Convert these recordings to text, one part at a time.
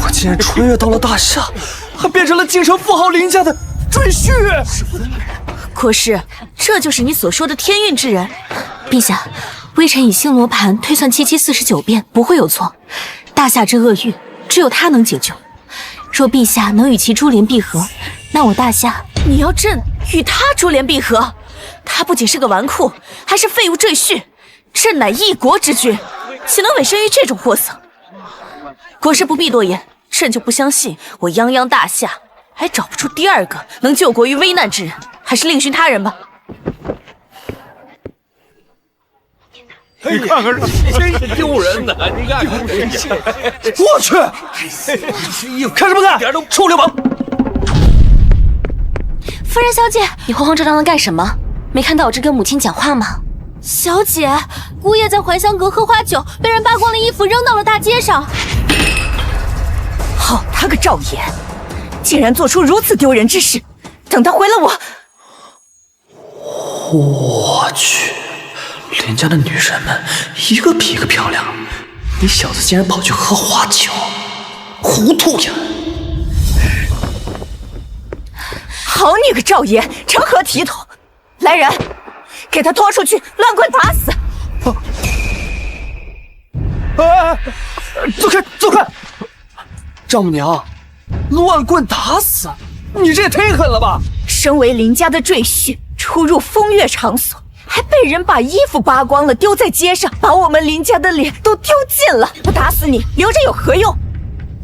我竟然穿越到了大夏，还变成了京城富豪林家的赘婿。国师，这就是你所说的天运之人。陛下，微臣以星罗盘推算7749变，不会有错。大夏之厄运，只有他能解救。若陛下能与其珠联璧合，那我大夏……你要朕与他珠联璧合？他不仅是个纨绔，还是废物赘婿。朕乃一国之君，岂能委身于这种货色？国师不必多言，朕就不相信我泱泱大夏还找不出第二个能救国于危难之人，还是另寻他人吧。你看看这，真是丢人的！你看，我去！看什么看？臭流氓！夫人小姐，你慌慌张张的干什么？没看到我这跟母亲讲话吗？小姐，姑爷在怀香阁喝花酒，被人扒光了衣服扔到了大街上。好他个赵岩，竟然做出如此丢人之事！等他回了我去，林家的女人们一个比一个漂亮，你小子竟然跑去喝花酒，糊涂呀！好你个赵岩，成何体统！来人，给他拖出去，乱棍打死！走开，走开！丈母娘，乱棍打死，你这也太狠了吧！身为林家的赘婿，出入风月场所，还被人把衣服扒光了丢在街上，把我们林家的脸都丢尽了。不打死你，留着有何用？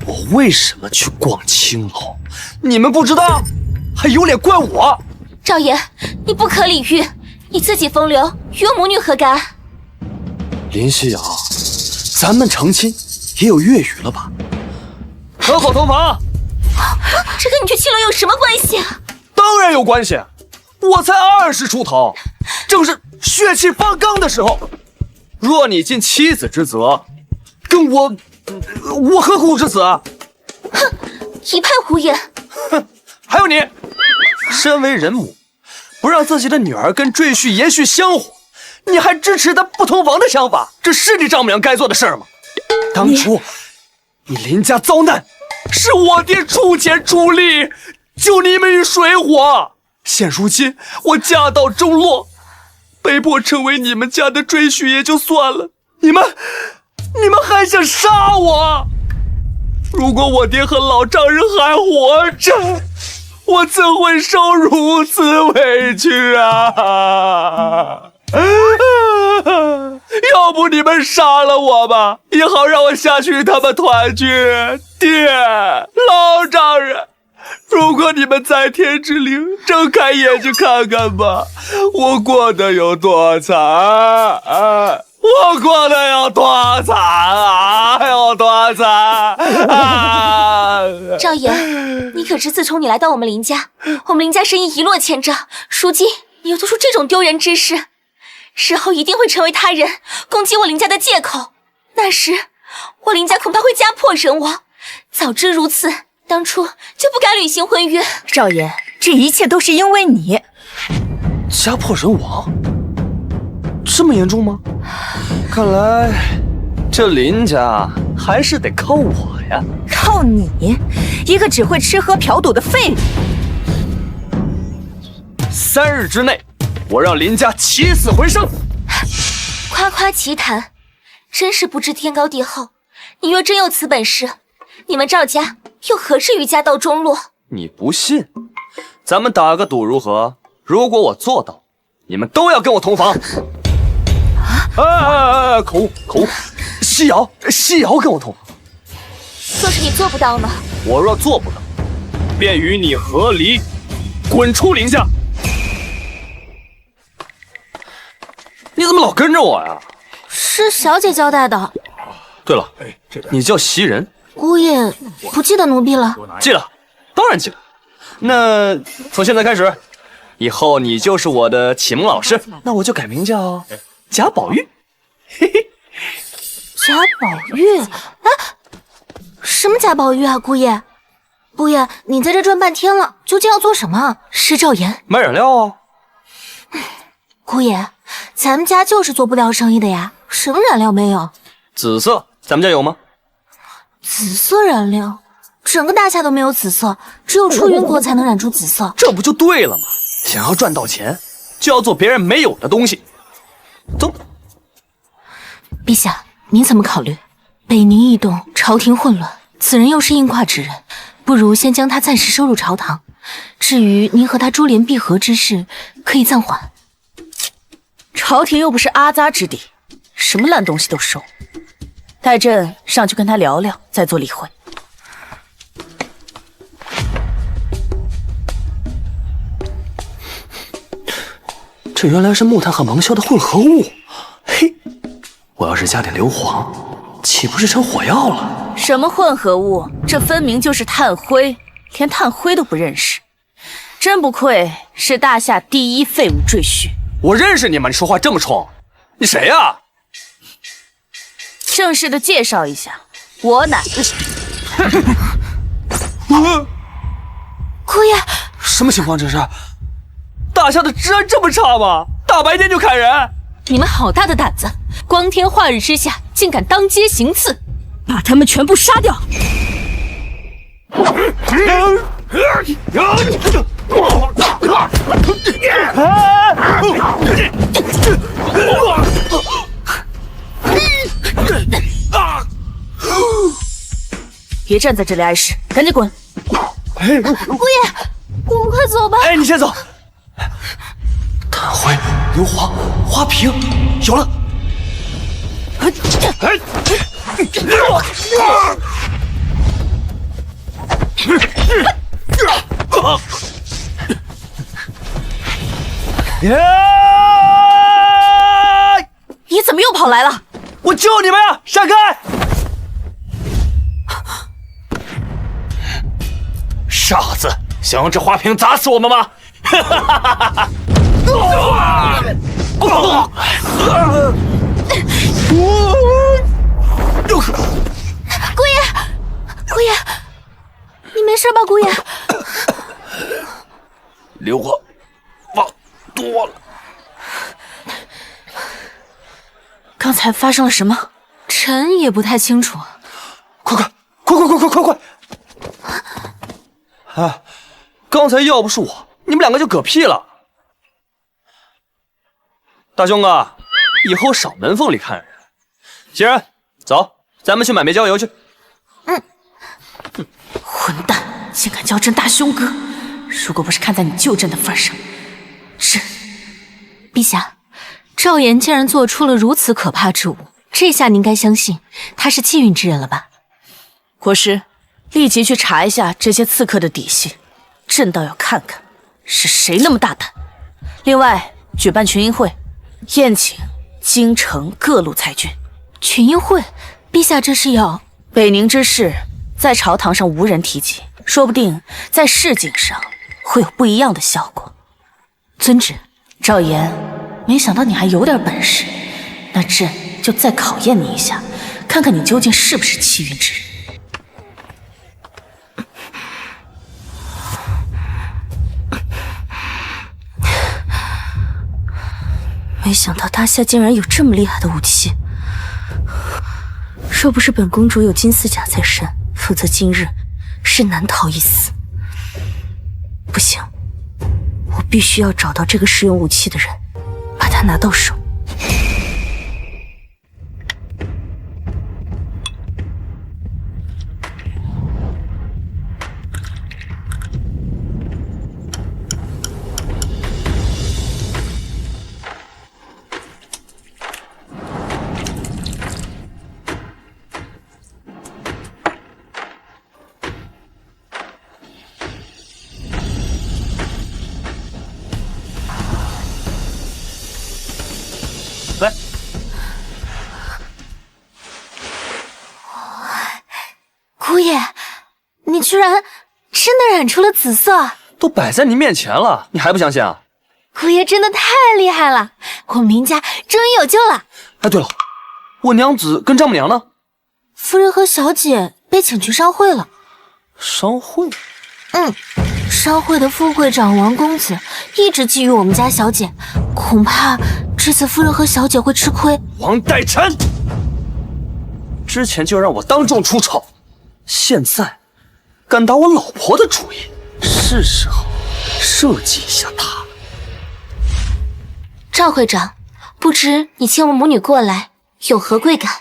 我为什么去逛青楼？你们不知道，还有脸怪我？赵岩，你不可理喻，你自己风流，与我母女何干？林夕瑶，咱们成亲也有月余了吧？和好同房。这跟你去青楼有什么关系啊？当然有关系，我才20出头，正是血气方刚的时候。若你尽妻子之责，跟我何苦至此？哼，一派胡言！哼，还有你，身为人母，不让自己的女儿跟赘婿延续香火，你还支持他不同房的想法，这是你丈母娘该做的事儿吗？当初你林家遭难，是我爹出钱出力救你们于水火。现如今我家道中落，被迫成为你们家的赘婿也就算了，你们还想杀我？如果我爹和老丈人还活着，我怎会受如此委屈啊！要不你们杀了我吧，也好让我下去与他们团聚。爹，老丈人，如果你们在天之灵，睁开眼睛看看吧，我过得有多惨啊！我过得有多惨啊！有多惨啊！赵岩，你可知自从你来到我们林家，我们林家生意一落千丈，如今你又做出这种丢人之事，日后一定会成为他人攻击我林家的借口。那时我林家恐怕会家破人亡。早知如此，当初就不该履行婚约。赵岩，这一切都是因为你。家破人亡？这么严重吗？看来这林家还是得靠我呀。靠你，一个只会吃喝嫖赌的废物。3日之内，我让林家起死回生。夸夸其谈，真是不知天高地厚。你若真有此本事，你们赵家又何至于家道中落？你不信？咱们打个赌如何？如果我做到，你们都要跟我同房。口误！西瑶跟我同房。若是你做不到呢？我若做不到，便与你和离，滚出林家。你怎么老跟着我呀？是小姐交代的。对了，你叫袭人。姑爷不记得奴婢了？记了，当然记了。那从现在开始，以后你就是我的启蒙老师，那我就改名叫贾宝玉。嘿嘿，贾宝玉？啊，什么贾宝玉啊，姑爷？姑爷，你在这转半天了，究竟要做什么？施兆言卖染料啊。姑爷，咱们家就是做布料生意的呀，什么染料没有？紫色，咱们家有吗？紫色染料，整个大夏都没有紫色，只有出云国才能染出紫色。这不就对了吗？想要赚到钱，就要做别人没有的东西。走。陛下，您怎么考虑？北宁异动，朝廷混乱，此人又是应挂之人，不如先将他暂时收入朝堂。至于您和他珠联璧合之事，可以暂缓。朝廷又不是阿扎之地，什么烂东西都收。待朕上去跟他聊聊，再做理会。这原来是木炭和芒硝的混合物。嘿，我要是加点硫磺，岂不是成火药了？什么混合物？这分明就是炭灰，连炭灰都不认识，真不愧是大夏第一废物赘婿。我认识你吗？你说话这么冲，你谁呀？正式的介绍一下，我乃姑爷，什么情况？这是大夏的治安这么差吗？大白天就砍人！你们好大的胆子！光天化日之下，竟敢当街行刺，把他们全部杀掉！别站在这里碍事，赶紧滚！姑爷，我们快走吧。哎，你先走。炭灰、硫磺、花瓶，有了。你怎么又跑来了？我救你们呀！闪开！傻子，想用这花瓶砸死我们吗？姑爷，你没事吧？姑爷，硫磺放多了。刚才发生了什么？臣也不太清楚。快！哎，刚才要不是我，你们两个就嗝屁了。大兄啊，以后少门缝里看人。既然，走，咱们去买煤焦油去。混蛋，竟敢叫朕大兄哥！如果不是看在你救朕的份上，朕……陛下，赵岩竟然做出了如此可怕之物，这下您该相信他是气运之人了吧？国师，立即去查一下这些刺客的底细，朕倒要看看是谁那么大胆。另外，举办群英会，宴请京城各路才俊。群英会，陛下这是要……北宁之事，在朝堂上无人提及，说不定在市井上会有不一样的效果。遵旨。赵岩，没想到你还有点本事，那朕就再考验你一下，看看你究竟是不是气运之人。没想到大夏竟然有这么厉害的武器，若不是本公主有金丝甲在身，否则今日是难逃一死。不行，我必须要找到这个使用武器的人，把他拿到手。来，姑爷，你居然真的染出了紫色！都摆在你面前了，你还不相信啊？姑爷真的太厉害了，我们明家终于有救了。哎，对了，我娘子跟丈母娘呢？夫人和小姐被请去商会了。商会？商会的副会长王公子一直觊觎我们家小姐，恐怕这次夫人和小姐会吃亏。王代臣，之前就让我当众出丑，现在敢打我老婆的主意，是时候设计一下她。赵会长，不知你请我们母女过来有何贵干？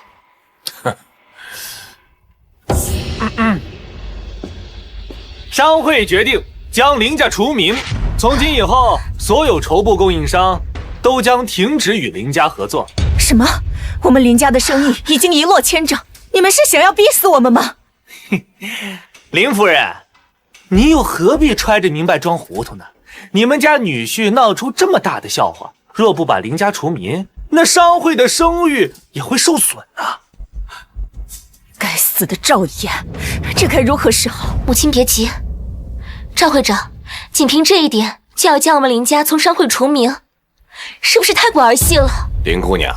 商会决定将林家除名，从今以后，所有绸布供应商都将停止与林家合作。什么？我们林家的生意已经一落千丈，你们是想要逼死我们吗？林夫人，你又何必揣着明白装糊涂呢？你们家女婿闹出这么大的笑话，若不把林家除名，那商会的声誉也会受损啊！该死的赵岩，这该如何是好？母亲别急，赵会长，仅凭这一点就要将我们林家从商会除名，是不是太过儿戏了？林姑娘，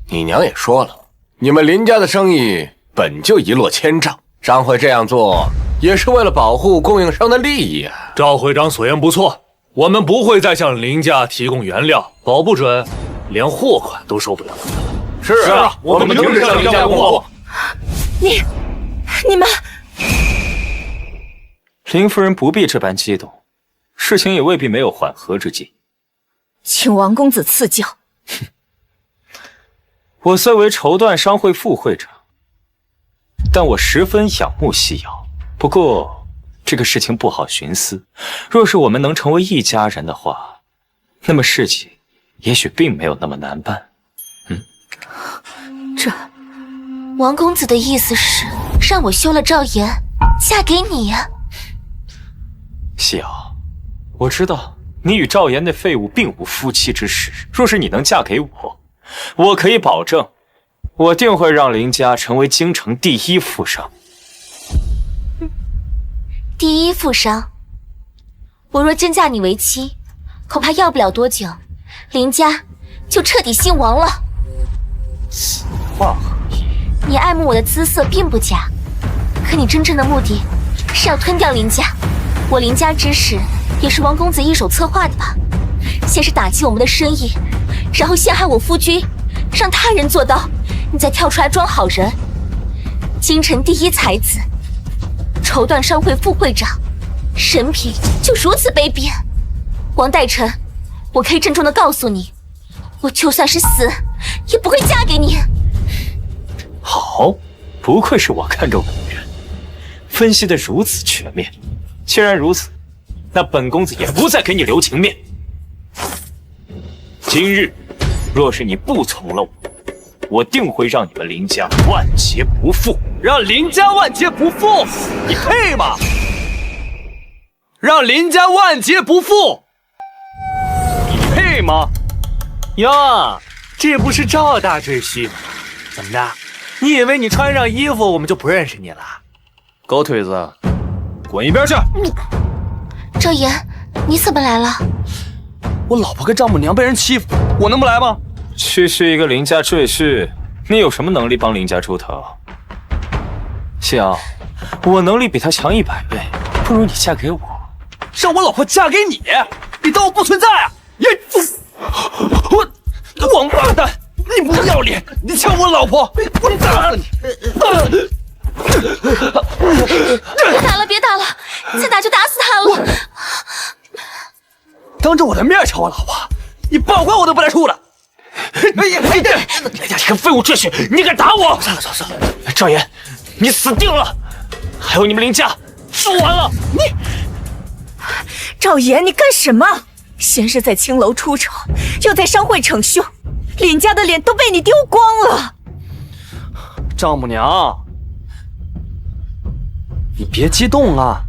你娘也说了，你们林家的生意本就一落千丈，商会这样做也是为了保护供应商的利益啊。赵会长所言不错，我们不会再向林家提供原料，保不准连货款都收不了。是啊，我们停止向林家供货。你们，林夫人不必这般激动，事情也未必没有缓和之机。请王公子赐教。我虽为绸缎商会副会长，但我十分仰慕西瑶。不过这个事情不好寻思，若是我们能成为一家人的话，那么事情也许并没有那么难办。王公子的意思是让我休了赵岩，嫁给你呀？西瑶，我知道你与赵岩那废物并无夫妻之实，若是你能嫁给我，我可以保证，我定会让林家成为京城第一富商。第一富商，我若真嫁你为妻，恐怕要不了多久，林家就彻底兴亡了。此话何意？你爱慕我的姿色并不假，可你真正的目的是要吞掉林家。我林家之事也是王公子一手策划的吧？先是打击我们的生意，然后陷害我夫君，让他人做到，你再跳出来装好人。京城第一才子，绸缎商会副会长，人品就如此卑鄙。王代臣，我可以郑重地告诉你，我就算是死，也不会嫁给你。好，不愧是我看中的女人，分析得如此全面。既然如此，那本公子也不再给你留情面。今日，若是你不从了我，我定会让你们林家万劫不复。让林家万劫不复？你配吗？让林家万劫不复？你配吗？哟，这不是赵大赘婿吗？怎么着？你以为你穿上衣服我们就不认识你了？狗腿子，滚一边去！赵岩，你怎么来了？我老婆跟丈母娘被人欺负，我能不来吗？区区一个林家赘婿，你有什么能力帮林家出头？西瑶，我能力比他强100倍，不如你嫁给我。让我老婆嫁给你，你当我不存在啊？我王八蛋！你不要脸！你抢我老婆！我打死你！别打了，别打了，再打就打死他了。当着我的面抢我老婆，你报官我都不带出的！哎呀，人家这个废物赘婿，你敢打我？算了，赵岩，你死定了！还有你们林家，输完了！赵岩，你干什么？先是在青楼出丑，又在商会逞凶，林家的脸都被你丢光了。丈母娘，你别激动啊，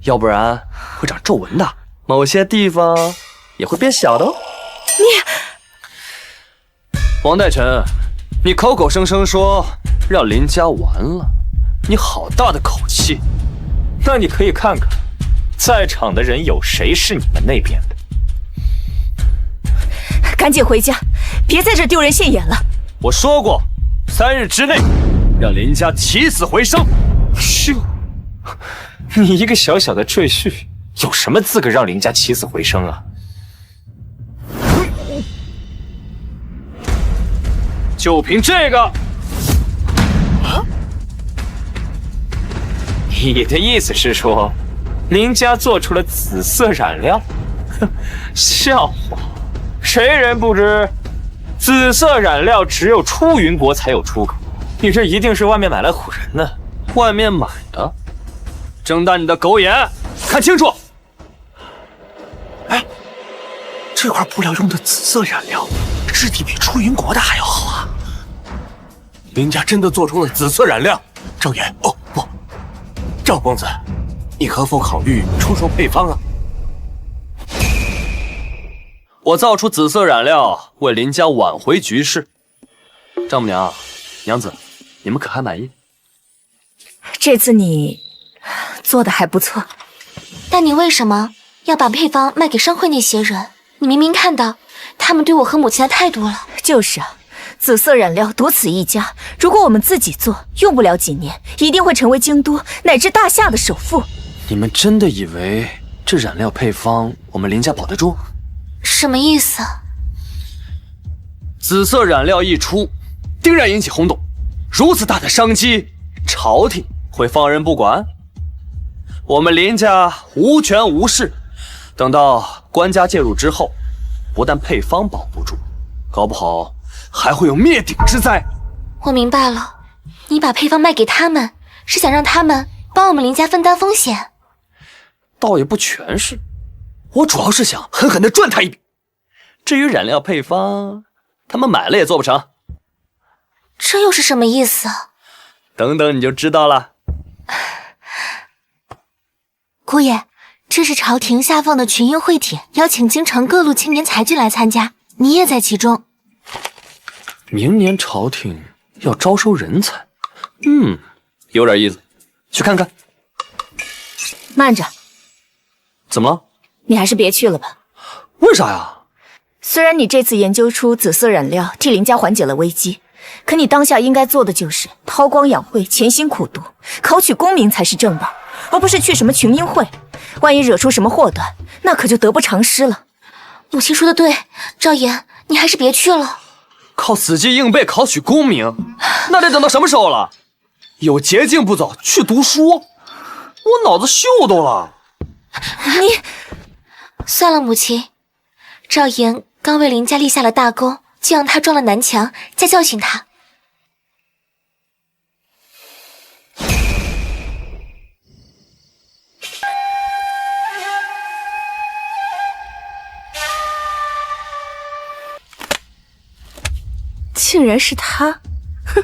要不然会长皱纹的，某些地方也会变小的哦。王代臣，你口口声声说让林家完了，你好大的口气！那你可以看看，在场的人有谁是你们那边的？赶紧回家，别在这丢人现眼了。我说过，3日之内让林家起死回生。咻！你一个小小的赘婿，有什么资格让林家起死回生啊？就凭这个，你的意思是说，林家做出了紫色染料？哼，笑话！谁人不知，紫色染料只有出云国才有出口。你这一定是外面买来唬人的。外面买的？睁大你的狗眼，看清楚！哎，这块布料用的紫色染料，质地比出云国的还要好啊！林家真的做出了紫色染料？赵岩，哦不，赵公子，你可否考虑出售配方啊？我造出紫色染料，为林家挽回局势。丈母娘、娘子，你们可还满意？这次你做的还不错，但你为什么要把配方卖给商会那些人？你明明看到他们对我和母亲的态度了。就是啊，紫色染料独此一家，如果我们自己做，用不了几年，一定会成为京都乃至大夏的首富。你们真的以为这染料配方我们林家保得住？什么意思？紫色染料一出，定然引起轰动。如此大的商机，朝廷会放任不管？我们林家无权无势，等到官家介入之后，不但配方保不住，搞不好还会有灭顶之灾。我明白了，你把配方卖给他们，是想让他们帮我们林家分担风险。倒也不全是，我主要是想狠狠地赚他一笔。至于染料配方，他们买了也做不成。这又是什么意思？等等你就知道了。姑爷，这是朝廷下放的群英会帖，邀请京城各路青年才俊来参加，你也在其中。明年朝廷要招收人才，有点意思，去看看。慢着，怎么了？你还是别去了吧。为啥呀？虽然你这次研究出紫色染料，替林家缓解了危机，可你当下应该做的就是韬光养晦，潜心苦读，考取功名才是正道，而不是去什么群英会。万一惹出什么祸端，那可就得不偿失了。母亲说的对，赵岩，你还是别去了。靠死记硬背考取功名，那得等到什么时候了？有捷径不走，去读书。我脑子秀逗了。你算了，母亲，赵岩刚为林家立下了大功，就让他撞了南墙，再教训他。竟然是他！哼，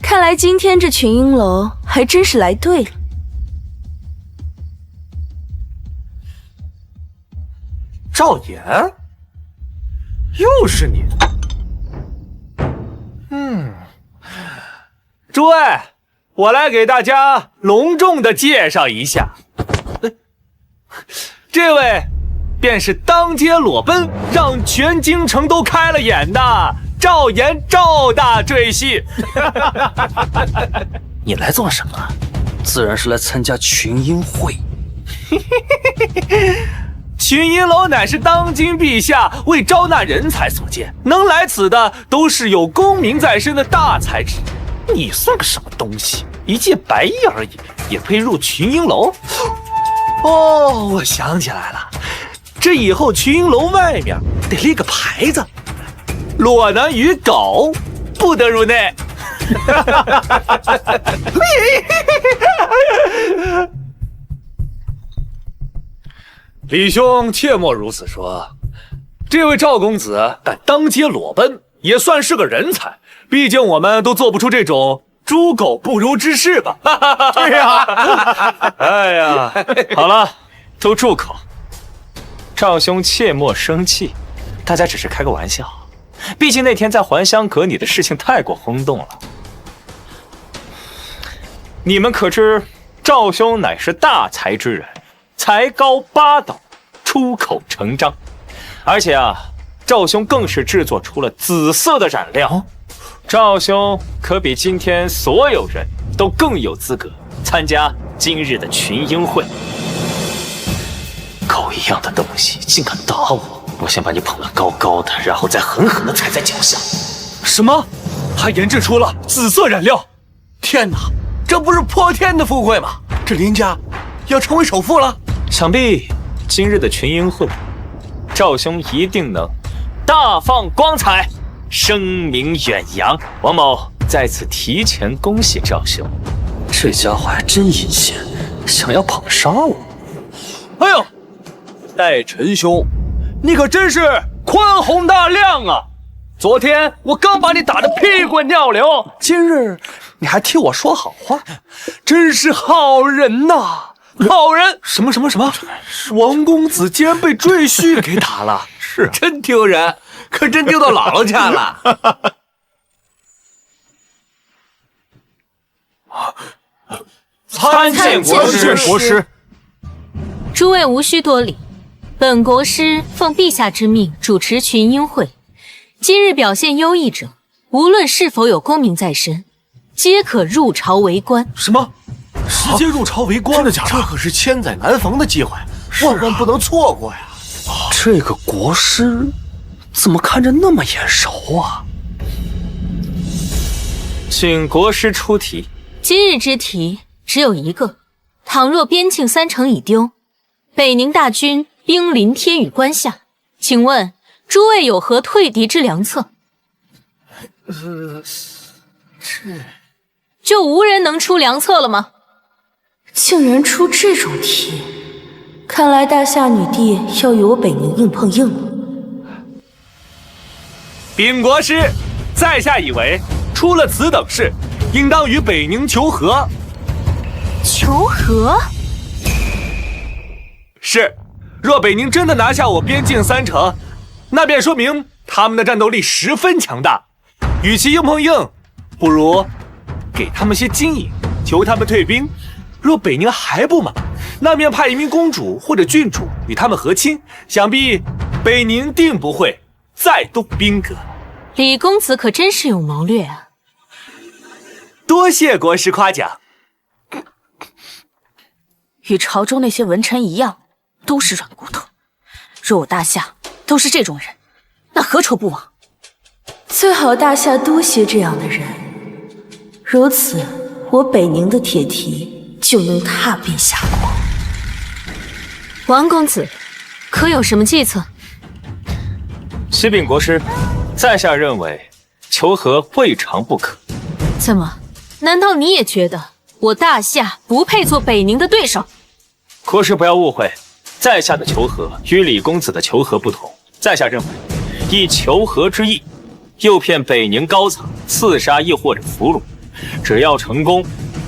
看来今天这群英楼还真是来对了。赵岩，又是你！诸位，我来给大家隆重的介绍一下，这位便是当街裸奔，让全京城都开了眼的赵岩赵大赘婿。你来做什么？自然是来参加群英会。群英楼乃是当今陛下为招纳人才所建，能来此的都是有功名在身的大才之人。你算个什么东西？一介白衣而已，也配入群英楼？哦，我想起来了，这以后群英楼外面得立个牌子，裸男与狗不得入内。李兄切莫如此说，这位赵公子敢当街裸奔，也算是个人才。毕竟我们都做不出这种猪狗不如之事吧。哎呀，好了，都住口！赵兄切莫生气，大家只是开个玩笑。毕竟那天在还香阁你的事情太过轰动了。你们可知赵兄乃是大才之人，才高八斗，出口成章。而且啊，赵兄更是制作出了紫色的染料。赵兄可比今天所有人都更有资格参加今日的群英会。狗一样的东西竟敢打我！我先把你捧得高高的，然后再狠狠地踩在脚下。什么？他研制出了紫色染料？天哪，这不是破天的富贵吗？这林家要成为首富了。想必今日的群英会，赵兄一定能大放光彩，声名远扬。王某在此提前恭喜赵兄。这家伙还真阴险，想要捧杀我。哎呦，戴晨兄，你可真是宽宏大量啊！昨天我刚把你打得屁滚尿流，今日你还替我说好话，真是好人呐！好人！什么？王公子竟然被赘婿给打了，是真丢人，可真丢到姥姥家了。参见国师。诸位无需多礼，本国师奉陛下之命主持群英会。今日表现优异者，无论是否有功名在身，皆可入朝为官。什么？直接入朝为官？真的假的？这可是千载难逢的机会，万万不能错过呀！这个国师怎么看着那么眼熟啊？请国师出题。今日之题只有一个：倘若边境3城已丢，北宁大军兵临天宇关下，请问诸位有何退敌之良策？就无人能出良策了吗？竟然出这种题，看来大夏女帝要与我北宁硬碰硬了。禀国师，在下以为出了此等事，应当与北宁求和。求和？是，若北宁真的拿下我边境3城，那便说明他们的战斗力十分强大。与其硬碰硬，不如给他们些金银，求他们退兵。若北宁还不满，那便派一名公主或者郡主与他们和亲，想必北宁定不会再动兵戈。李公子可真是有谋略啊！多谢国师夸奖。与朝中那些文臣一样，都是软骨头。若我大夏都是这种人，那何愁不亡？最好大夏多些这样的人，如此我北宁的铁蹄就能踏遍夏国。王公子，可有什么计策？启禀国师，在下认为求和未尝不可。怎么？难道你也觉得我大夏不配做北宁的对手？国师不要误会，在下的求和与李公子的求和不同。在下认为，以求和之意，诱骗北宁高层刺杀亦或者俘虏，只要成功，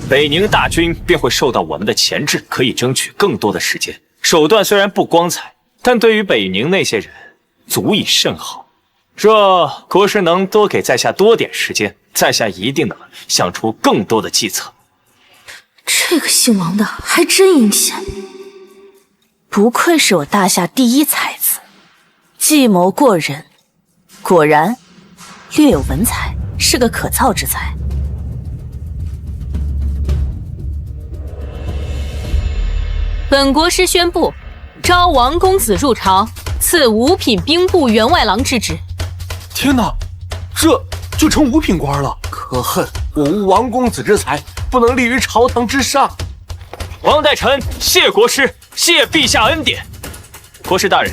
北宁大军便会受到我们的钳制，可以争取更多的时间。手段虽然不光彩，但对于北宁那些人足以甚好。若国师能多给在下多点时间，在下一定能想出更多的计策。这个姓王的还真阴险，不愧是我大夏第一才子，计谋过人，果然略有文采，是个可造之才。本国师宣布，召王公子入朝，赐五品兵部员外郎之职。天哪，这就成五品官了！可恨我无王公子之才，不能立于朝堂之上。王代臣谢国师，谢陛下恩典。国师大人，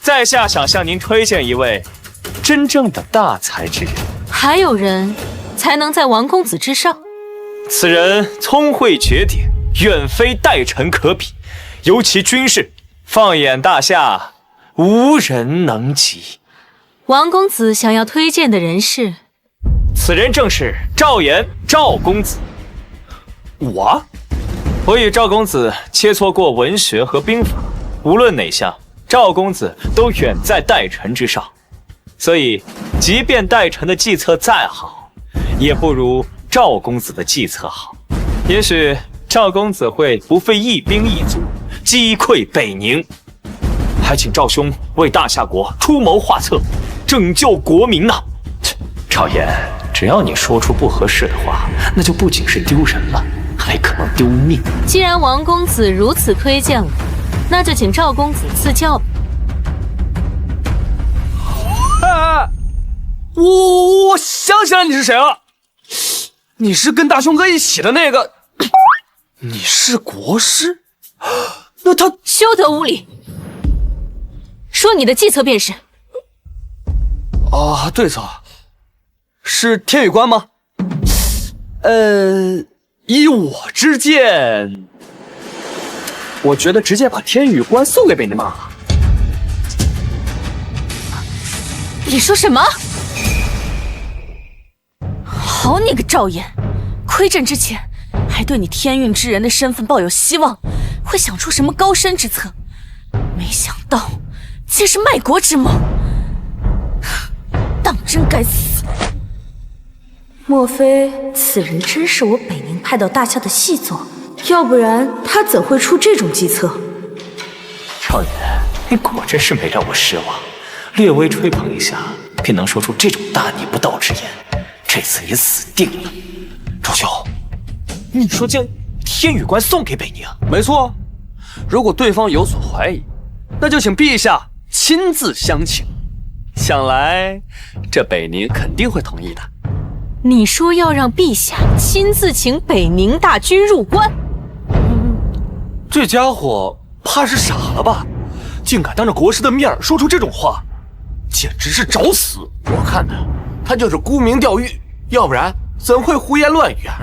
在下想向您推荐一位真正的大才之人。还有人才能在王公子之上？此人聪慧绝顶，远非代臣可比，尤其军事，放眼大夏，无人能及。王公子想要推荐的人是？此人正是赵岩，赵公子。我与赵公子切磋过文学和兵法，无论哪项，赵公子都远在代臣之上。所以，即便代臣的计策再好，也不如赵公子的计策好。也许赵公子会不费一兵一卒击溃北宁，还请赵兄为大夏国出谋划策，拯救国民呐！赵岩，只要你说出不合适的话，那就不仅是丢人了，还可能丢命。既然王公子如此推荐我，那就请赵公子赐教吧。我想起来你是谁了，你是跟大兄哥一起的那个你是国师？那他休得无礼！说你的计策便是。啊，对策是天宇观吗？依我之见，我觉得直接把天宇观送给北宁吧。你说什么？好你个赵岩，亏朕之前还对你天运之人的身份抱有希望，会想出什么高深之策，没想到竟是卖国之谋，当真该死！莫非此人真是我北宁派到大夏的细作？要不然他怎会出这种计策？少爷，你果真是没让我失望，略微吹捧一下，便能说出这种大逆不道之言，这次也死定了。周兄，你说将天宇观送给北宁？没错，如果对方有所怀疑，那就请陛下亲自相请。想来这北宁肯定会同意的。你说要让陛下亲自请北宁大军入关？这家伙怕是傻了吧？竟敢当着国师的面说出这种话，简直是找死！我看呢，他就是沽名钓誉，要不然怎会胡言乱语啊？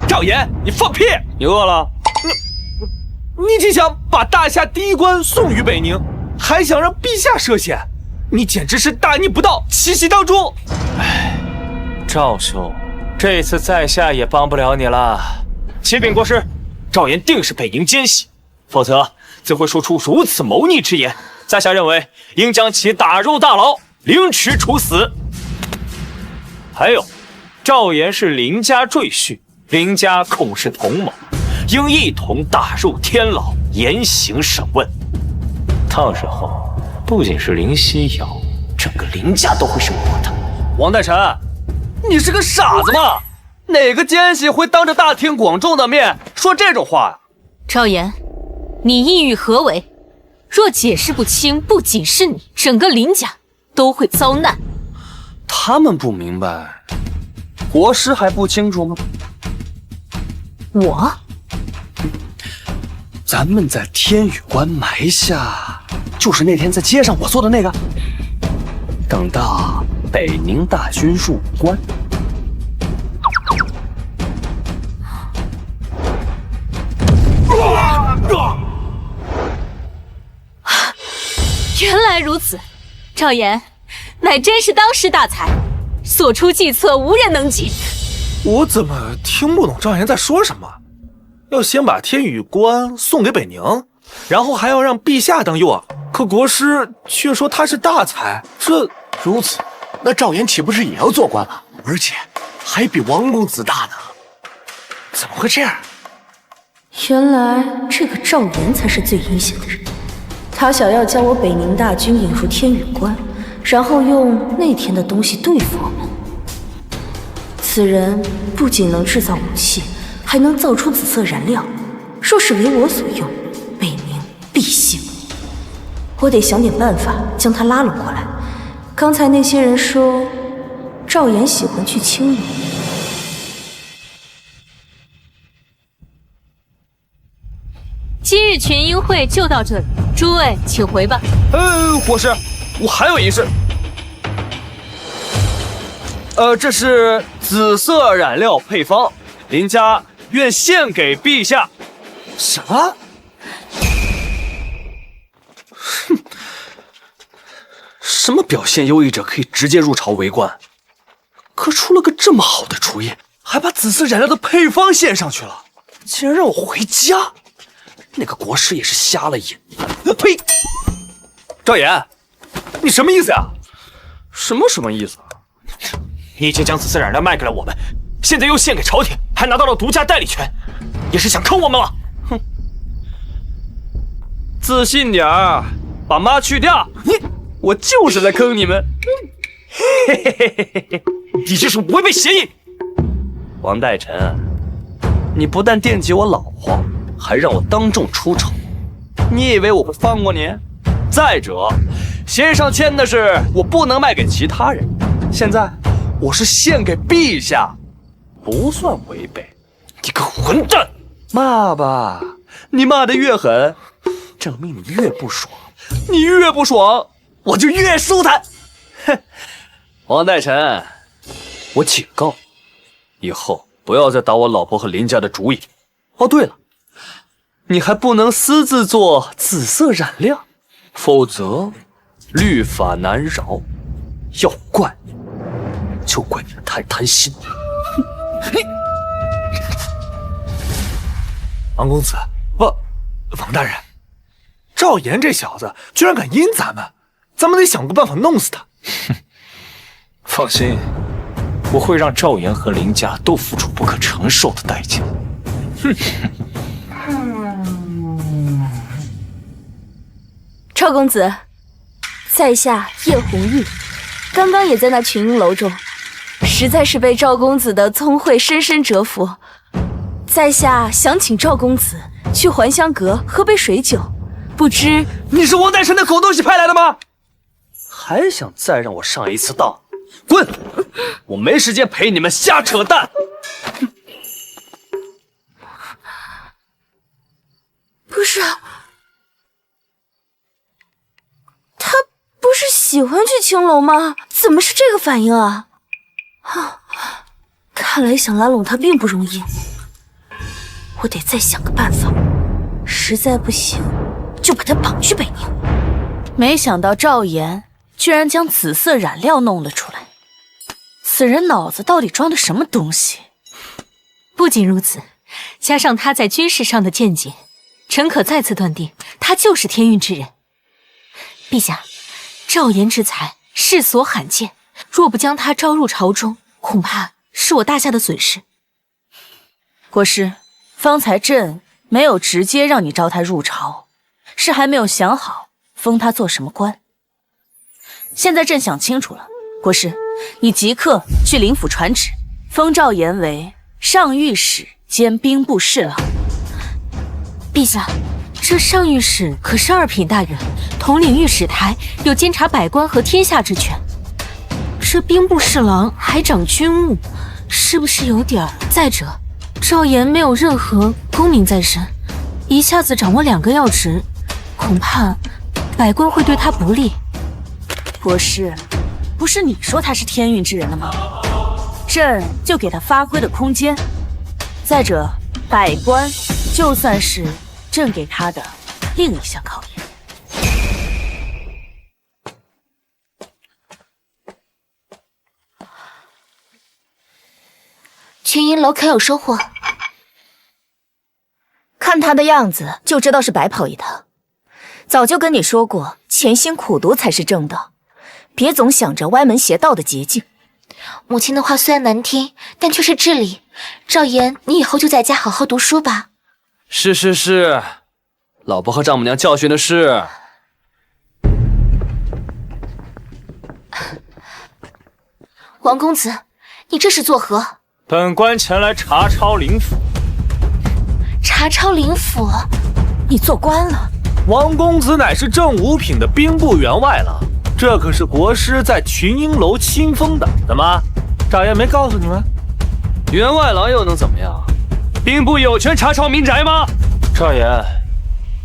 赵岩，你放屁！你饿了？你竟想把大夏第一关送于北宁，还想让陛下涉险，你简直是大逆不道，奇袭当诛！赵兄，这次在下也帮不了你了。启禀国师，赵岩定是北宁奸细，否则怎会说出如此谋逆之言？在下认为应将其打入大牢，凌迟处死。还有，赵岩是林家赘婿，林家恐是同谋，应一同打入天牢，严刑审问。到时候，不仅是林夕瑶，整个林家都会是我的。王大臣，你是个傻子吗？哪个奸细会当着大庭广众的面说这种话呀？赵岩，你意欲何为？若解释不清，不仅是你，整个林家都会遭难。他们不明白，国师还不清楚吗？我？咱们在天宇观埋下，就是那天在街上我做的那个。等到北宁大军入关，原来如此，赵岩，乃真是当世大才，所出计策无人能及。我怎么听不懂赵岩在说什么？要先把天宇观送给北宁，然后还要让陛下当诱饵，可国师却说他是大才，这如此，那赵岩岂不是也要做官了？而且还比王公子大呢？怎么会这样？原来这个赵岩才是最阴险的人。他想要将我北宁大军引入天宇观，然后用那天的东西对付我们。此人不仅能制造武器，还能造出紫色燃料。若是为我所用，北宁必兴。我得想点办法将他拉拢过来。刚才那些人说，赵岩喜欢去青楼。今日群英会就到这里，诸位请回吧。国师，我还有一事。这是紫色染料配方，林家愿献给陛下。什么？哼，什么表现优异者可以直接入朝为官？可出了个这么好的主意，还把紫色染料的配方献上去了，竟然让我回家。那个国师也是瞎了眼。呸！赵岩，你什么意思呀？什么意思啊？你已经将紫色染料卖给了我们，现在又献给朝廷，还拿到了独家代理权，也是想坑我们吗？哼！自信点儿，把妈去掉。我就是在坑你们。嘿嘿嘿嘿嘿，你这是违背协议。王大臣，你不但惦记我老婆，还让我当众出丑，你以为我会放过你？再者，协议上签的是我不能卖给其他人，现在我是献给陛下，不算违背。你个混蛋！骂吧，你骂得越狠，证明你越不爽，你越不爽，我就越舒坦。哼，王代臣，我警告你，以后不要再打我老婆和林家的主意。哦，对了，你还不能私自做紫色染料，否则律法难饶。要怪就怪你太贪心。王公子，王大人，赵岩这小子居然敢阴咱们得想个办法弄死他。放心，我会让赵岩和林家都付出不可承受的代价。赵公子，在下叶红玉，刚刚也在那群英楼中，实在是被赵公子的聪慧深深折服。在下想请赵公子去还香阁喝杯水酒，不知你是王代臣的狗东西派来的吗？还想再让我上一次当？滚！我没时间陪你们瞎扯淡。不是，他不是喜欢去青楼吗？怎么是这个反应啊？看来想拉拢他并不容易，我得再想个办法。实在不行，就把他绑去北宁。没想到赵岩居然将紫色染料弄了出来，此人脑子到底装的什么东西？不仅如此，加上他在军事上的见解，臣可再次断定，他就是天运之人。陛下，赵岩之才世所罕见，若不将他招入朝中，恐怕是我大夏的损失。国师，方才朕没有直接让你招他入朝，是还没有想好封他做什么官。现在朕想清楚了，国师，你即刻去灵府传旨，封赵岩为上御史兼兵部侍郎。陛下，这上御史可是2品大人，统领御史台，有监察百官和天下之权。这兵部侍郎还掌军务，是不是有点儿？再者，赵岩没有任何功名在身，一下子掌握2个要职，恐怕百官会对他不利。国师，不是你说他是天运之人的吗？朕就给他发挥的空间。再者，百官就算是朕给他的另一项考验。群英楼可有收获？看他的样子就知道是白跑一趟。早就跟你说过，潜心苦读才是正道，别总想着歪门邪道的捷径。母亲的话虽然难听，但却是至理。赵岩，你以后就在家好好读书吧。是，老婆和丈母娘教训的是。王公子，你这是作何？本官前来查抄灵府。查抄灵府？你做官了？王公子乃是正五品的兵部员外郎，这可是国师在群英楼亲封的。怎么，赵岩没告诉你们？员外郎又能怎么样？兵部有权查抄民宅吗？赵岩，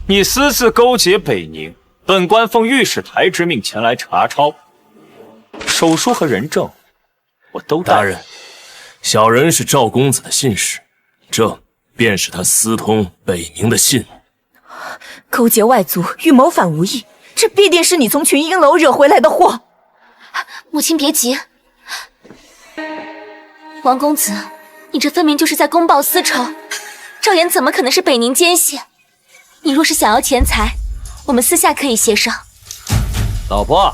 你私自勾结北宁，本官奉御史台之命前来查抄，手书和人证我都带。大人，小人是赵公子的信使，这便是他私通北宁的信。勾结外族与谋反无异，这必定是你从群英楼惹回来的祸。母亲别急，王公子，你这分明就是在公报私仇。赵岩怎么可能是北宁奸细？你若是想要钱财，我们私下可以协商。老婆，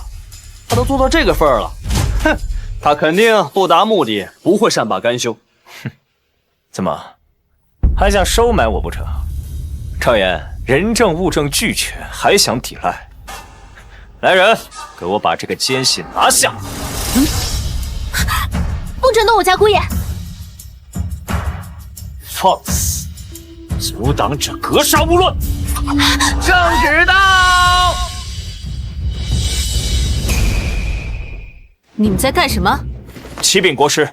他都做到这个份儿了，哼，他肯定不达目的，不会善罢甘休。哼，怎么还想收买我不成？赵岩，人证物证俱全，还想抵赖？来人，给我把这个奸细拿下！不准动我家姑爷！放肆！阻挡者格杀勿论！圣旨到！你们在干什么？启禀国师，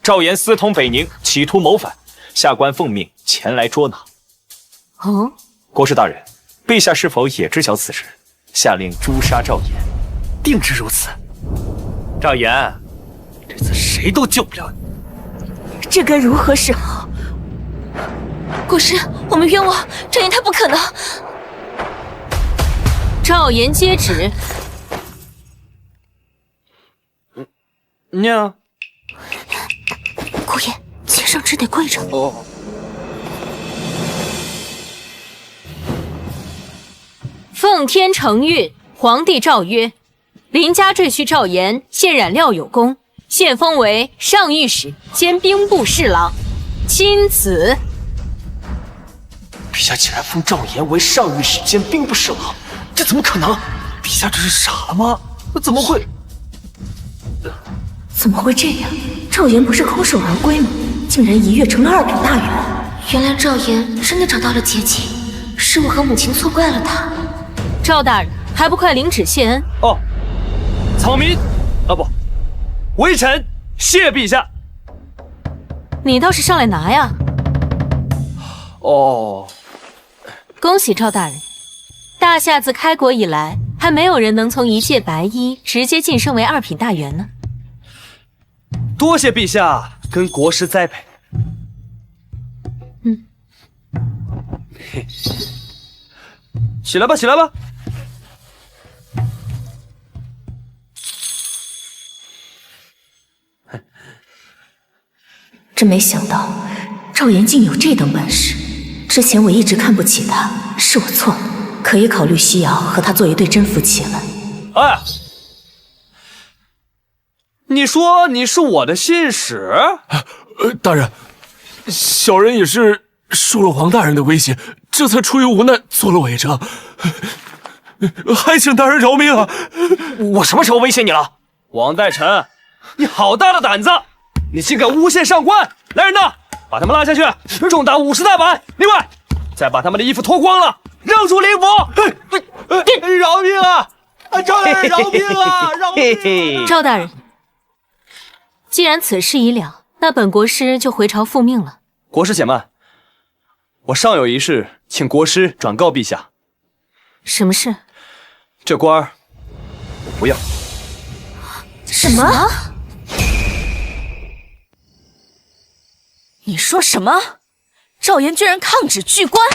赵岩私通北宁，企图谋反，下官奉命前来捉拿。哦，国师大人，陛下是否也知晓此事？下令诛杀赵岩。定是如此。赵岩，这次谁都救不了你。这该如何是好？国师，我们冤枉，赵岩他不可能。赵岩接旨。娘，姑爷，妾上只得跪着。哦。奉天承运，皇帝诏曰：林家赘婿赵岩现染料有功，现封为上御史兼兵部侍郎，钦此。陛下竟然封赵岩为上御史兼兵部侍郎，这怎么可能？陛下这是傻了吗？怎么会？怎么会这样？赵岩不是空手而归吗？竟然一跃成了2品大员。原来赵岩真的找到了捷径，是我和母亲错怪了他。赵大人，还不快领旨谢恩？哦，草民，不，微臣谢陛下。你倒是上来拿呀！哦，恭喜赵大人，大夏自开国以来，还没有人能从一介白衣直接晋升为2品大员呢。多谢陛下跟国师栽培。起来吧，起来吧。真没想到赵岩竟有这等本事。之前我一直看不起他，是我错了，可以考虑西瑶和他做一对真夫妻了。哎，你说你是我的信使？大人，小人也是受了王大人的威胁，这才出于无奈做了伪证，还请大人饶命啊！我什么时候威胁你了？王代臣，你好大的胆子！你竟敢诬陷上官！来人呐，把他们拉下去，重打50大板！另外，再把他们的衣服脱光了，扔出灵府！饶命啊！赵大人，饶命啊！饶命！赵大人，既然此事已了，那本国师就回朝复命了。国师且慢，我尚有一事，请国师转告陛下。什么事？这官儿我不要。什么？你说什么？赵岩居然抗旨拒官，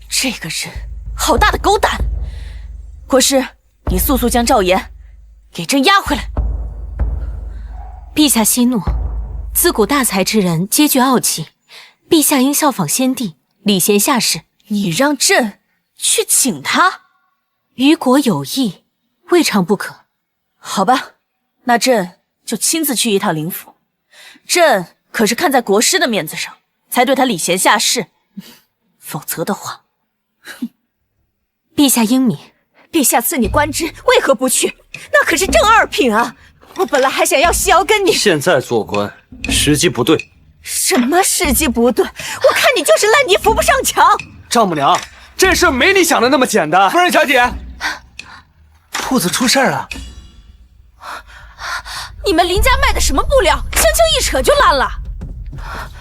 这个人好大的狗胆！国师，你速速将赵岩给朕押回来。陛下息怒，自古大才之人皆具傲气，陛下应效仿先帝，礼贤下士。你让朕去请他，于国有益，未尝不可。好吧，那朕就亲自去一趟灵府。朕可是看在国师的面子上，才对他礼贤下士，否则的话，陛下英明。陛下赐你官职，为何不去？那可是正2品啊！我本来还想要西瑶跟你，现在做官时机不对。什么时机不对？我看你就是烂泥扶不上墙。丈母娘，这事没你想的那么简单。夫人小姐，铺子出事了。你们林家卖的什么布料？轻轻一扯就烂了。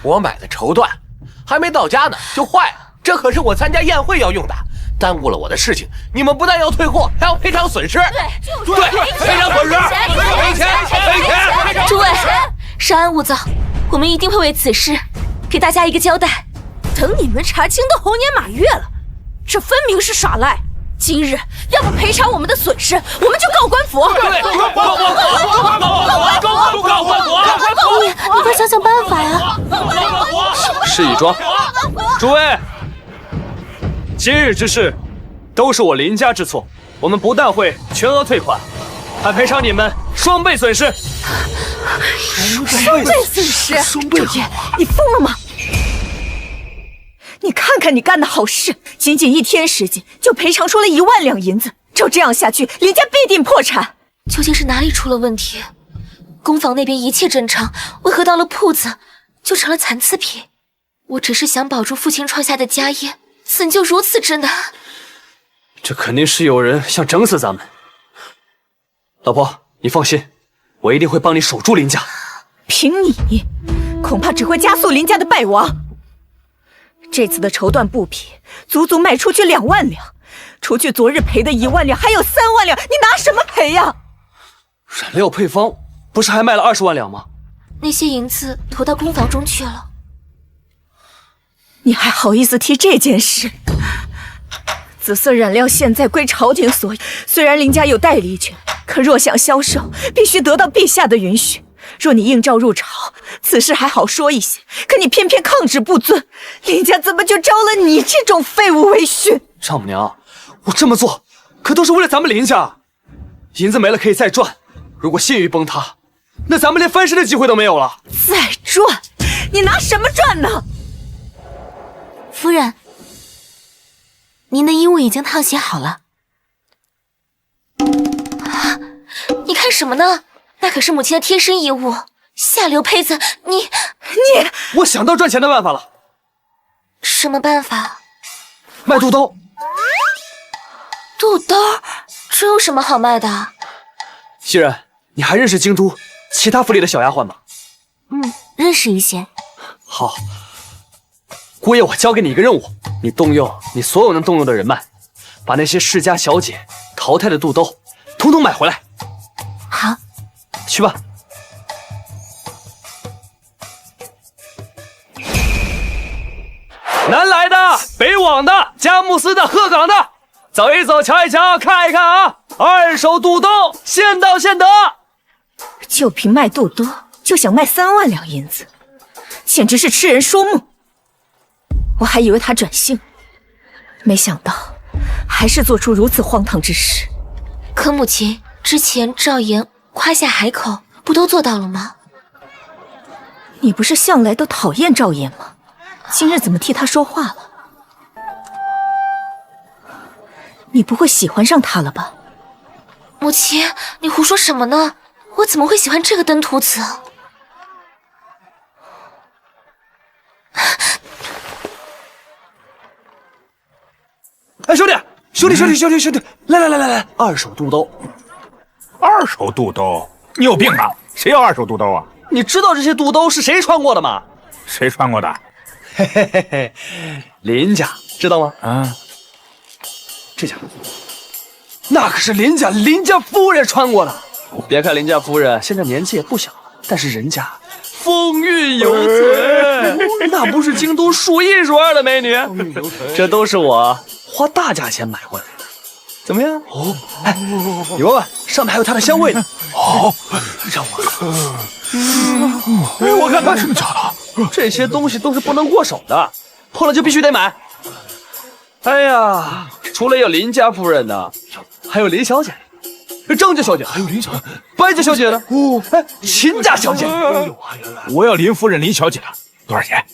我买的绸缎，还没到家呢就坏了，这可是我参加宴会要用的，耽误了我的事情，你们不但要退货，还要赔偿损失。对，赔偿损失，赔钱！诸位，稍安勿躁，我们一定会为此事给大家一个交代。等你们查清都猴年马月了，这分明是耍赖。今日要不赔偿我们的损失，我们就告官府。告官府！你快想想办法呀！事已桩，诸位，今日之事都是我林家之错，我们不但会全额退款，还赔偿你们双倍损失。双倍损失？赵岩，你疯了吗？你看看你干的好事，仅仅1天时间就赔偿出了1万两银子，照这样下去，林家必定破产。究竟是哪里出了问题？工坊那边一切正常，为何到了铺子就成了残次品？我只是想保住父亲创下的家业，怎就如此之难？这肯定是有人想整死咱们。老婆，你放心，我一定会帮你守住林家。凭你，恐怕只会加速林家的败亡。这次的绸缎布匹足足卖出去2万两，除去昨日赔的1万两，还有3万两，你拿什么赔呀？染料配方不是还卖了20万两吗？那些银子投到公房中去了。你还好意思提这件事？紫色染料现在归朝廷所有，虽然林家有代理权，可若想销售，必须得到陛下的允许。若你应召入朝，此事还好说一些，可你偏偏抗旨不遵，林家怎么就招了你这种废物为婿？丈母娘，我这么做可都是为了咱们林家，银子没了可以再赚，如果信誉崩塌，那咱们连翻身的机会都没有了。再赚？你拿什么赚呢？夫人，您的衣物已经烫洗好了。啊，你看什么呢？那可是母亲的贴身衣物，下流胚子，你……我想到赚钱的办法了。什么办法？卖肚兜。肚兜？这有什么好卖的？袭人，你还认识京都其他府里的小丫鬟吗？认识一些。好，姑爷，我交给你一个任务，你动用你所有能动用的人脉，把那些世家小姐淘汰的肚兜，统统买回来。好，去吧。南来的、北往的、佳木斯的、鹤岗的，走一走，瞧一瞧，看一看啊！二手肚兜，现到现得。就凭卖肚兜就想卖3万两银子，简直是痴人说梦。我还以为他转性，没想到还是做出如此荒唐之事。可母亲之前赵岩夸下海口，不都做到了吗？你不是向来都讨厌赵岩吗？今日怎么替他说话了？你不会喜欢上他了吧？母亲，你胡说什么呢？我怎么会喜欢这个登徒子？哎，兄弟，来，二手肚兜。二手肚兜？你有病啊！谁要二手肚兜啊？你知道这些肚兜是谁穿过的吗？谁穿过的？嘿嘿嘿嘿，林家知道吗？啊，这家，那可是林家夫人穿过的。别看林家夫人现在年纪也不小了，但是人家风韵犹存，那不是京都数一数二的美女。这都是我花大价钱买回来的，怎么样？哦，哎，你闻闻，上面还有它的香味呢。哦，让我看，哎，我看看，真的假的？这些东西都是不能过手的，碰了就必须得买。哎呀，除了有林家夫人的，还有林小姐。张家小姐，还有林小姐，白家小姐呢？哦，哎，秦家小姐，我要林夫人、林小姐的，多少钱？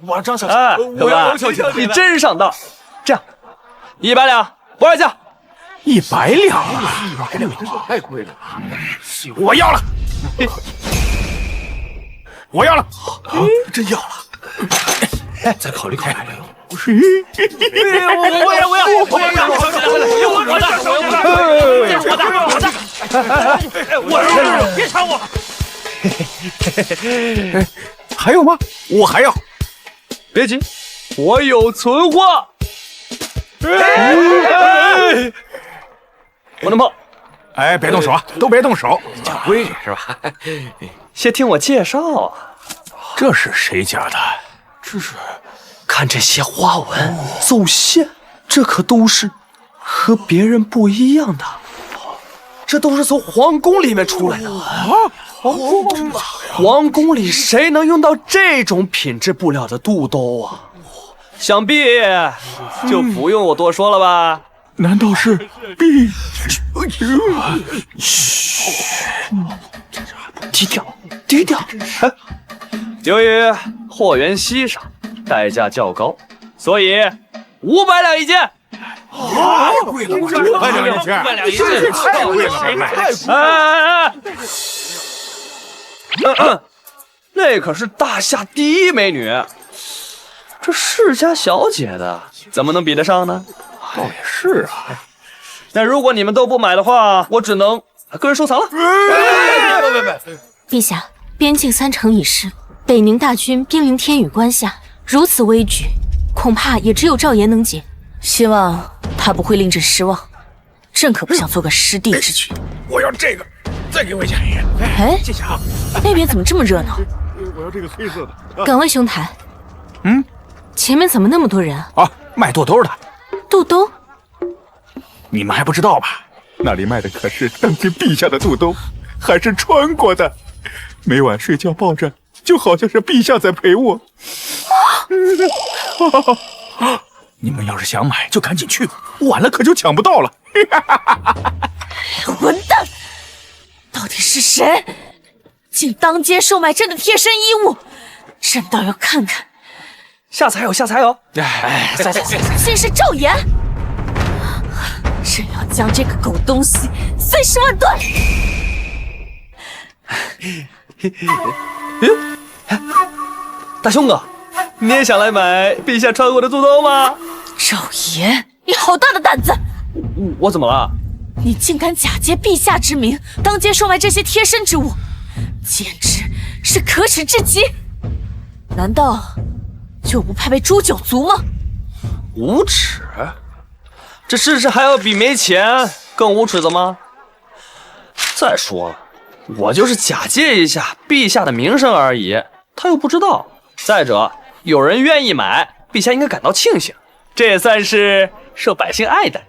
我要张小姐，哎，我要王小姐，你真上当。这样，100两，不二价。100两啊！100两太贵了，我要了，我要了，真要了。再考虑考虑。我要！别吵我！还有吗？我还要。别急，我有存货。不能碰！哎，别动手啊，都别动手，讲规矩是吧？先听我介绍啊。这是谁家的？这是。看这些花纹、奏线，这可都是和别人不一样的，这都是从皇宫里面出来的。皇宫里谁能用到这种品质布料的肚兜啊？想必就不用我多说了吧？难道是陛？嘘，低调。哎，由于货源稀少。代价较高，所以500两一件。太贵了，500两一件，太贵了，谁买？那可是大夏第一美女，这世家小姐的怎么能比得上呢？倒也是啊。那如果你们都不买的话，我只能个人收藏了。陛下，边境3城已失，北宁大军兵临天宇关下。如此危局，恐怕也只有赵岩能解。希望他不会令朕失望。朕可不想做个失地之举。我要这个，再给我讲一个。哎，谢谢啊。那边怎么这么热闹？我要这个黑色的。岗位兄台，前面怎么那么多人啊？卖肚兜的。肚兜？你们还不知道吧？那里卖的可是当今陛下的肚兜，还是穿过的。每晚睡觉抱着，就好像是陛下在陪我。你们要是想买，就赶紧去，晚了可就抢不到了。混蛋！到底是谁竟当街售卖朕的贴身衣物？朕倒要看看。下次还有，下次还有。哎，竟是赵岩！朕要将这个狗东西40万段！大兄哥，你也想来买陛下穿过的肚兜吗？赵岩，你好大的胆子！我怎么了？你竟敢假借陛下之名，当街售卖这些贴身之物，简直是可耻至极！难道就不怕被诛九族吗？无耻！这世事还有比没钱更无耻的吗？再说了，我就是假借一下陛下的名声而已，他又不知道。再者，有人愿意买，陛下应该感到庆幸，这也算是受百姓爱戴。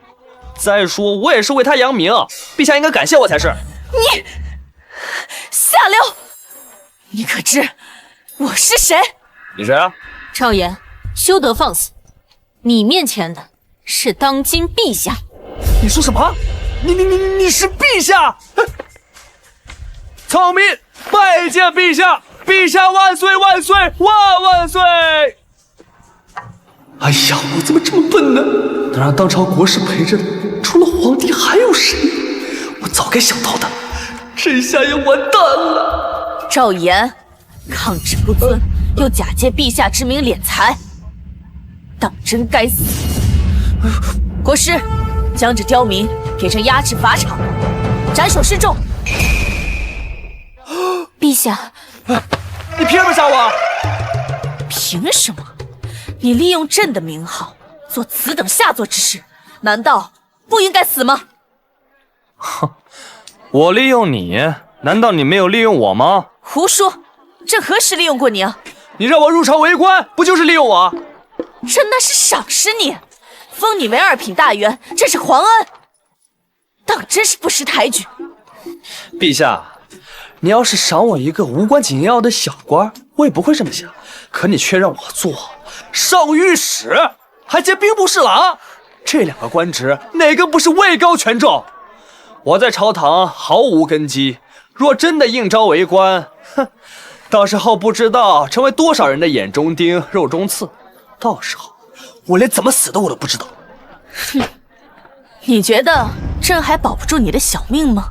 再说，我也是为他扬名，陛下应该感谢我才是。你下流！你可知我是谁？你谁啊？赵岩，休得放肆！你面前的是当今陛下。你说什么？你是陛下？草民拜见陛下！陛下万岁万岁万万岁！哎呀，我怎么这么笨呢？能让当朝国师陪着的，除了皇帝还有谁？我早该想到的，这下也完蛋了。赵岩，抗旨不遵，又假借陛下之名敛财，当真该死！国师，将这刁民给朕押至法场，斩首示众。陛下，你凭什么杀我？凭什么？你利用朕的名号做此等下作之事，难道不应该死吗？哼，我利用你，难道你没有利用我吗？胡说！朕何时利用过你啊？你让我入朝为官，不就是利用我？朕那是赏识你，封你为2品大员，这是皇恩，当真是不识抬举。陛下，你要是赏我一个无关紧要的小官，我也不会这么想。可你却让我做上御史，还兼兵部侍郎，这2个官职，哪个不是位高权重？我在朝堂毫无根基，若真的应招为官，哼，到时候不知道成为多少人的眼中钉、肉中刺。到时候我连怎么死的我都不知道。哼，你觉得朕还保不住你的小命吗？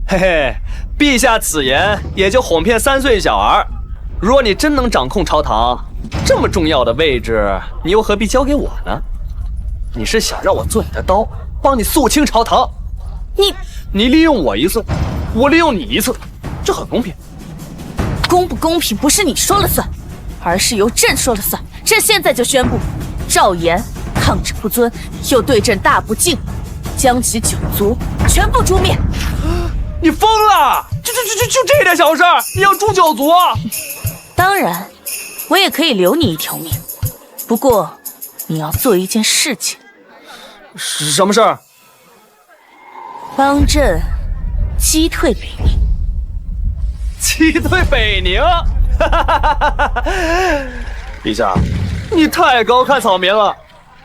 嘿嘿，陛下此言也就哄骗3岁小儿。若你真能掌控朝堂，这么重要的位置，你又何必交给我呢？你是想让我做你的刀，帮你肃清朝堂？你利用我一次，我利用你一次，这很公平。公不公平不是你说了算，而是由朕说了算。朕现在就宣布，赵岩抗旨不遵，又对朕大不敬，将其9族全部诛灭。你疯了！就这点小事，你要诛9族？当然，我也可以留你一条命，不过你要做一件事情。什么事儿？帮朕击退北宁。击退北宁？陛下，你太高看草民了。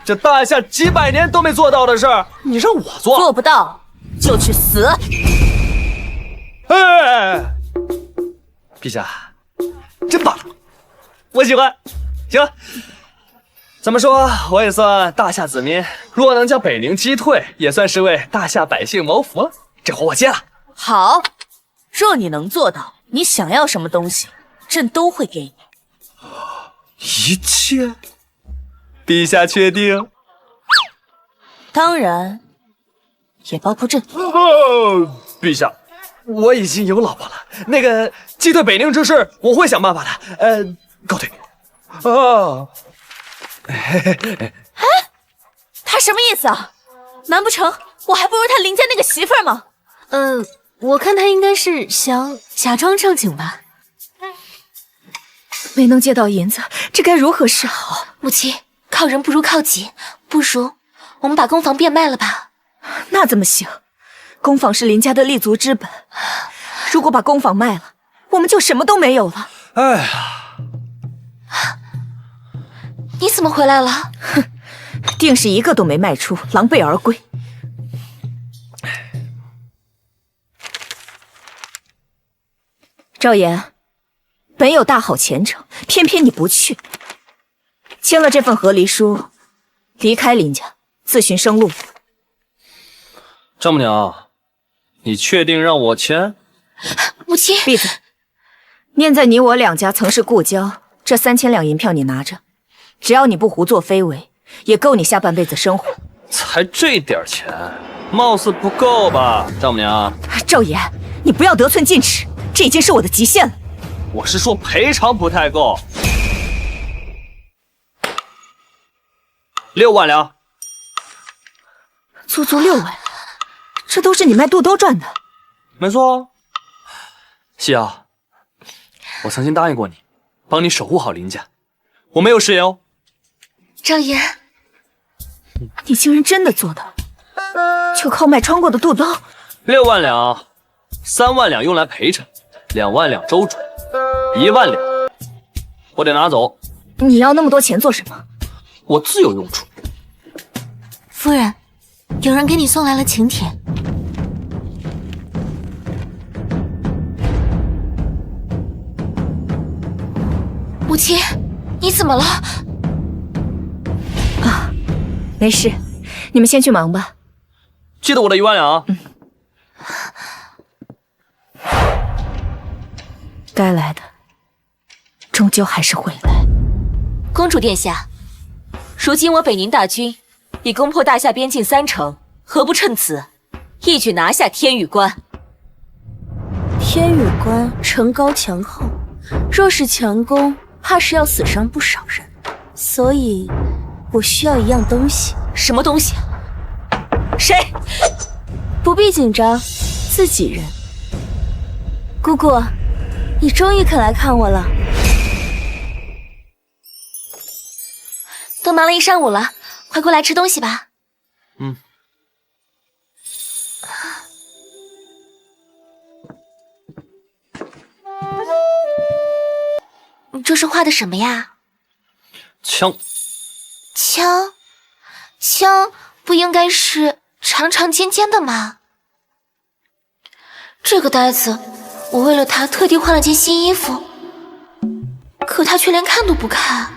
这大夏几百年都没做到的事儿，你让我做？做不到就去死！哎，陛下，真棒，我喜欢。行，怎么说我也算大夏子民，若能将北宁击退，也算是为大夏百姓谋福了。这活我接了。好，若你能做到，你想要什么东西，朕都会给你。一切？陛下确定？当然，也包括朕。陛下，我已经有老婆了，那个击退北宁之事，我会想办法的。告退。他什么意思啊？难不成我还不如他林家那个媳妇儿吗？我看他应该是想假装正经吧。没能借到银子，这该如何是好？母亲，靠人不如靠己，不如我们把工坊变卖了吧？那怎么行？工坊是林家的立足之本，如果把工坊卖了，我们就什么都没有了。哎呀，你怎么回来了？哼，定是一个都没卖出，狼狈而归。赵岩，本有大好前程，偏偏你不去，签了这份和离书，离开林家，自寻生路。丈母娘，你确定让我签？母亲，闭嘴！念在你我两家曾是故交，这3000两银票你拿着，只要你不胡作非为，也够你下半辈子生活。才这点钱，貌似不够吧，丈母娘？赵岩，你不要得寸进尺，这已经是我的极限了。我是说赔偿不太够，6万两，足足6万，这都是你卖肚兜赚的。没错。夕瑶，我曾经答应过你，帮你守护好林家，我没有食言哦。赵岩，你竟然真的做到，就靠卖穿过的肚兜？6万两，3万两用来赔偿，2万两周转，1万两我得拿走。你要那么多钱做什么？我自有用处。夫人，有人给你送来了请帖。母亲，你怎么了？啊，没事，你们先去忙吧。记得我的1万两啊。该来的，终究还是会来。公主殿下，如今我北宁大军已攻破大夏边境3城，何不趁此一举拿下天宇关？天宇关城高墙厚，若是强攻，怕是要死伤不少人。所以，我需要一样东西。什么东西？谁？不必紧张，自己人。姑姑，你终于肯来看我了。都忙了一上午了，快过来吃东西吧。嗯。你这是画的什么呀？枪。枪？枪不应该是长长尖尖的吗？这个呆子，我为了他特地换了件新衣服，可他却连看都不看。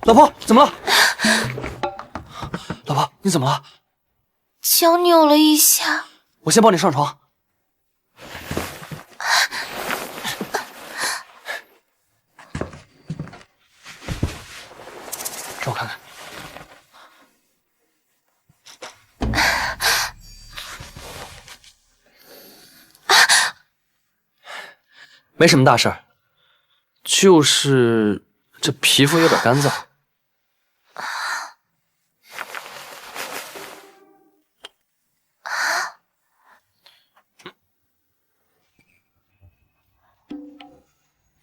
老婆，怎么了？老婆，你怎么了？脚扭了一下。我先抱你上床。让我看看。没什么大事儿，就是这皮肤有点干燥。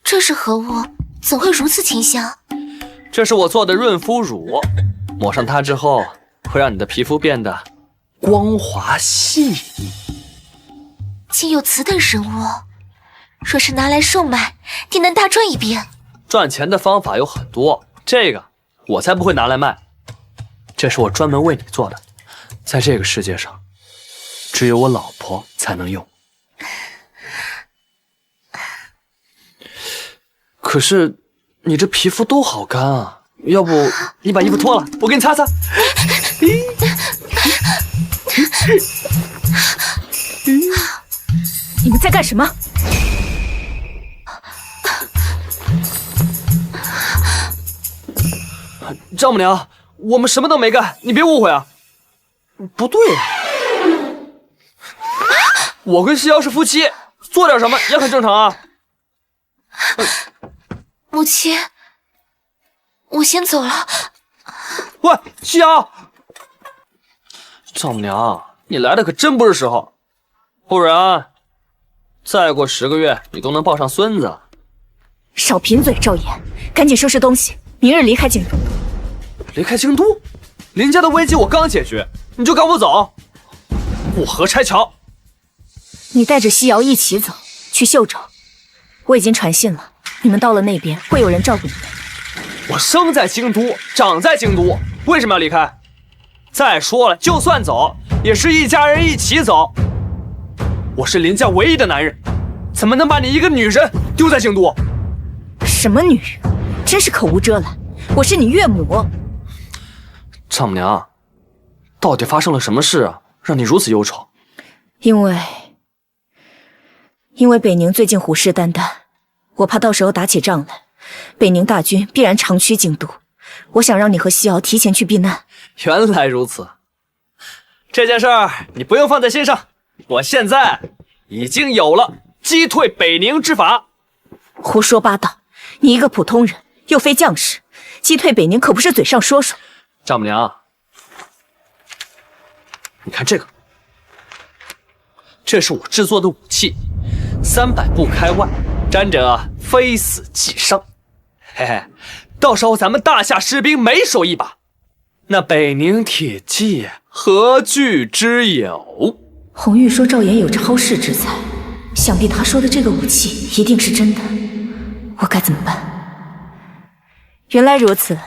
这是何物？怎会如此清香？这是我做的润肤乳，抹上它之后，会让你的皮肤变得光滑细腻。竟有此等神物，若是拿来售卖，定能大赚一笔。赚钱的方法有很多，这个我才不会拿来卖。这是我专门为你做的，在这个世界上，只有我老婆才能用。可是你这皮肤都好干啊，要不你把衣服脱了，我给你擦擦。你们在干什么？丈母娘，我们什么都没干，你别误会啊。不对啊，我跟夕瑶是夫妻，做点什么也很正常啊。母亲，我先走了。喂，夕瑶，丈母娘，你来的可真不是时候，不然再过10个月你都能抱上孙子。少贫嘴，赵岩，赶紧收拾东西，明日离开京都。离开京都？林家的危机我刚解决，你就赶我走？过河拆桥。你带着西瑶一起走，去秀州。我已经传信了，你们到了那边会有人照顾你们。我生在京都，长在京都，为什么要离开？再说了，就算走，也是一家人一起走。我是林家唯一的男人，怎么能把你一个女人丢在京都？什么女人？真是口无遮拦！我是你岳母。丈母娘，到底发生了什么事啊，让你如此忧愁？因为北宁最近虎视眈眈，我怕到时候打起仗来，北宁大军必然长驱京都。我想让你和西瑶提前去避难。原来如此，这件事儿你不用放在心上。我现在已经有了击退北宁之法。胡说八道！你一个普通人，又非将士，击退北宁可不是嘴上说说。丈母娘，你看这个，这是我制作的武器，300步开外，沾着非死即伤。嘿嘿，到时候咱们大夏士兵每手一把，那北宁铁骑何惧之有？红玉说赵岩有超世之才，想必他说的这个武器一定是真的。我该怎么办？原来如此，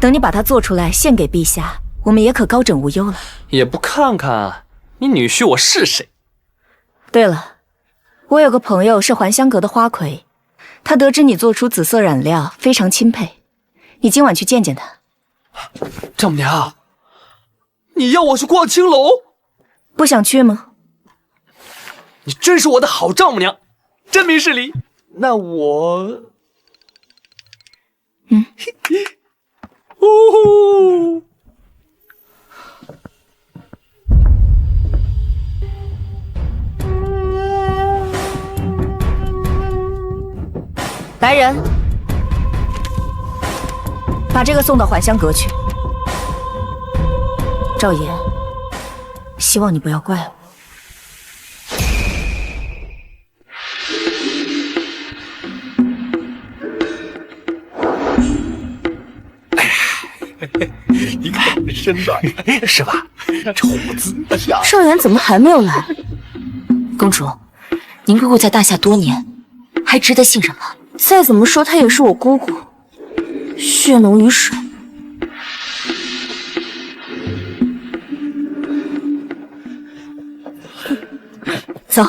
等你把它做出来献给陛下，我们也可高枕无忧了。也不看看你女婿我是谁。对了，我有个朋友是还乡阁的花魁，他得知你做出紫色染料，非常钦佩。你今晚去见见他。丈母娘，你要我去逛青楼？不想去吗？你真是我的好丈母娘，真明事理。那我，呜呼，来人，把这个送到还乡阁去。赵岩，希望你不要怪我。你看我这身段，是吧？这胡子呀！少元怎么还没有来？公主，您姑姑在大夏多年，还值得信任吗？再怎么说，她也是我姑姑，血浓于水。走。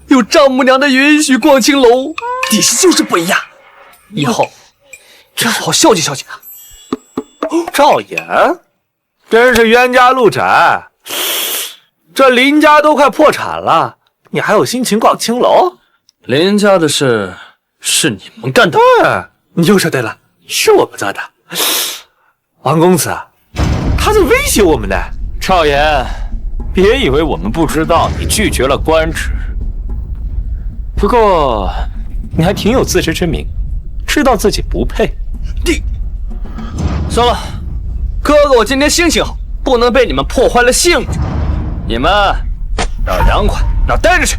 有丈母娘的允许逛青楼，底细就是不一样。以后真好好孝敬孝敬他。赵岩，真是冤家路窄。这林家都快破产了，你还有心情逛青楼？林家的事是你们干的。你就说对了，是我们做的。王公子，他在威胁我们呢。赵岩，别以为我们不知道你拒绝了官职。不过，你还挺有自知之明，知道自己不配。你，算了，哥哥，我今天心情好，不能被你们破坏了兴致。你们哪儿凉快哪儿待着去。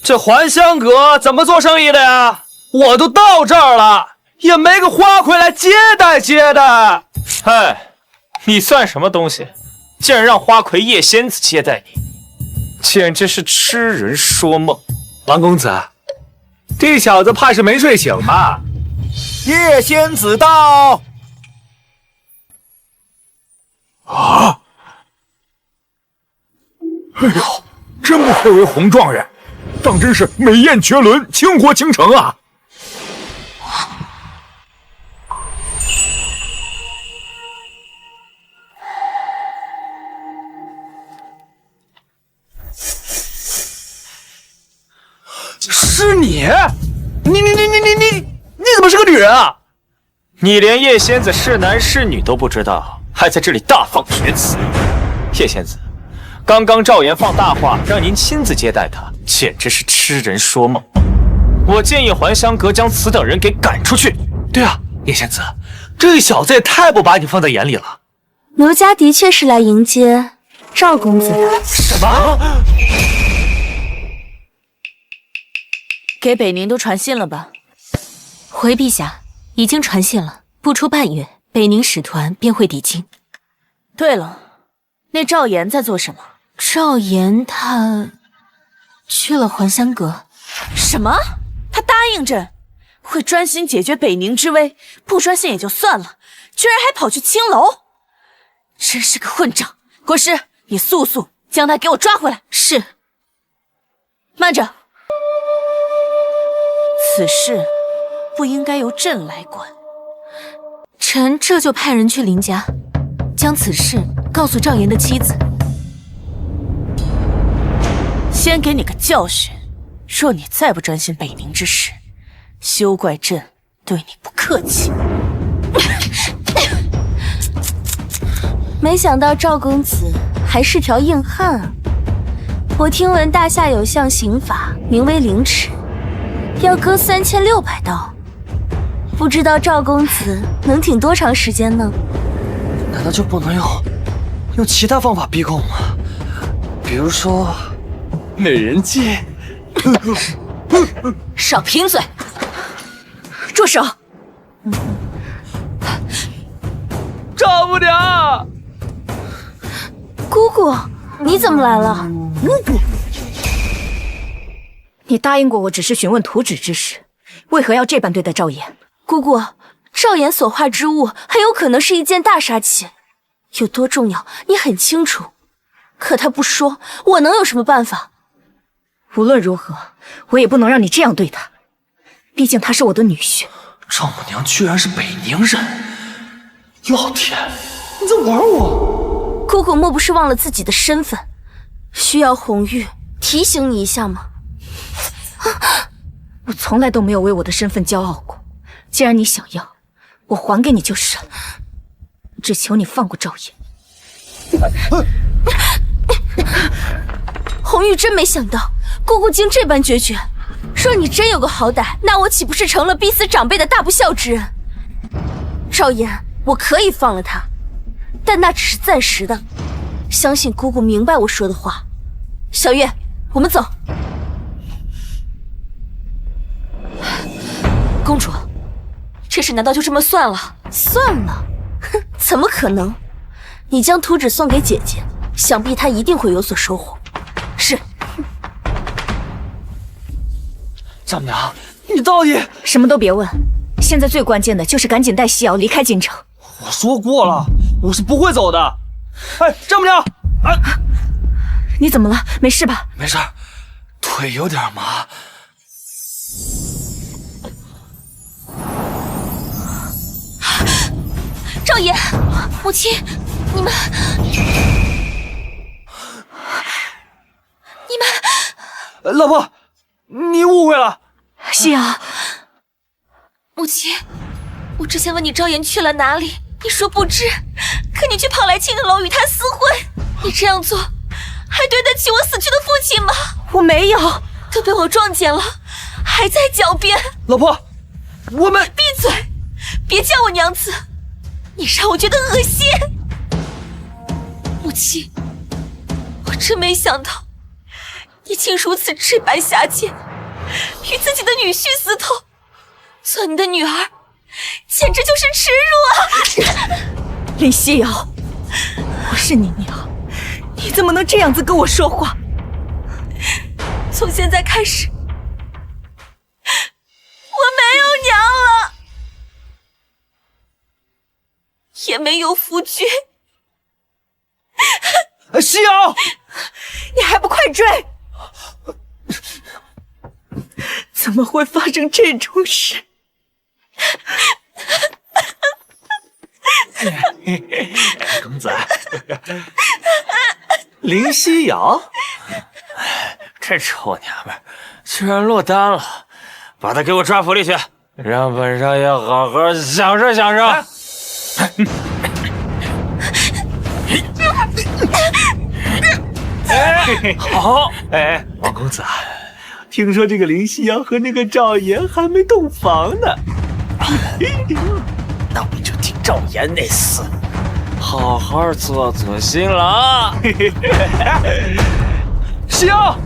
这还乡阁怎么做生意的呀？我都到这儿了，也没个花魁来接待接待。哎，你算什么东西？竟然让花魁叶仙子接待你，简直是痴人说梦。王公子，这小子怕是没睡醒吧？叶仙子到。啊！哎呦，真不愧为红状元，当真是美艳绝伦，倾国倾城啊！是你？你怎么是个女人啊？你连叶仙子是男是女都不知道，还在这里大放厥词。叶仙子，刚刚赵岩放大话让您亲自接待他，简直是痴人说梦。我建议还香阁将此等人给赶出去。对啊，叶仙子，这小子也太不把你放在眼里了。奴家的确是来迎接赵公子的。什么？给北宁都传信了吧？回陛下，已经传信了，不出半月，北宁使团便会抵京。对了，那赵岩在做什么？赵岩他去了还香阁。什么？他答应朕，会专心解决北宁之危，不专心也就算了，居然还跑去青楼，真是个混账！国师，你速速将他给我抓回来。是。慢着，此事不应该由朕来管。臣这就派人去林家，将此事告诉赵岩的妻子。先给你个教训，若你再不专心北宁之事，休怪朕对你不客气。没想到赵公子还是条硬汉啊！我听闻大夏有项刑法，名为凌迟，要割3600刀。不知道赵公子能挺多长时间呢？难道就不能用其他方法逼供吗？比如说美人计？少贫嘴！住手！丈母娘，姑姑，你怎么来了？你答应过我，只是询问图纸之事，为何要这般对待赵岩？姑姑，赵岩所化之物很有可能是一件大杀器，有多重要你很清楚，可他不说，我能有什么办法？无论如何，我也不能让你这样对他，毕竟他是我的女婿。丈母娘居然是北宁人！老天，你在玩我？姑姑莫不是忘了自己的身份？需要红玉提醒你一下吗？我从来都没有为我的身份骄傲过，既然你想要，我还给你就是了。只求你放过赵岩。红玉真没想到姑姑竟这般决绝，若你真有个好歹，那我岂不是成了逼死长辈的大不孝之人？赵岩，我可以放了他，但那只是暂时的，相信姑姑明白我说的话。小月，我们走。公主，这事难道就这么算了？算了？哼，怎么可能？你将图纸送给姐姐，想必她一定会有所收获。是。丈母娘，你到底……什么都别问，现在最关键的就是赶紧带西瑶离开京城。我说过了，我是不会走的。哎，丈母娘，啊，你怎么了？没事吧？没事，腿有点麻。赵岩，母亲，你们，老婆，你误会了。西瑶，母亲，我之前问你赵岩去了哪里，你说不知，可你却跑来青楼与他私会，你这样做，还对得起我死去的父亲吗？我没有，都被我撞见了，还在狡辩。老婆，我们闭嘴，别叫我娘子。你让我觉得恶心，母亲，我真没想到，你竟如此这般下贱，与自己的女婿私通，做你的女儿，简直就是耻辱啊！林西瑶，我是你娘，你怎么能这样子跟我说话？从现在开始，我没有娘了。也没有夫君。西瑶，你还不快追！怎么会发生这种事？公子，林西瑶，这臭娘们既然落单了，把他给我抓府里去，让本少爷好好享受享受。好，王公子，听说这个林夕阳和那个赵岩还没洞房呢，那我就替赵岩那厮好好做做新郎。夕阳，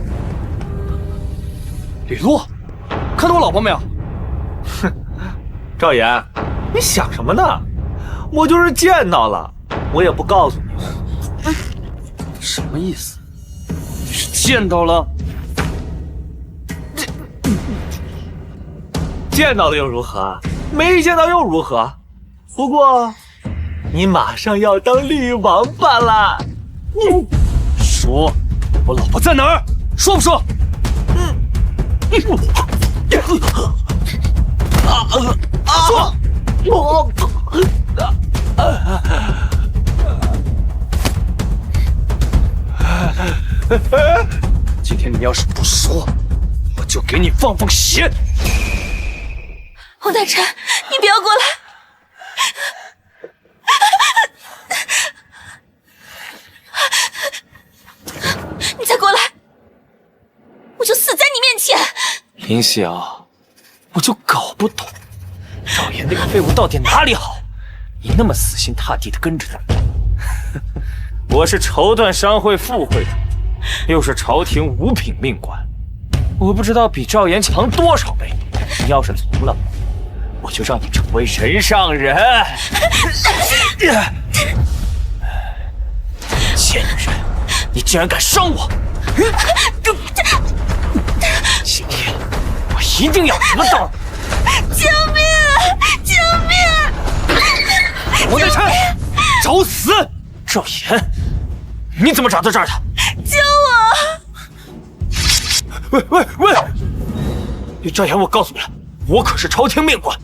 李璐，看到我老婆没有？赵岩，你想什么呢？我就是见到了，我也不告诉你。什么意思？你是见到了？见到了又如何？没见到又如何？不过，你马上要当厉王八了。说，我老婆在哪儿？说不说？说。今天你要是不说，我就给你放血。王大臣，你不要过来！你再过来，我就死在你面前！林夕瑶，我就搞不懂赵岩那个废物到底哪里好，你那么死心塌地的跟着他。我是绸缎商会副会长，又是朝廷五品命官，我不知道比赵岩强多少倍。你要是从了我就让你成为人上人。贱女人，你竟然敢伤我！今天我一定要得到你！救命！救命！王大臣，找死！赵岩，你怎么找到这儿的？救我！喂，赵岩，我告诉你，我可是朝廷命官，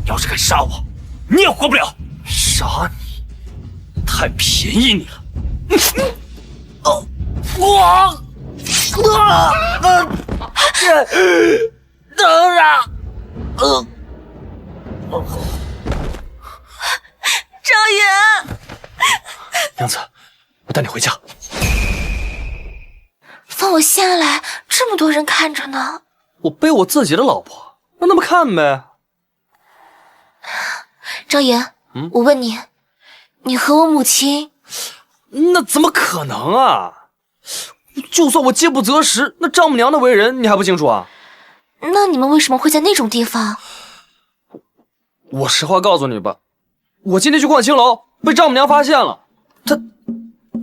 你要是敢杀我，你也活不了。杀你，太便宜你了。等着！赵岩，娘子，我带你回家。放我下来，这么多人看着呢。我背我自己的老婆，让他们看呗。赵岩，我问你，你和我母亲……那怎么可能啊？就算我饥不择食，那丈母娘的为人你还不清楚啊？那你们为什么会在那种地方？我实话告诉你吧，我今天去逛青楼，被丈母娘发现了，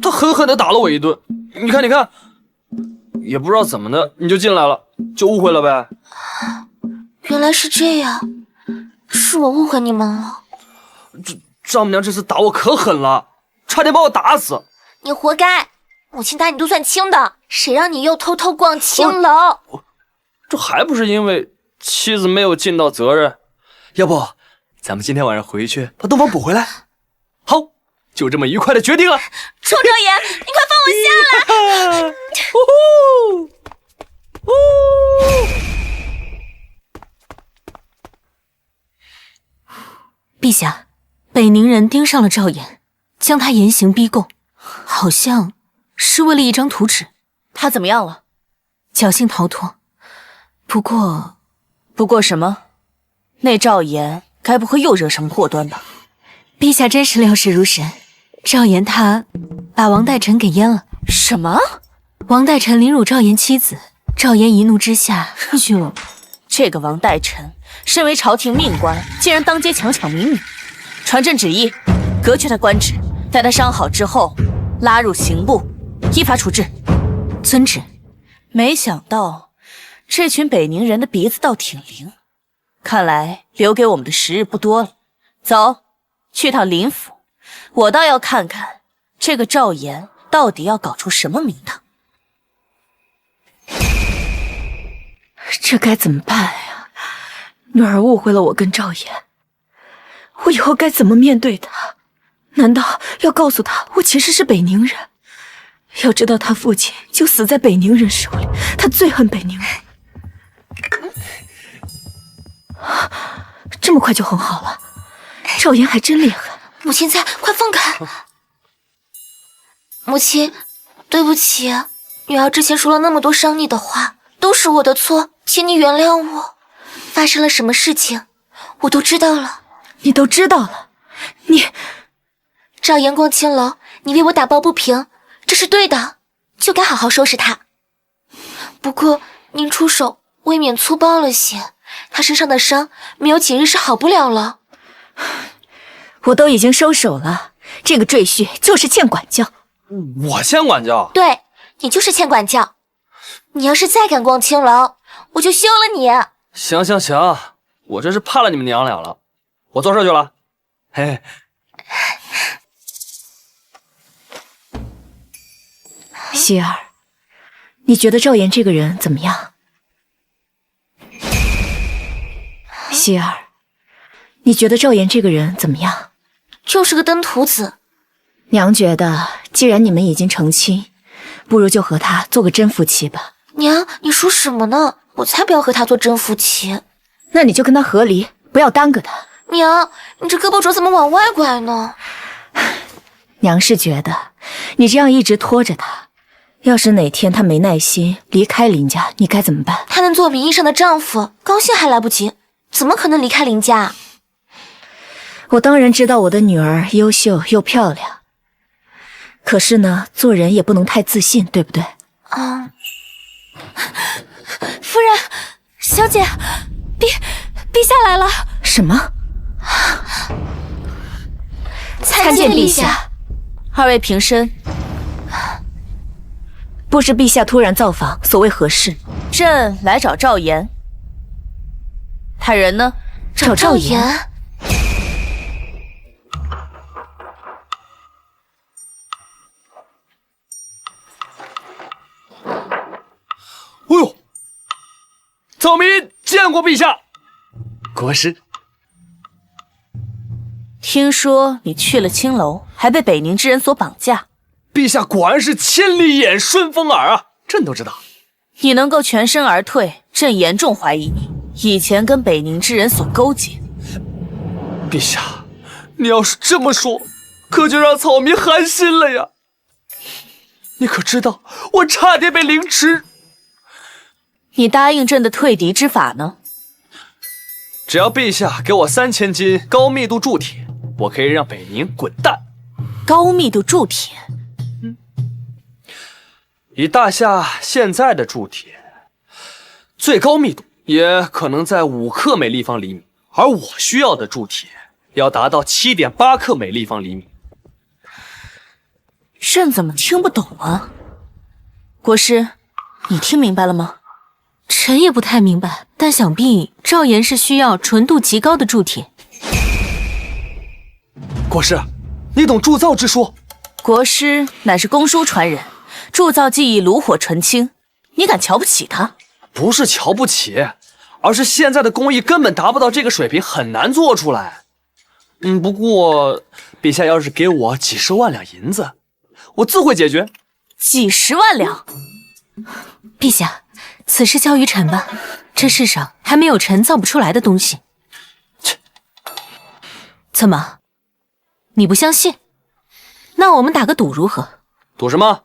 她狠狠地打了我一顿。你看，也不知道怎么的，你就进来了，就误会了呗。原来是这样，是我误会你们了。丈母娘这次打我可狠了，差点把我打死。你活该，母亲打你都算轻的，谁让你又偷偷逛青楼？这还不是因为妻子没有尽到责任？要不咱们今天晚上回去把洞房补回来？好，就这么愉快的决定了。臭赵岩，你快放我下来！陛下，北宁人盯上了赵岩，将他严刑逼供，好像是为了一张图纸。他怎么样了？侥幸逃脱。不过什么？那赵岩该不会又惹什么祸端吧？陛下真是料事如神，赵岩他把王代臣给阉了。什么？王代臣凌辱赵岩妻子，赵岩一怒之下就……这个王代臣身为朝廷命官，竟然当街强抢民女，传朕旨意，革去他官职，待他伤好之后，拉入刑部，依法处置。遵旨。没想到这群北宁人的鼻子倒挺灵，看来留给我们的时日不多了。走，去趟林府，我倒要看看这个赵岩到底要搞出什么名堂。这该怎么办呀？女儿误会了我跟赵岩，我以后该怎么面对他？难道要告诉他我其实是北宁人？要知道他父亲就死在北宁人手里，他最恨北宁人。这么快就很好了，赵岩还真厉害。母亲在，快放开！母亲，对不起，女儿之前说了那么多伤你的话，都是我的错，请你原谅我。发生了什么事情，我都知道了。你都知道了？赵岩逛青楼，你为我打抱不平，这是对的，就该好好收拾他。不过您出手未免粗暴了些，他身上的伤没有几日是好不了了。我都已经收手了，这个赘婿就是欠管教。我欠管教？对，你就是欠管教。你要是再敢逛青楼，我就休了你。行行行，我真是怕了你们娘俩了，我做事去了。嘿。希儿，你觉得赵岩这个人怎么样？希儿，你觉得赵岩这个人怎么样？就是个登徒子。娘觉得，既然你们已经成亲，不如就和他做个真夫妻吧。娘，你说什么呢？我才不要和他做真夫妻。那你就跟他和离，不要耽搁他。娘，你这胳膊肘怎么往外拐呢？娘是觉得，你这样一直拖着他，要是哪天他没耐心离开林家，你该怎么办？他能做名义上的丈夫，高兴还来不及，怎么可能离开林家？我当然知道我的女儿优秀又漂亮，可是呢，做人也不能太自信，对不对？夫人，小姐，陛下来了。什么？参见陛下。二位平身。不知陛下突然造访，所谓何事？朕来找赵岩。他人呢？找赵岩。哎呦，草民见过陛下。国师，听说你去了青楼，还被北宁之人所绑架。陛下果然是千里眼顺风耳啊，朕都知道。你能够全身而退，朕严重怀疑你以前跟北宁之人所勾结。陛下，你要是这么说，可就让草民寒心了呀。你可知道，我差点被凌迟。你答应朕的退敌之法呢？只要陛下给我3000斤高密度铸铁，我可以让北宁滚蛋。高密度铸铁？以大夏现在的铸铁，最高密度也可能在5克每立方厘米，而我需要的铸铁要达到7.8克每立方厘米。朕怎么听不懂啊？国师，你听明白了吗？臣也不太明白，但想必赵岩是需要纯度极高的铸铁。国师，你懂铸造之术？国师乃是公输传人，铸造技艺炉火纯青，你敢瞧不起他？不是瞧不起，而是现在的工艺根本达不到这个水平，很难做出来。不过陛下要是给我几十万两银子，我自会解决。几十万两？陛下，此事交于臣吧，这世上还没有臣造不出来的东西。怎么，你不相信？那我们打个赌如何？赌什么？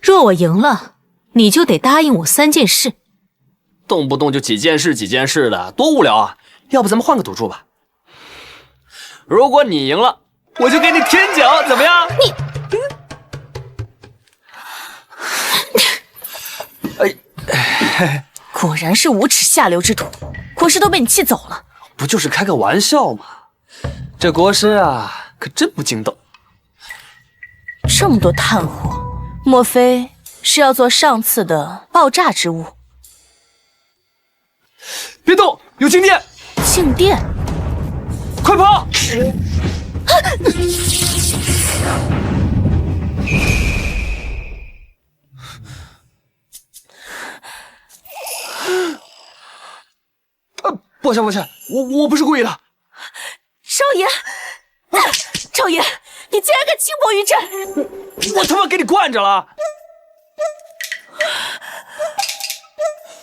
若我赢了，你就得答应我3件事。动不动就几件事的，多无聊啊！要不咱们换个赌注吧？如果你赢了，我就给你舔脚，怎么样？果然是无耻下流之徒，国师都被你气走了。不就是开个玩笑吗？这国师啊，可真不经斗。这么多炭火，莫非是要做上次的爆炸之物？别动，有静电！静电！快跑！抱歉，我不是故意的。少爷，少爷，你竟然敢轻薄于朕！我他妈给你惯着了！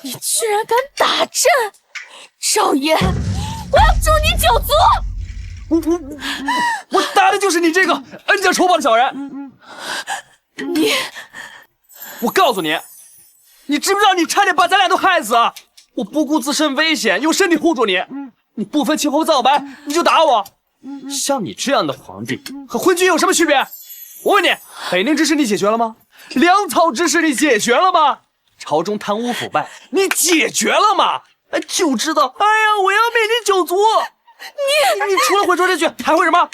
你居然敢打朕！少爷，我要诛你九族！我打的就是你这个恩将仇报的小人！我告诉你，你知不知道你差点把咱俩都害死啊！我不顾自身危险，用身体护住你，你不分青红皂白你就打我！像你这样的皇帝和昏君有什么区别？我问你，北宁之事你解决了吗？粮草之事你解决了吗？朝中贪污腐败你解决了吗？就知道，哎呀，我要灭你九族！你除了会说这句，还会什么？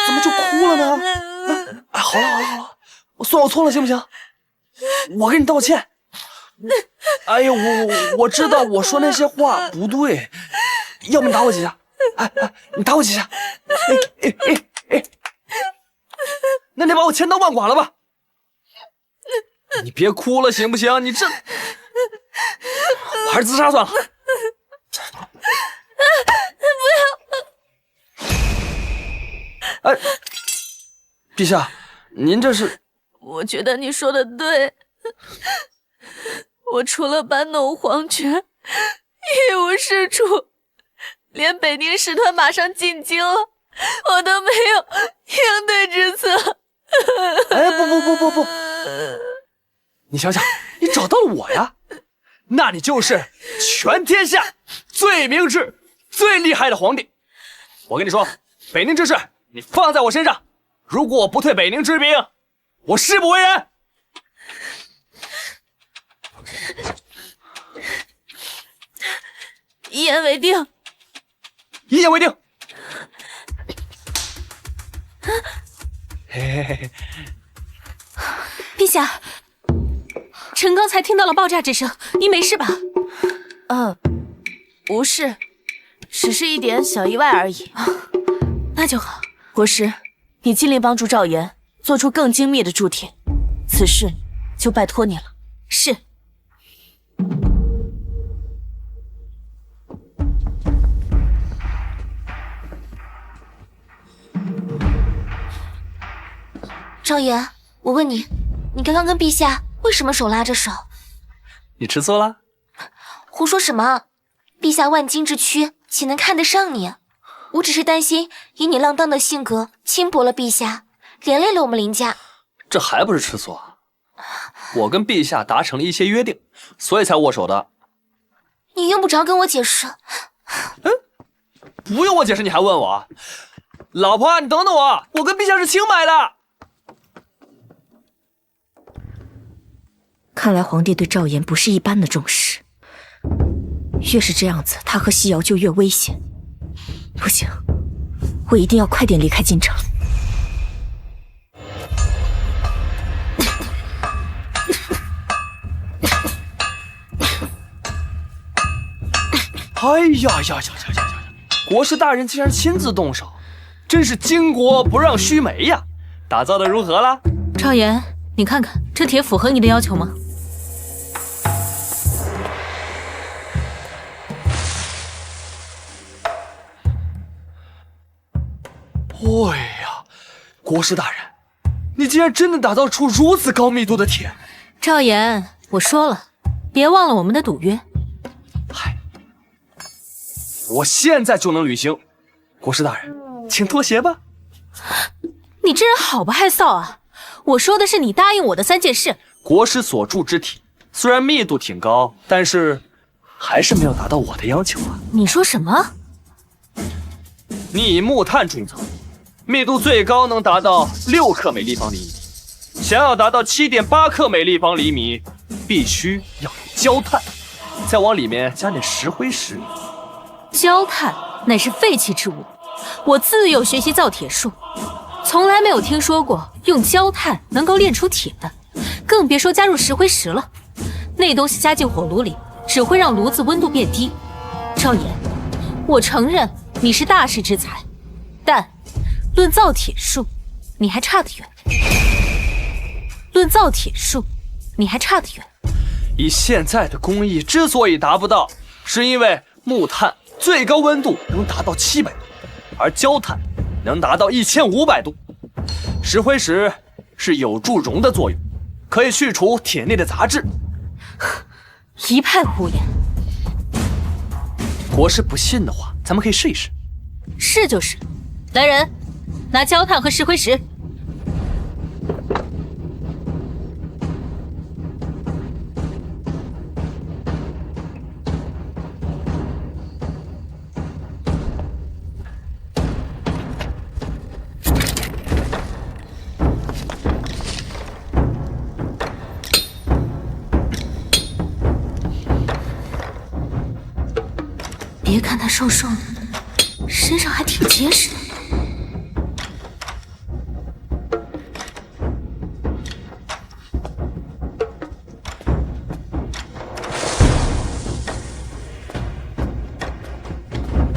怎么就哭了呢？好了，我算我错了，行不行？我给你道歉。哎呀，我知道我说那些话不对，要不你打我几下？你打我几下？那你把我千刀万剐了吧？你别哭了，行不行？你这，我还是自杀算了。不要！陛下，您这是？我觉得你说的对，我除了搬弄皇权，一无是处，连北宁使团马上进京了，我都没有应对之策。哎，不！你想想，你找到了我呀，那你就是全天下最明智、最厉害的皇帝。我跟你说，北宁之事你放在我身上，如果我不退北宁之兵，我誓不为人。一言为定。一言为定。嘿，陛下，臣刚才听到了爆炸之声，您没事吧？无事，只是一点小意外而已。那就好。国师，你尽力帮助赵岩做出更精密的铸铁，此事就拜托你了。是。赵岩，我问你，你刚刚跟陛下为什么手拉着手？你吃醋了？胡说什么？陛下万金之躯，岂能看得上你？我只是担心以你浪荡的性格轻薄了陛下，连累了我们林家。这还不是吃醋啊？我跟陛下达成了一些约定，所以才握手的。你用不着跟我解释。不用我解释，你还问我？老婆，你等等我，我跟陛下是清白的。看来皇帝对赵岩不是一般的重视，越是这样子，他和西瑶就越危险。不行，我一定要快点离开京城。哎呀！国师大人竟然亲自动手，真是巾帼不让须眉呀！打造的如何了？赵岩，你看看这铁符合你的要求吗？哎呀，国师大人，你竟然真的打造出如此高密度的铁！赵岩，我说了，别忘了我们的赌约。嗨，我现在就能履行。国师大人，请脱鞋吧。你这人好不害臊啊！我说的是你答应我的3件事。国师所铸之铁虽然密度挺高，但是还是没有达到我的要求啊。你说什么？你以木炭铸造，密度最高能达到6克每立方厘米。想要达到7.8克每立方厘米，必须要用焦炭，再往里面加点石灰石。焦炭乃是废弃之物，我自幼学习造铁术，从来没有听说过用焦炭能够炼出铁的，更别说加入石灰石了。那东西加进火炉里，只会让炉子温度变低。赵岩，我承认你是大师之才，但论造铁术，你还差得远。论造铁术，你还差得远。以现在的工艺，之所以达不到，是因为木炭最高温度能达到700度，而焦炭能达到1500度。石灰石是有助溶的作用，可以去除体内的杂质。一派胡言。国师不信的话，咱们可以试一试。是就是。来人，拿焦炭和石灰石。别看他瘦瘦的，身上还挺结实的。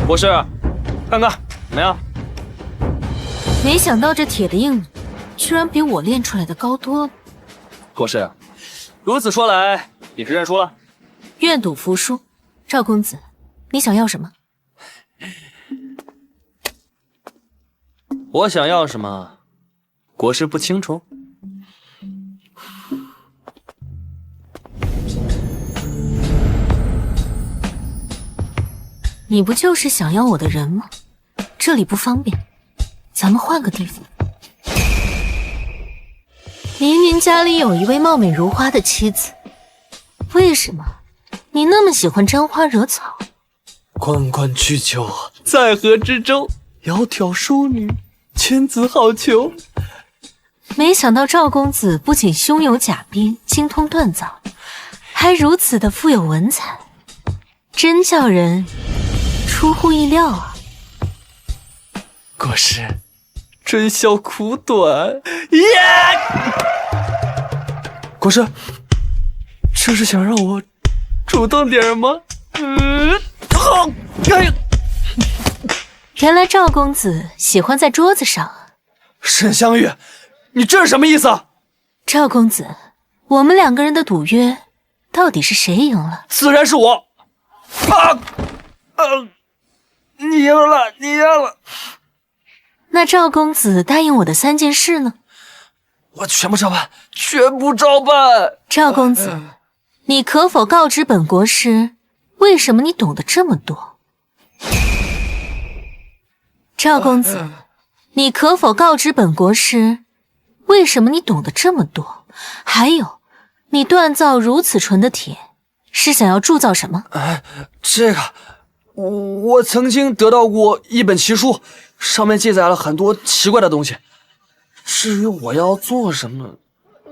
国师，看看怎么样？没想到这铁的硬度居然比我练出来的高多了。国师，如此说来，你是认输了？愿赌服输。赵公子，你想要什么？我想要什么，国师不清楚。你不就是想要我的人吗？这里不方便，咱们换个地方。明明家里有一位貌美如花的妻子，为什么你那么喜欢沾花惹草？关关雎鸠，在河之洲，窈窕淑女，千子好逑。没想到赵公子不仅胸有甲兵，精通锻造，还如此的富有文采，真叫人出乎意料啊！国师，春宵苦短，耶！国师，这是想让我主动点吗？原来赵公子喜欢在桌子上。沈香玉，你这是什么意思？赵公子，我们两个人的赌约，到底是谁赢了？自然是我。你赢了，你赢了。那赵公子答应我的3件事呢？我全部照办，全部照办。赵公子，你可否告知本国师，为什么你懂得这么多？赵公子，你可否告知本国师，为什么你懂得这么多？还有，你锻造如此纯的铁，是想要铸造什么？这个，我曾经得到过一本奇书，上面记载了很多奇怪的东西。至于我要做什么，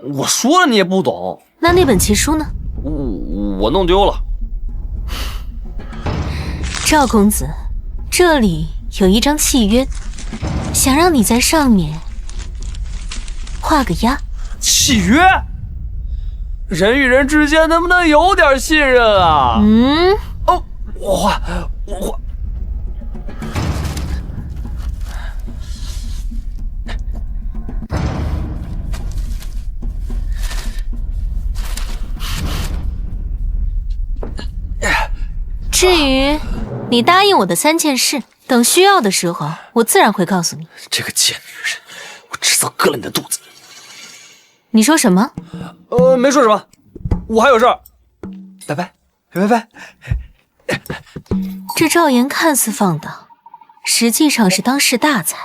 我说了你也不懂。那本奇书呢？我弄丢了。赵公子，这里有一张契约，想让你在上面画个押。契约？人与人之间能不能有点信任啊？我画。至于你答应我的3件事，等需要的时候，我自然会告诉你。这个贱女人，我迟早割了你的肚子。你说什么？没说什么，我还有事儿。拜拜，拜拜。这赵岩看似放荡，实际上是当世大才。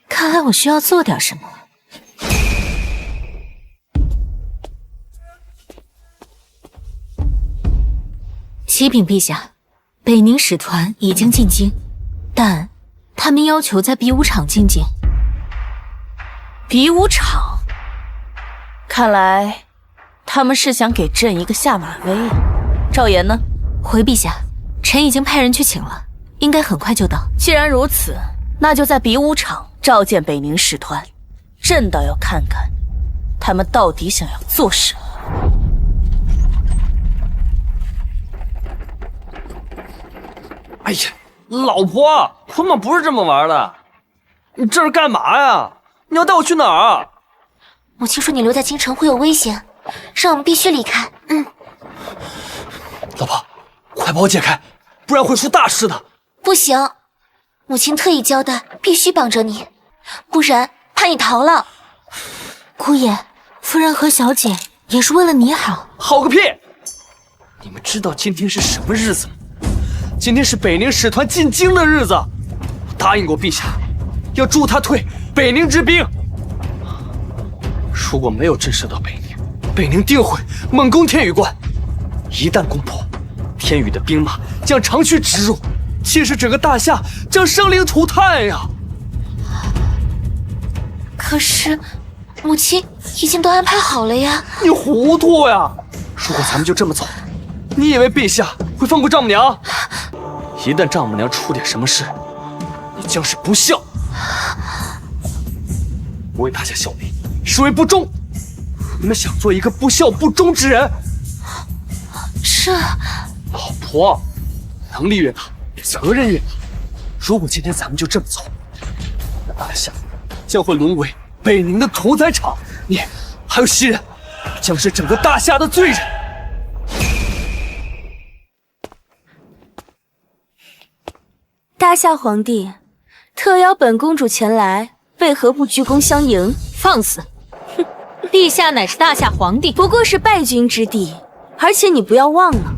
看来我需要做点什么。启禀陛下，北宁使团已经进京，但他们要求在比武场觐见。比武场？看来他们是想给朕一个下马威啊。赵岩呢？回陛下，臣已经派人去请了，应该很快就到。既然如此，那就在比武场召见北宁使团，朕倒要看看他们到底想要做什么。哎呀，老婆，捆绑不是这么玩的，你这是干嘛呀？你要带我去哪儿？母亲说你留在京城会有危险，让我们必须离开。老婆，快把我解开，不然会出大事的。不行，母亲特意交代，必须绑着你，不然怕你逃了。姑爷，夫人和小姐也是为了你好。好个屁！你们知道今天是什么日子吗？今天是北宁使团进京的日子。我答应过陛下，要助他退北宁之兵。如果没有震慑到北宁，北宁定会猛攻天宇关。一旦攻破，天宇的兵马将长驱直入，气势整个大夏将生灵涂炭呀！可是，母亲已经都安排好了呀。你糊涂呀！如果咱们就这么走，你以为陛下会放过丈母娘？一旦丈母娘出点什么事，你将是不孝。不为大夏效力，是为不忠。你们想做一个不孝不忠之人？老婆，能力越大，责任越大。如果今天咱们就这么走，那大夏将会沦为北宁的屠宰场，你还有袭人，将是整个大夏的罪人。大夏皇帝，特邀本公主前来，为何不鞠躬相迎？放肆！哼，陛下乃是大夏皇帝，不过是败军之地，而且你不要忘了，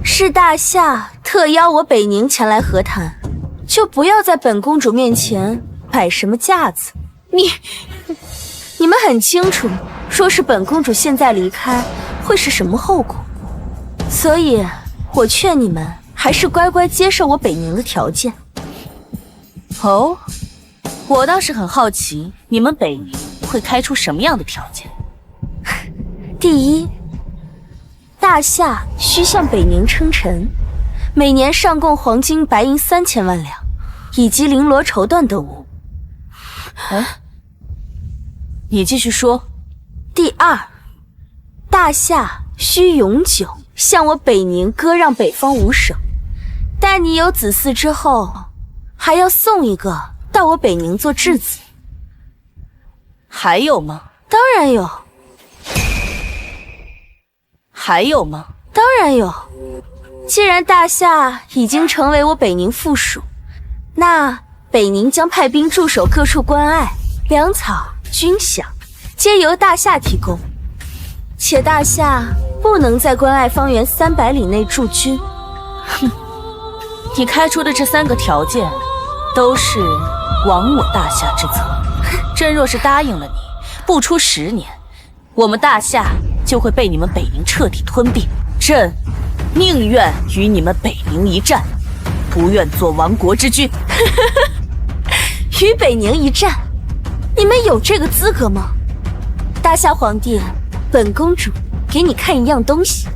是大夏特邀我北宁前来和谈，就不要在本公主面前摆什么架子。你们很清楚，若是本公主现在离开，会是什么后果？所以，我劝你们还是乖乖接受我北宁的条件。哦，我倒是很好奇，你们北宁会开出什么样的条件？第一，大夏需向北宁称臣，每年上贡黄金白银3000万两，以及绫罗绸缎等物。你继续说。第二，大夏需永久向我北宁割让北方5省，待你有子嗣之后，还要送一个到我北宁做质子。还有吗？当然有。还有吗？当然有。既然大夏已经成为我北宁附属，那北宁将派兵驻守各处关隘，粮草、军饷皆由大夏提供，且大夏不能在关隘方圆300里内驻军。哼，你开出的这3个条件，都是亡我大夏之策。朕若是答应了你，不出10年，我们大夏就会被你们北宁彻底吞并。朕宁愿与你们北宁一战，不愿做亡国之君。与北宁一战，你们有这个资格吗？大夏皇帝，本公主给你看一样东西。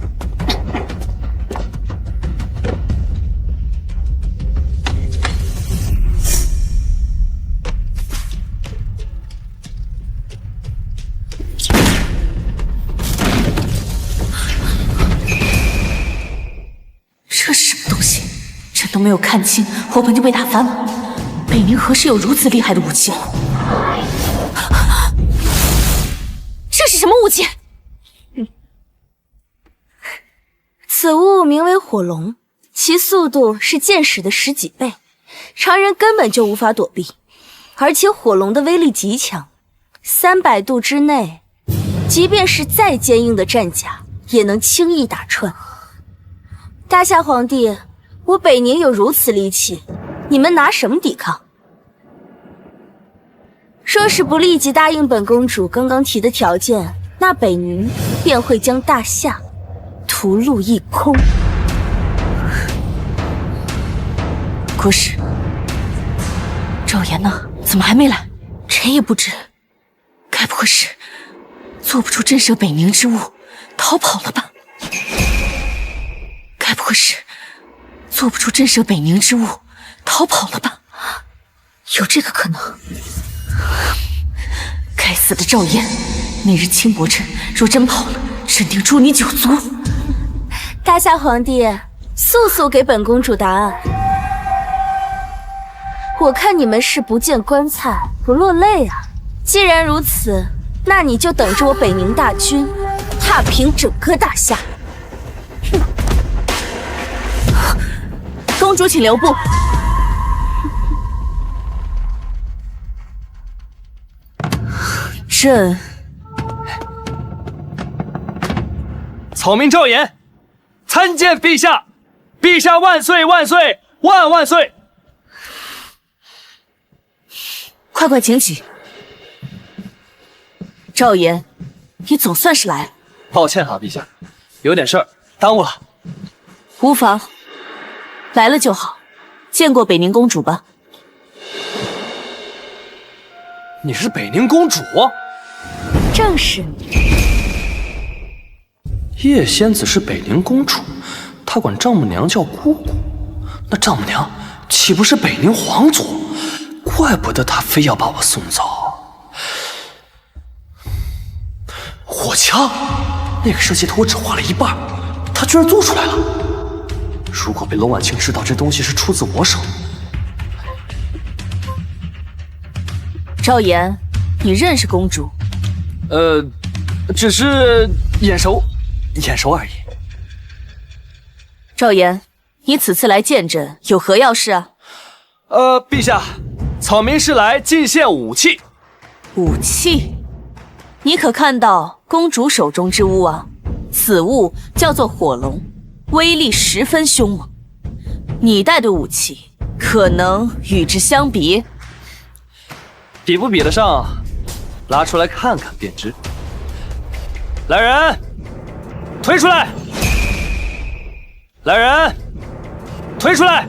这是什么东西？朕都没有看清，火盆就被打翻了。北宁何时有如此厉害的武器？这是什么武器？此物名为火龙，其速度是箭矢的10几倍，常人根本就无法躲避。而且火龙的威力极强，300度之内，即便是再坚硬的战甲，也能轻易打穿。大夏皇帝，我北宁有如此利器，你们拿什么抵抗？若是不立即答应本公主刚刚提的条件，那北宁便会将大夏屠戮一空。国师，赵岩呢？怎么还没来？臣也不知，该不会是做不出震慑北宁之物，逃跑了吧？该不会是做不出震慑北宁之物，逃跑了吧？有这个可能。该死的赵岩，那日轻薄朕，若真跑了，朕定诛你9族。大夏皇帝，速速给本公主答案。我看你们是不见棺材不落泪啊！既然如此，那你就等着我北宁大军踏平整个大夏。公主请留步。朕草民赵岩参见陛下，陛下万岁万岁万万岁！快快请起。赵岩，你总算是来了。抱歉哈，陛下，有点事儿耽误了。无妨，来了就好。见过北宁公主吧？你是北宁公主？正是你。叶仙子是北宁公主，她管丈母娘叫姑姑，那丈母娘岂不是北宁皇族？怪不得她非要把我送走。火枪，那个设计图我只画了一半，她居然做出来了。如果被龙婉清知道这东西是出自我手，赵岩，你认识公主？只是眼熟而已。赵岩，你此次来见朕有何要事啊？陛下，草民是来进献武器。武器？你可看到公主手中之物啊？此物叫做火龙，威力十分凶猛。你带的武器可能与之相比？比不比得上，拿出来看看便知。来人，推出来！来人，推出来！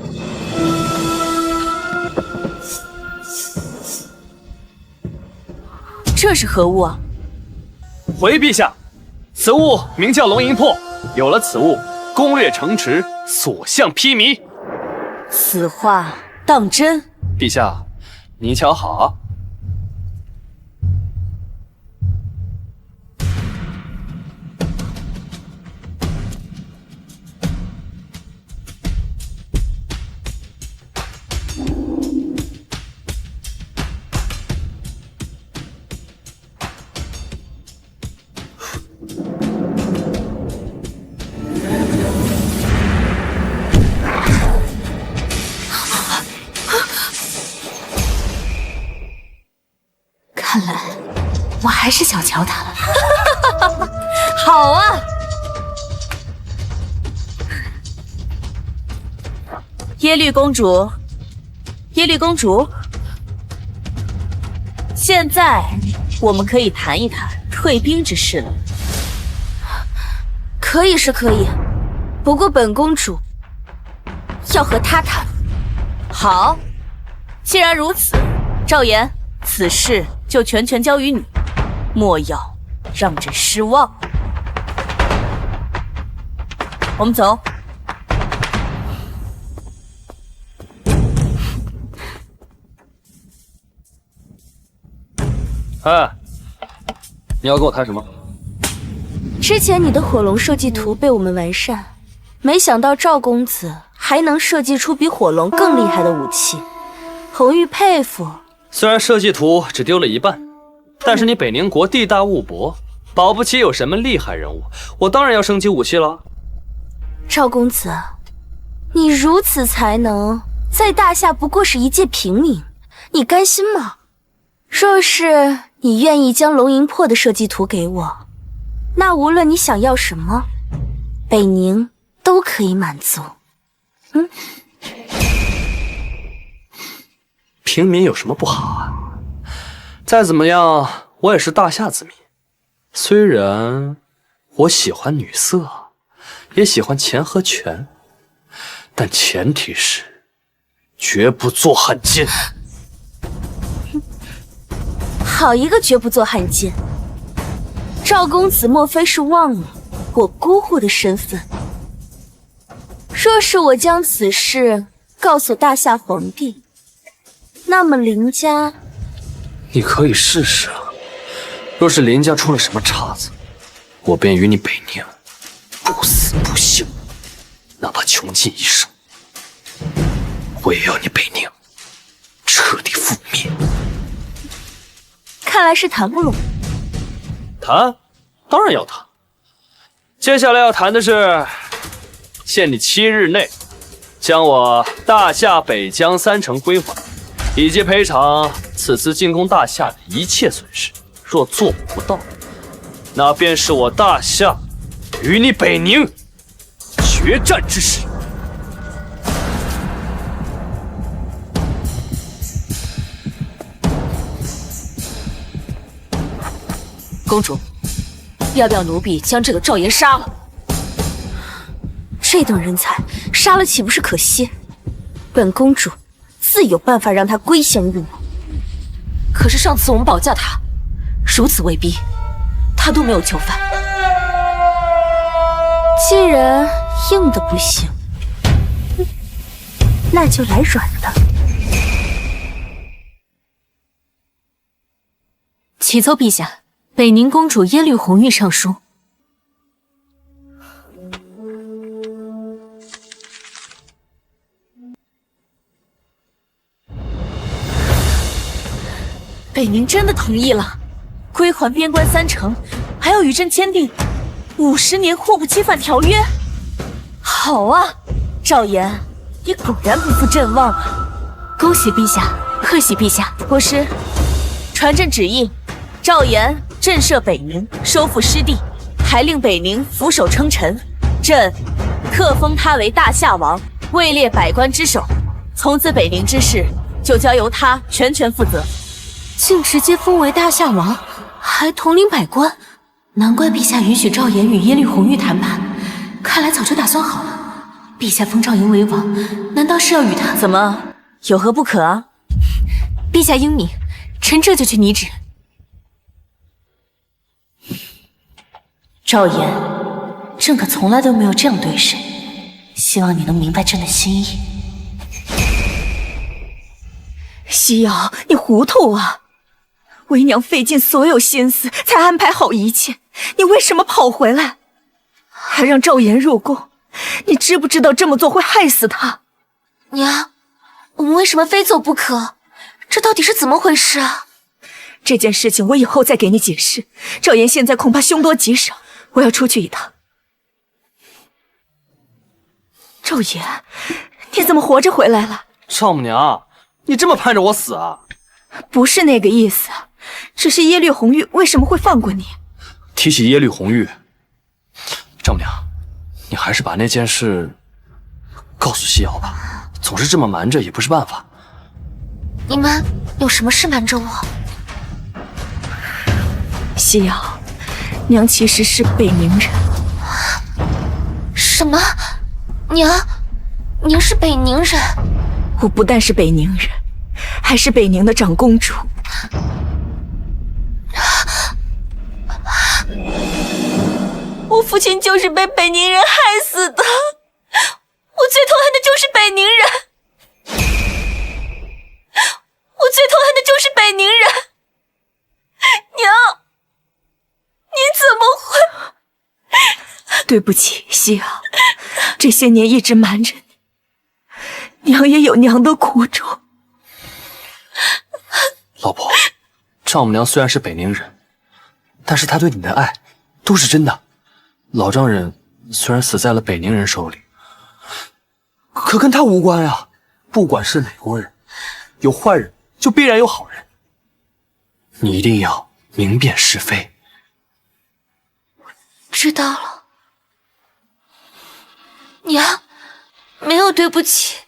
这是何物啊？回陛下，此物名叫龙吟魄，有了此物，攻略城池，所向披靡。此话当真？陛下，你瞧好。看来我还是小瞧他了。好啊！耶律公主，耶律公主，现在我们可以谈一谈退兵之事了。可以是可以，不过本公主要和他谈。好，既然如此，赵岩，此事就全权交于你，莫要让朕失望。我们走。哎，你要跟我谈什么？之前你的火龙设计图被我们完善，没想到赵公子还能设计出比火龙更厉害的武器，红玉佩服。虽然设计图只丢了一半，但是你北宁国地大物博，保不齐有什么厉害人物，我当然要升级武器了。赵公子，你如此才能，在大夏不过是一介平民，你甘心吗？若是你愿意将龙吟魄的设计图给我，那无论你想要什么，北宁都可以满足。平民有什么不好啊？再怎么样，我也是大夏子民。虽然我喜欢女色，也喜欢钱和权，但前提是绝不做汉奸。好一个绝不做汉奸！赵公子莫非是忘了我姑姑的身份？若是我将此事告诉大夏皇帝，那么林家……你可以试试啊。若是林家出了什么岔子，我便与你北宁不死不休，哪怕穷尽一生，我也要你北宁彻底覆灭。看来是谈不拢。谈，当然要谈。接下来要谈的是，限你7日内将我大夏北疆3城归还，以及赔偿此次进攻大夏的一切损失。若做不到，那便是我大夏与你北宁决战之时。公主，要不要奴婢将这个赵岩杀了？这等人才，杀了岂不是可惜？本公主自有办法让他归降于我。可是上次我们保驾他，如此威逼，他都没有就范。既然硬的不行，那就来软的。启奏陛下，北宁公主耶律红玉上书。北宁真的同意了，归还边关3城，还要与朕签订50年互不侵犯条约。好啊，赵岩，你果然不负朕望啊！恭喜陛下，贺喜陛下。国师，传朕旨意，赵岩震慑北宁，收复失地，还令北宁俯首称臣。朕特封他为大夏王，位列百官之首。从此北宁之事就交由他全权负责。竟直接封为大夏王，还统领百官，难怪陛下允许赵岩与耶律红玉谈判，看来早就打算好了。陛下封赵岩为王，难道是要与他？怎么，有何不可啊？陛下英明，臣这就去拟旨。赵岩，朕可从来都没有这样对谁，希望你能明白朕的心意。西瑶，你糊涂啊！为娘费尽所有心思才安排好一切，你为什么跑回来，还让赵岩入宫？你知不知道这么做会害死他？娘，我们为什么非走不可？这到底是怎么回事啊？这件事情我以后再给你解释。赵岩现在恐怕凶多吉少，我要出去一趟。赵岩，你怎么活着回来了？丈母娘，你这么盼着我死啊？不是那个意思，只是耶律红玉为什么会放过你？提起耶律红玉，丈母娘，你还是把那件事告诉西瑶吧，总是这么瞒着也不是办法。你们有什么事瞒着我？西瑶，娘其实是北宁人。什么？娘是北宁人？我不但是北宁人，还是北宁的长公主。我父亲就是被北宁人害死的，我最痛恨的就是北宁人，我最痛恨的就是北宁人。娘，你怎么会？对不起，西瑶，这些年一直瞒着你，娘也有娘的苦衷。老婆，丈母娘虽然是北宁人，但是她对你的爱都是真的。老丈人虽然死在了北宁人手里，可跟他无关呀。不管是哪国人，有坏人就必然有好人。你一定要明辨是非。知道了。娘，没有对不起，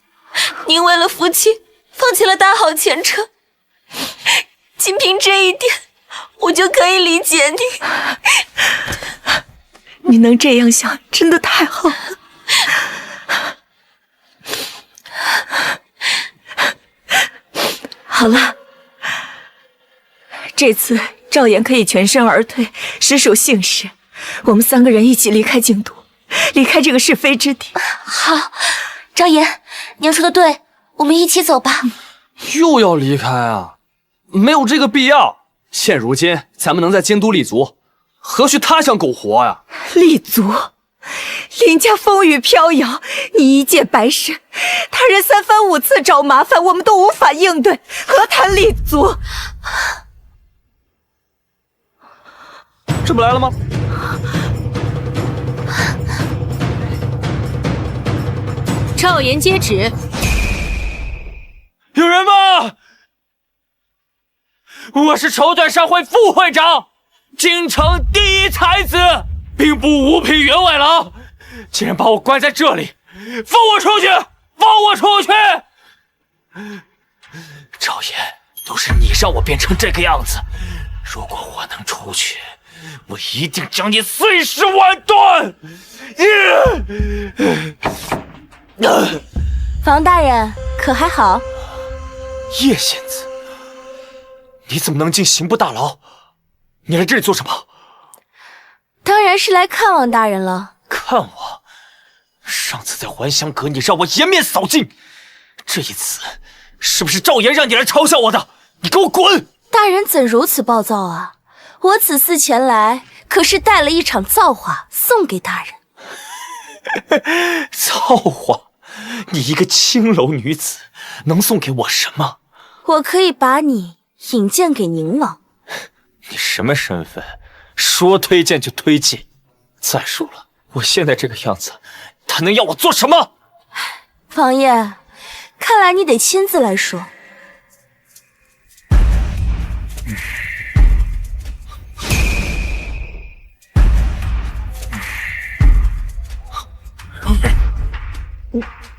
您为了夫妻放弃了大好前程，仅凭这一点，我就可以理解你。你能这样想，真的太好了。好了，这次赵岩可以全身而退，实属幸事。我们3个人一起离开京都，离开这个是非之地。好，赵岩，娘说的对，我们一起走吧。又要离开啊？没有这个必要。现如今咱们能在京都立足，何须他乡苟活呀？立足？林家风雨飘摇，你一介白身，他人3番5次找麻烦，我们都无法应对，何谈立足？这不来了吗？赵岩接旨。有人吗？我是绸缎商会副会长，京城第一才子兵部五品员外郎，竟然把我关在这里，放我出去！放我出去！赵岩，都是你让我变成这个样子。如果我能出去，我一定将你碎尸万段！房大人可还好？叶仙子，你怎么能进刑部大牢？你来这里做什么？当然是来看望大人了。看我？上次在还香阁，你让我颜面扫尽，这一次是不是赵岩让你来嘲笑我的？你给我滚！大人怎如此暴躁啊？我此次前来可是带了一场造化送给大人。造化？你一个青楼女子能送给我什么？我可以把你引荐给宁王。你什么身份？说推荐就推荐。再说了，我现在这个样子，他能要我做什么？房爷，看来你得亲自来说。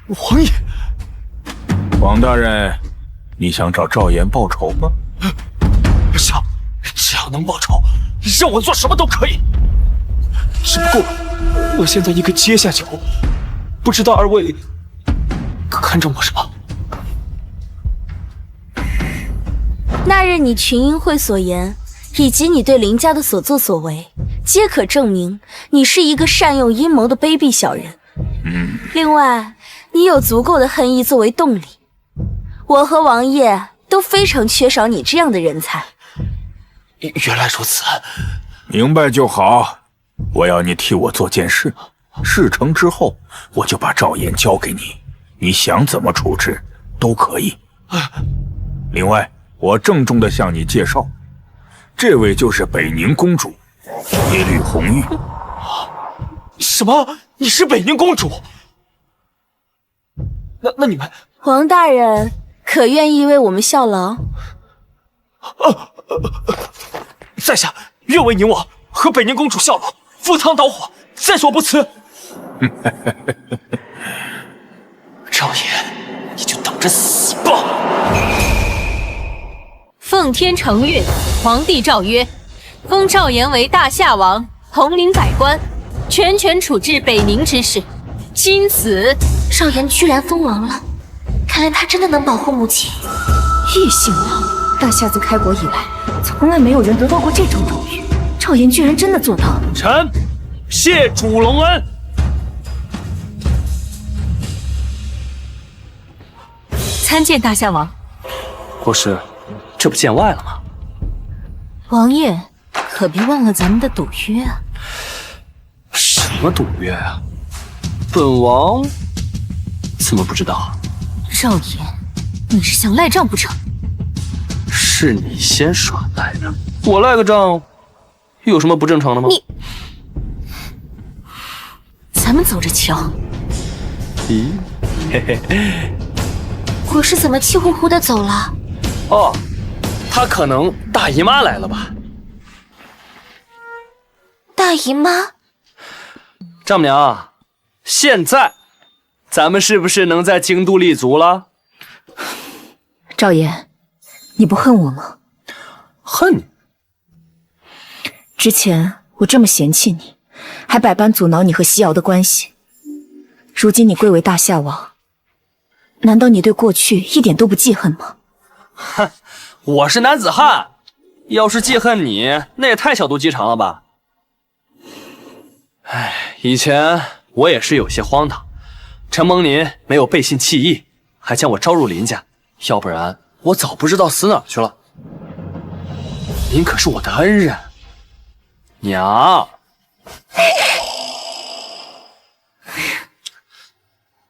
王爷，王大人，你想找赵岩报仇吗？想，只要能报仇，让我做什么都可以。只不过我现在一个阶下囚，不知道二位看中我什么？那日你群英会所言，以及你对林家的所作所为，皆可证明你是一个善用阴谋的卑鄙小人。另外，你有足够的恨意作为动力，我和王爷都非常缺少你这样的人才。原来如此，明白就好。我要你替我做件事，事成之后，我就把赵岩交给你，你想怎么处置都可以。另外，我郑重地向你介绍，这位就是北宁公主耶律红玉。什么？你是北宁公主？那你们……王大人可愿意为我们效劳？在下愿为宁王和北宁公主效劳，赴汤蹈火，在所不辞。赵岩，你就等着死吧！奉天承运，皇帝诏曰：封赵岩为大夏王，统领百官，全权处置北宁之事。今此，赵岩居然封王了，看来他真的能保护母亲。异姓王，大夏自开国以来，从来没有人得到过这种荣誉。赵岩居然真的做到了。臣谢主隆恩。参见大夏王。国师，这不见外了吗？王爷，可别忘了咱们的赌约啊！什么赌约啊？本王怎么不知道？赵岩，你是想赖账不成？是你先耍赖的，我赖个账，有什么不正常的吗？咱们走着瞧。咦，嘿嘿。国师怎么气呼呼的走了？哦，他可能大姨妈来了吧？大姨妈？丈母娘，现在咱们是不是能在京都立足了？赵岩，你不恨我吗？恨你？之前我这么嫌弃你，还百般阻挠你和西瑶的关系。如今你贵为大夏王，难道你对过去一点都不记恨吗？哼，我是男子汉，要是记恨你，那也太小肚鸡肠了吧？哎，以前我也是有些荒唐，承蒙您没有背信弃义，还将我招入林家，要不然我早不知道死哪儿去了。您可是我的恩人，娘。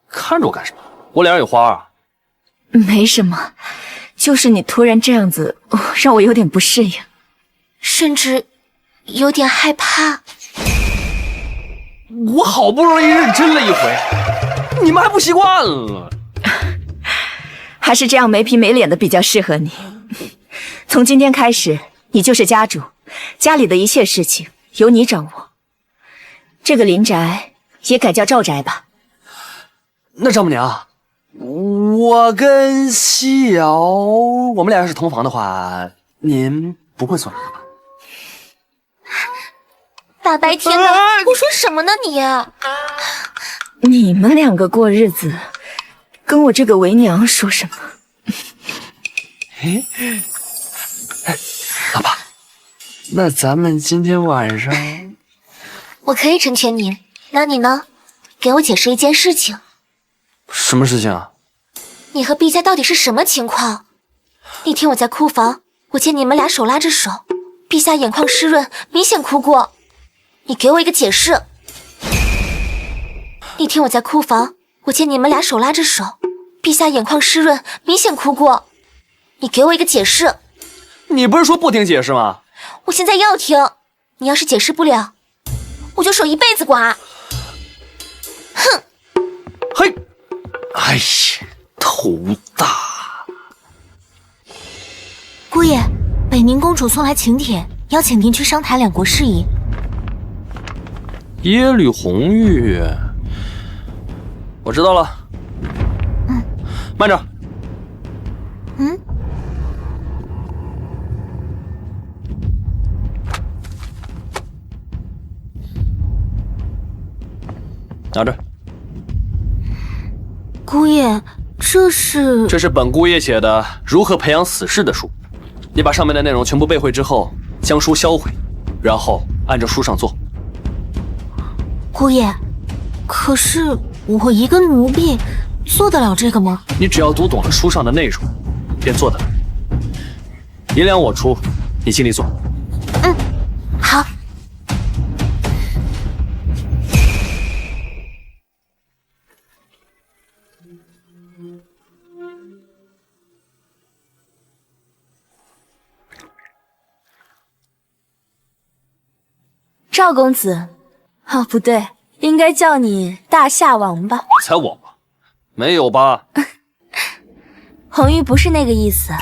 看着我干什么？我脸上有花啊？没什么，就是你突然这样子，让我有点不适应，甚至有点害怕。我好不容易认真了一回，你们还不习惯了？还是这样没皮没脸的比较适合你。从今天开始，你就是家主，家里的一切事情由你掌握。这个林宅也改叫赵宅吧。那丈母娘，我跟西瑶，我们俩要是同房的话，您不会做那个吧？大白天的，胡说什么呢你？你们两个过日子，跟我这个为娘说什么？老爸，那咱们今天晚上，我可以成全您，那你呢？给我解释一件事情。什么事情啊？你和陛下到底是什么情况？那天我在库房，我见你们俩手拉着手，陛下眼眶湿润，明显哭过。你给我一个解释。那天我在库房，我见你们俩手拉着手，陛下眼眶湿润，明显哭过。你给我一个解释。你不是说不听解释吗？我现在要听。你要是解释不了，我就守一辈子寡。哼！嘿，哎呀，头大。姑爷，北宁公主送来请帖，邀请您去商谈两国事宜。耶律红玉，我知道了。慢着。拿着。姑爷，这是本姑爷写的《如何培养死士》的书。你把上面的内容全部背会之后，将书销毁，然后按照书上做。姑爷，可是我一个奴婢做得了这个吗？你只要读懂了书上的内容，便做得了。银两我出，你尽力做。好。赵公子，哦，不对，应该叫你大夏王吧？才我吗？没有吧？红玉不是那个意思，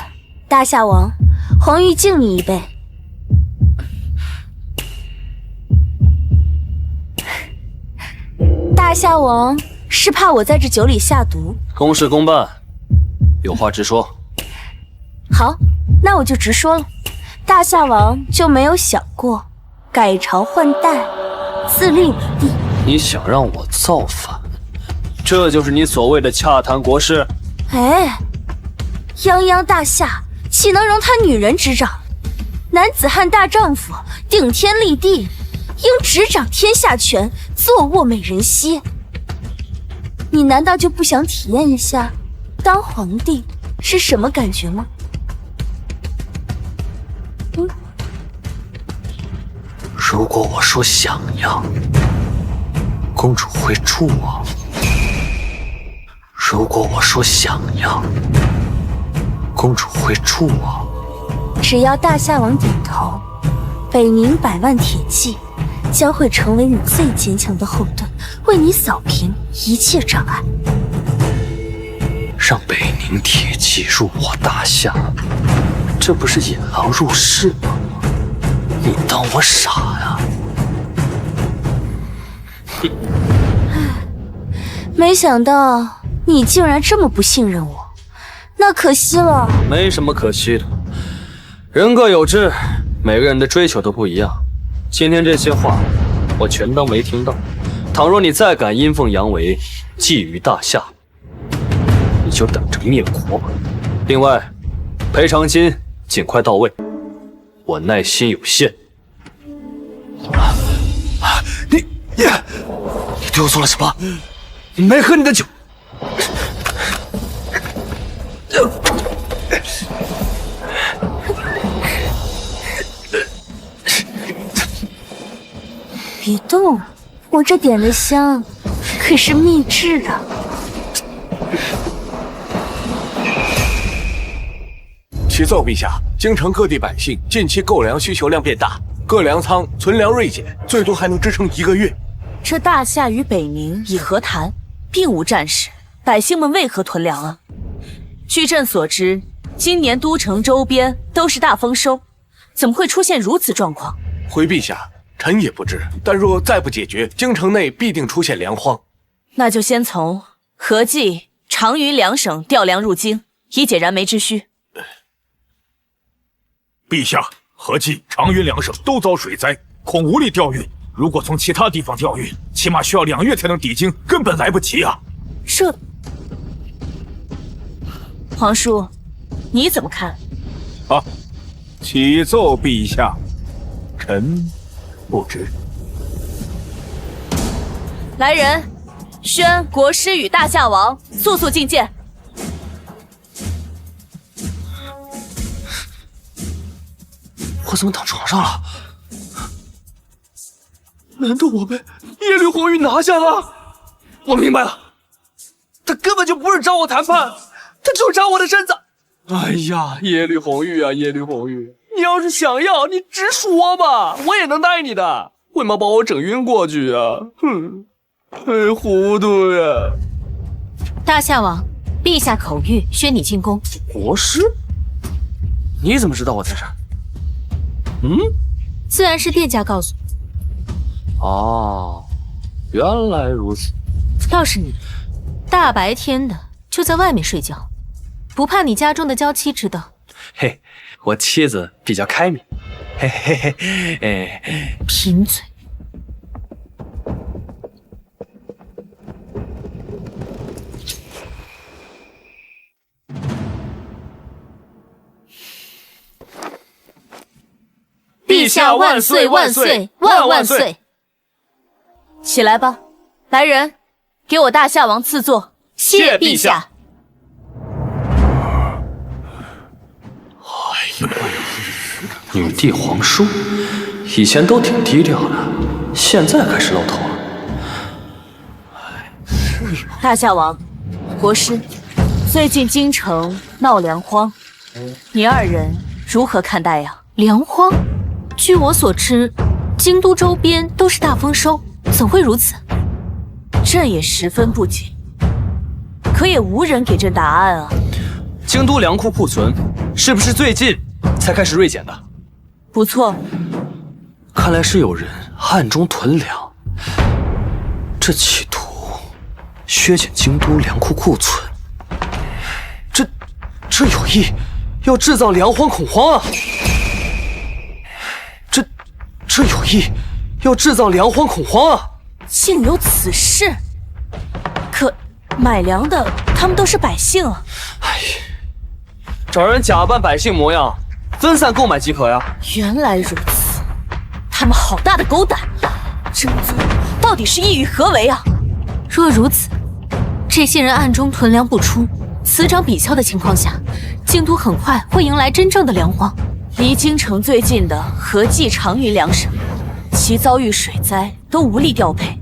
大夏王，红玉敬你一杯。大夏王是怕我在这酒里下毒？公事公办，有话直说。好，那我就直说了，大夏王就没有想过改朝换代，自立为帝？你想让我造反，这就是你所谓的洽谈国事？哎，泱泱大夏岂能容他女人执掌？男子汉大丈夫，顶天立地，应执掌天下权，坐卧美人膝。你难道就不想体验一下当皇帝是什么感觉吗？如果我说想要，公主会助我；如果我说想要，公主会助我。只要大夏王点头，北宁100万铁骑将会成为你最坚强的后盾，为你扫平一切障碍。让北宁铁骑入我大夏，这不是引狼入室吗？你当我傻呀？没想到你竟然这么不信任我，那可惜了。没什么可惜的，人各有志，每个人的追求都不一样。今天这些话，我全当没听到。倘若你再敢阴奉阳违，觊觎大夏，你就等着灭国吧。另外，赔偿金尽快到位，我耐心有限。你对我做了什么？没喝你的酒。别动，我这点的香可是秘制的。启奏陛下，京城各地百姓近期购粮需求量变大，各粮仓存粮锐减，最多还能支撑1个月。这大夏与北宁已和谈，并无战事，百姓们为何囤粮啊？据朕所知，今年都城周边都是大丰收，怎么会出现如此状况？回陛下，臣也不知。但若再不解决，京城内必定出现粮荒。那就先从合济、长云两省调粮入京，以解燃眉之需。陛下，合济、长云两省都遭水灾，恐无力调运。如果从其他地方调运，起码需要2月才能抵京，根本来不及啊！这，皇叔，你怎么看？啊，启奏陛下，臣不知。来人，宣国师与大夏王速速觐见。我怎么躺床上了？难道我被耶律红玉拿下了？我明白了，他根本就不是找我谈判，他就是找我的身子。哎呀，耶律红玉啊，耶律红玉，你要是想要，你直说吧，我也能带你的。为毛把我整晕过去啊？哼，太糊涂呀！大夏王，陛下口谕，宣你进宫。国师，你怎么知道我在这儿？自然是殿下告诉我。哦，原来如此。要是你，大白天的就在外面睡觉，不怕你家中的娇妻知道？嘿，我妻子比较开明。嘿嘿嘿，哎，贫嘴。陛下万岁万岁万万岁！起来吧，来人，给我大夏王赐座。谢陛下。哎呦，女帝皇叔，以前都挺低调的，现在开始露头了。大夏王，国师，最近京城闹粮荒，你二人如何看待呀？粮荒？据我所知，京都周边都是大丰收，怎会如此？朕也十分不解，可也无人给朕答案啊。京都粮库库存是不是最近才开始锐减的？不错，看来是有人暗中囤粮，这企图削减京都粮库库存，这有意要制造粮荒恐慌啊！这有意要制造粮荒恐慌啊！竟有此事！可买粮的他们都是百姓啊！哎，找人假扮百姓模样，分散购买即可呀。原来如此，他们好大的狗胆！这族到底是意欲何为啊？若如此，这些人暗中囤粮不出，此涨彼销的情况下，京都很快会迎来真正的粮荒。离京城最近的合济、长云两省，其遭遇水灾都无力调配。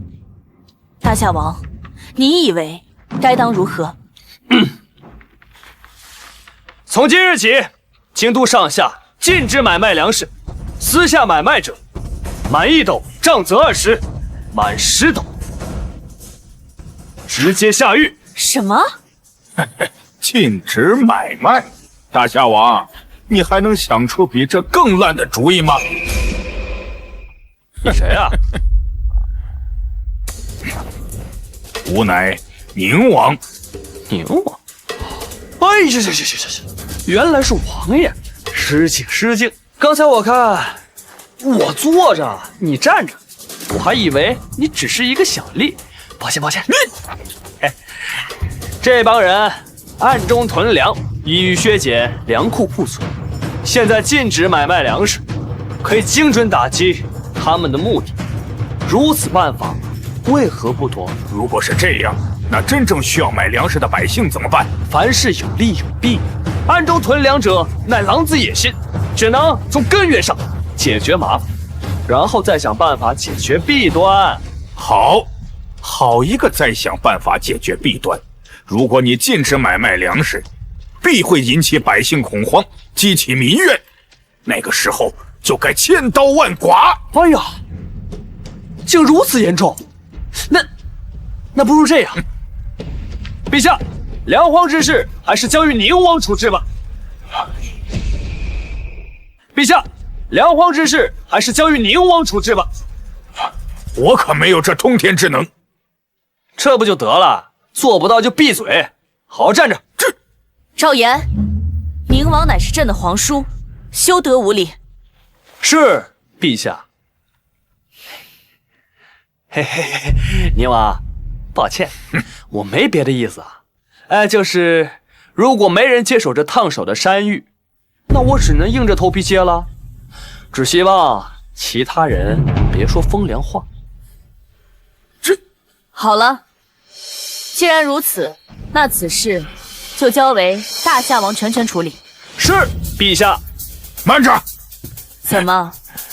大夏王，你以为该当如何？从今日起，京都上下禁止买卖粮食，私下买卖者，满1斗杖责20，满10斗直接下狱。什么？禁止买卖？大夏王，你还能想出比这更烂的主意吗？你谁啊？吾乃宁王。宁王？哎呀，原来是王爷，失敬失敬。刚才我看我坐着，你站着，我还以为你只是一个小吏。抱歉。这帮人暗中囤粮，意欲削减粮库库存，现在禁止买卖粮食，可以精准打击他们的目的。如此办法为何不妥？如果是这样，那真正需要买粮食的百姓怎么办？凡事有利有弊，暗中囤粮者乃狼子野心，只能从根源上解决麻烦，然后再想办法解决弊端。好一个再想办法解决弊端！如果你禁止买卖粮食，必会引起百姓恐慌，激起民怨，那个时候就该千刀万剐。哎呀，竟如此严重！那不如这样，陛下，粮荒之事还是交予宁王处置吧。陛下，粮荒之事还是交予宁王处置吧。我可没有这通天之能。这不就得了？做不到就闭嘴，好好站着。赵岩，宁王乃是朕的皇叔，休得无礼。是，陛下。嘿嘿嘿，宁王，抱歉，我没别的意思啊。就是如果没人接手这烫手的山芋，那我只能硬着头皮接了。只希望其他人别说风凉话。好了，既然如此，那此事就交为大夏王全权处理。是，陛下。慢着！怎么，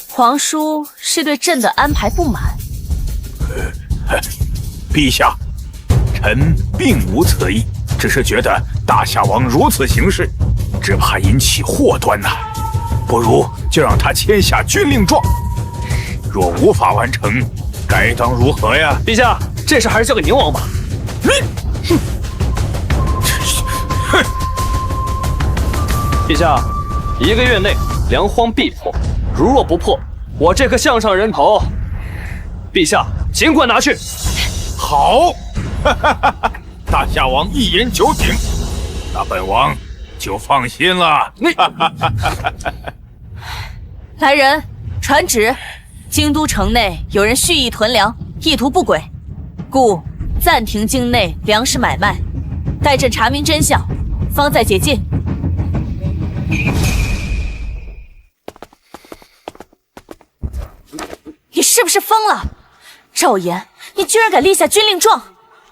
皇叔是对朕的安排不满？陛下，臣并无此意，只是觉得大夏王如此行事，只怕引起祸端呐。不如就让他签下军令状，若无法完成，该当如何呀？陛下，这事还是交给宁王吧。陛下，1个月内粮荒必破，如若不破，我这颗项上人头，陛下尽管拿去。好，大夏王一言九鼎，那本王就放心了。来人，传旨，京都城内有人蓄意囤粮，意图不轨，故暂停境内粮食买卖，待朕查明真相，方再解禁。你是不是疯了？赵岩，你居然敢立下军令状！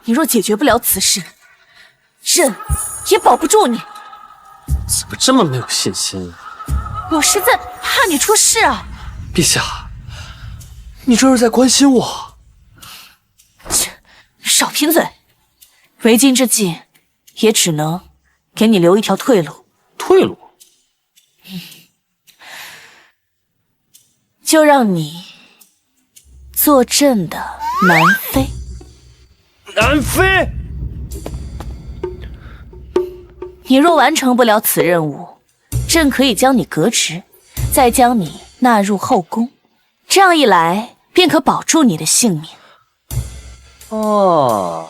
你若解决不了此事，朕也保不住你。怎么这么没有信心啊？我实在怕你出事啊！陛下，你这是在关心我？切，少贫嘴！为今之计，也只能给你留一条退路。退路？就让你做朕的南妃。南妃？你若完成不了此任务，朕可以将你革职，再将你纳入后宫。这样一来，便可保住你的性命。哦，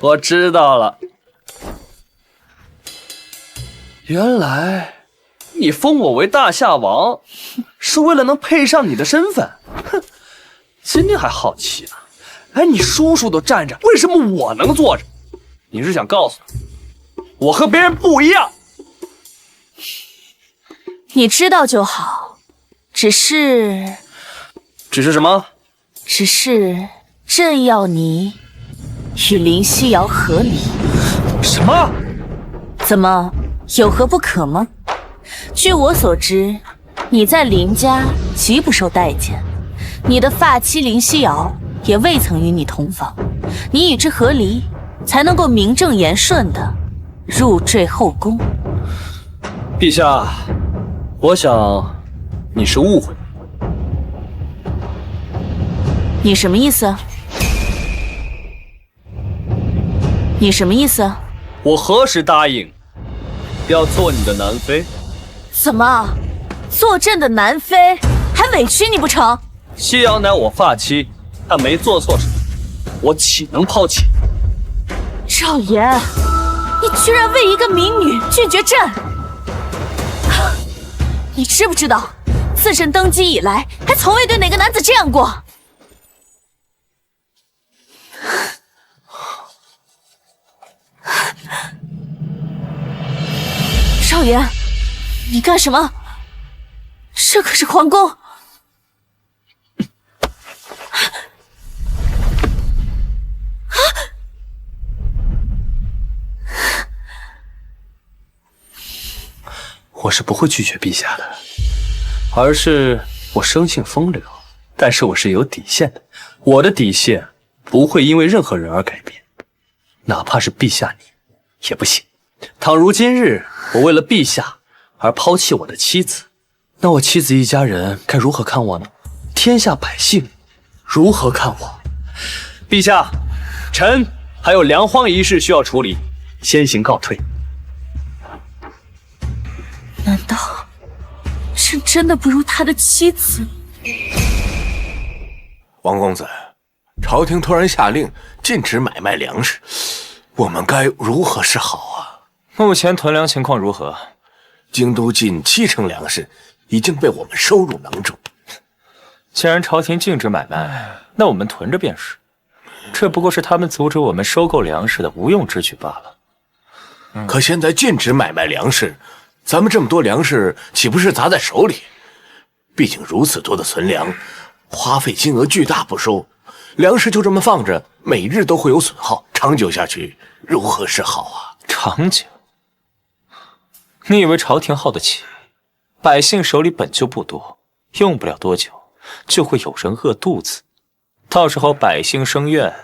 我知道了。原来你封我为大夏王，是为了能配上你的身份。哼，今天还好奇呢。哎，你叔叔都站着，为什么我能坐着？你是想告诉我和别人不一样？你知道就好，只是什么？只是朕要你与林夕瑶和离。什么？怎么，有何不可吗？据我所知，你在林家极不受待见，你的发妻林夕瑶也未曾与你同房，你与之和离，才能够名正言顺的入赘后宫。陛下，我想你是误会。你什么意思？你什么意思？我何时答应要做你的南妃？怎么，做朕的南妃还委屈你不成？夕瑶乃我发妻，她没做错什么，我岂能抛弃？赵岩，你居然为一个民女拒绝朕！你知不知道，自朕登基以来，还从未对哪个男子这样过。少爷，你干什么？这可是皇宫！我是不会拒绝陛下的，而是我生性风流，但是我是有底线的，我的底线不会因为任何人而改变，哪怕是陛下你也不行。倘如今日我为了陛下而抛弃我的妻子，那我妻子一家人该如何看我呢？天下百姓如何看我？陛下，臣还有粮荒一事需要处理，先行告退。难道朕真的不如他的妻子？王公子，朝廷突然下令禁止买卖粮食，我们该如何是好啊？目前囤粮情况如何？京都近70%粮食已经被我们收入囊中。既然朝廷禁止买卖，那我们囤着便是。这不过是他们阻止我们收购粮食的无用之举罢了。可现在禁止买卖粮食，咱们这么多粮食岂不是砸在手里？毕竟如此多的存粮，花费金额巨大不收，粮食就这么放着，每日都会有损耗，长久下去如何是好啊？长久？你以为朝廷耗得起？百姓手里本就不多，用不了多久就会有人饿肚子，到时候百姓生怨，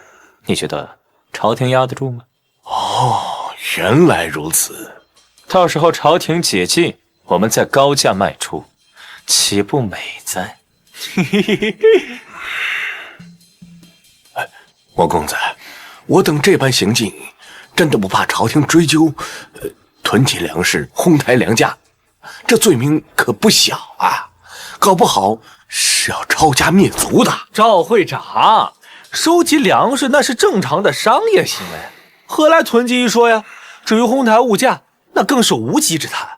你觉得朝廷压得住吗？哦，原来如此。到时候朝廷解禁，我们再高价卖出，岂不美哉？王公子，我等这般行径，真的不怕朝廷追究？囤积粮食，哄抬粮价，这罪名可不小啊！搞不好是要抄家灭族的。赵会长，收集粮食那是正常的商业行为，何来囤积一说呀？至于哄抬物价，那更是无稽之谈。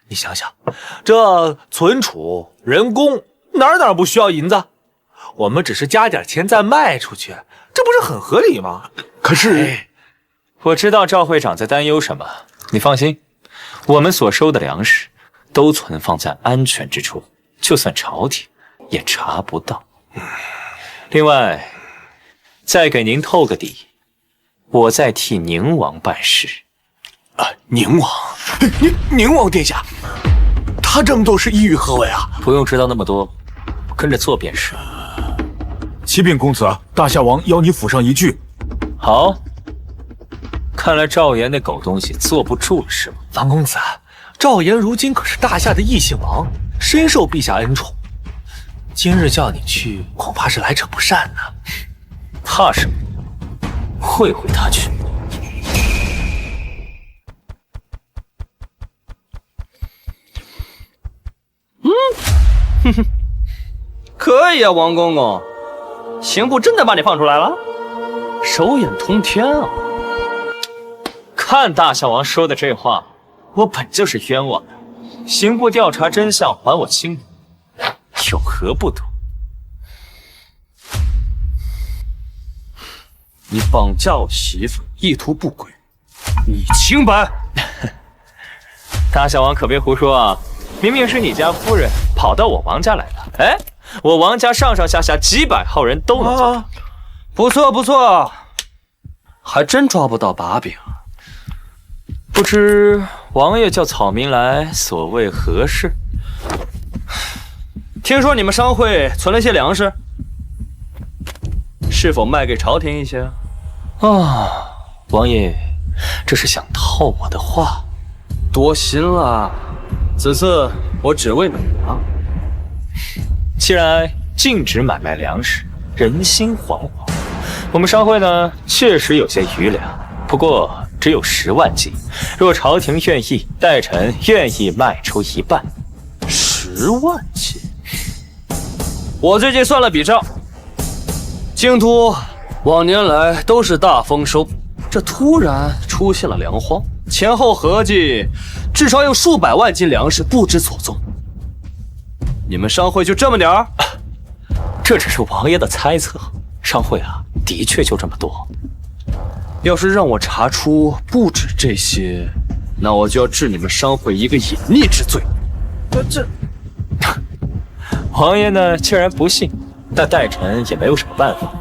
你想想，这存储、人工哪不需要银子？我们只是加点钱再卖出去，这不是很合理吗？可是，我知道赵会长在担忧什么。你放心，我们所收的粮食都存放在安全之处，就算朝廷也查不到。另外，再给您透个底，我在替宁王办事。宁王，宁王殿下，他这么做是意欲何为啊？不用知道那么多，跟着做便是。启禀公子，大夏王邀你府上一叙。好。看来赵岩那狗东西坐不住了是吗？王公子，赵岩如今可是大夏的异姓王，深受陛下恩宠。今日叫你去，恐怕是来者不善呢。怕什么？会他去。可以啊，王公公，刑部真的把你放出来了，手眼通天啊！看大夏王说的这话，我本就是冤枉的。刑部调查真相，还我清白，有何不妥？你绑架我媳妇，意图不轨，你清白。大夏王可别胡说啊！明明是你家夫人跑到我王家来的。哎，我王家上上下下几百号人都能做到。不错不错，还真抓不到把柄。不知王爷叫草民来，所谓何事？听说你们商会存了些粮食，是否卖给朝廷一些？王爷，这是想套我的话？多心了，此次我只为美啊。既然禁止买卖粮食，人心惶惶，我们商会呢确实有些余粮，不过只有10万斤。若朝廷愿意，代臣愿意卖出一半。10万斤？我最近算了笔账，京都往年来都是大丰收，这突然出现了粮荒，前后合计至少有数百万斤粮食不知所踪。你们商会就这么点儿？这只是王爷的猜测，商会啊，的确就这么多。要是让我查出不止这些，那我就要治你们商会一个隐匿之罪。王爷呢，既然不信，那代臣也没有什么办法。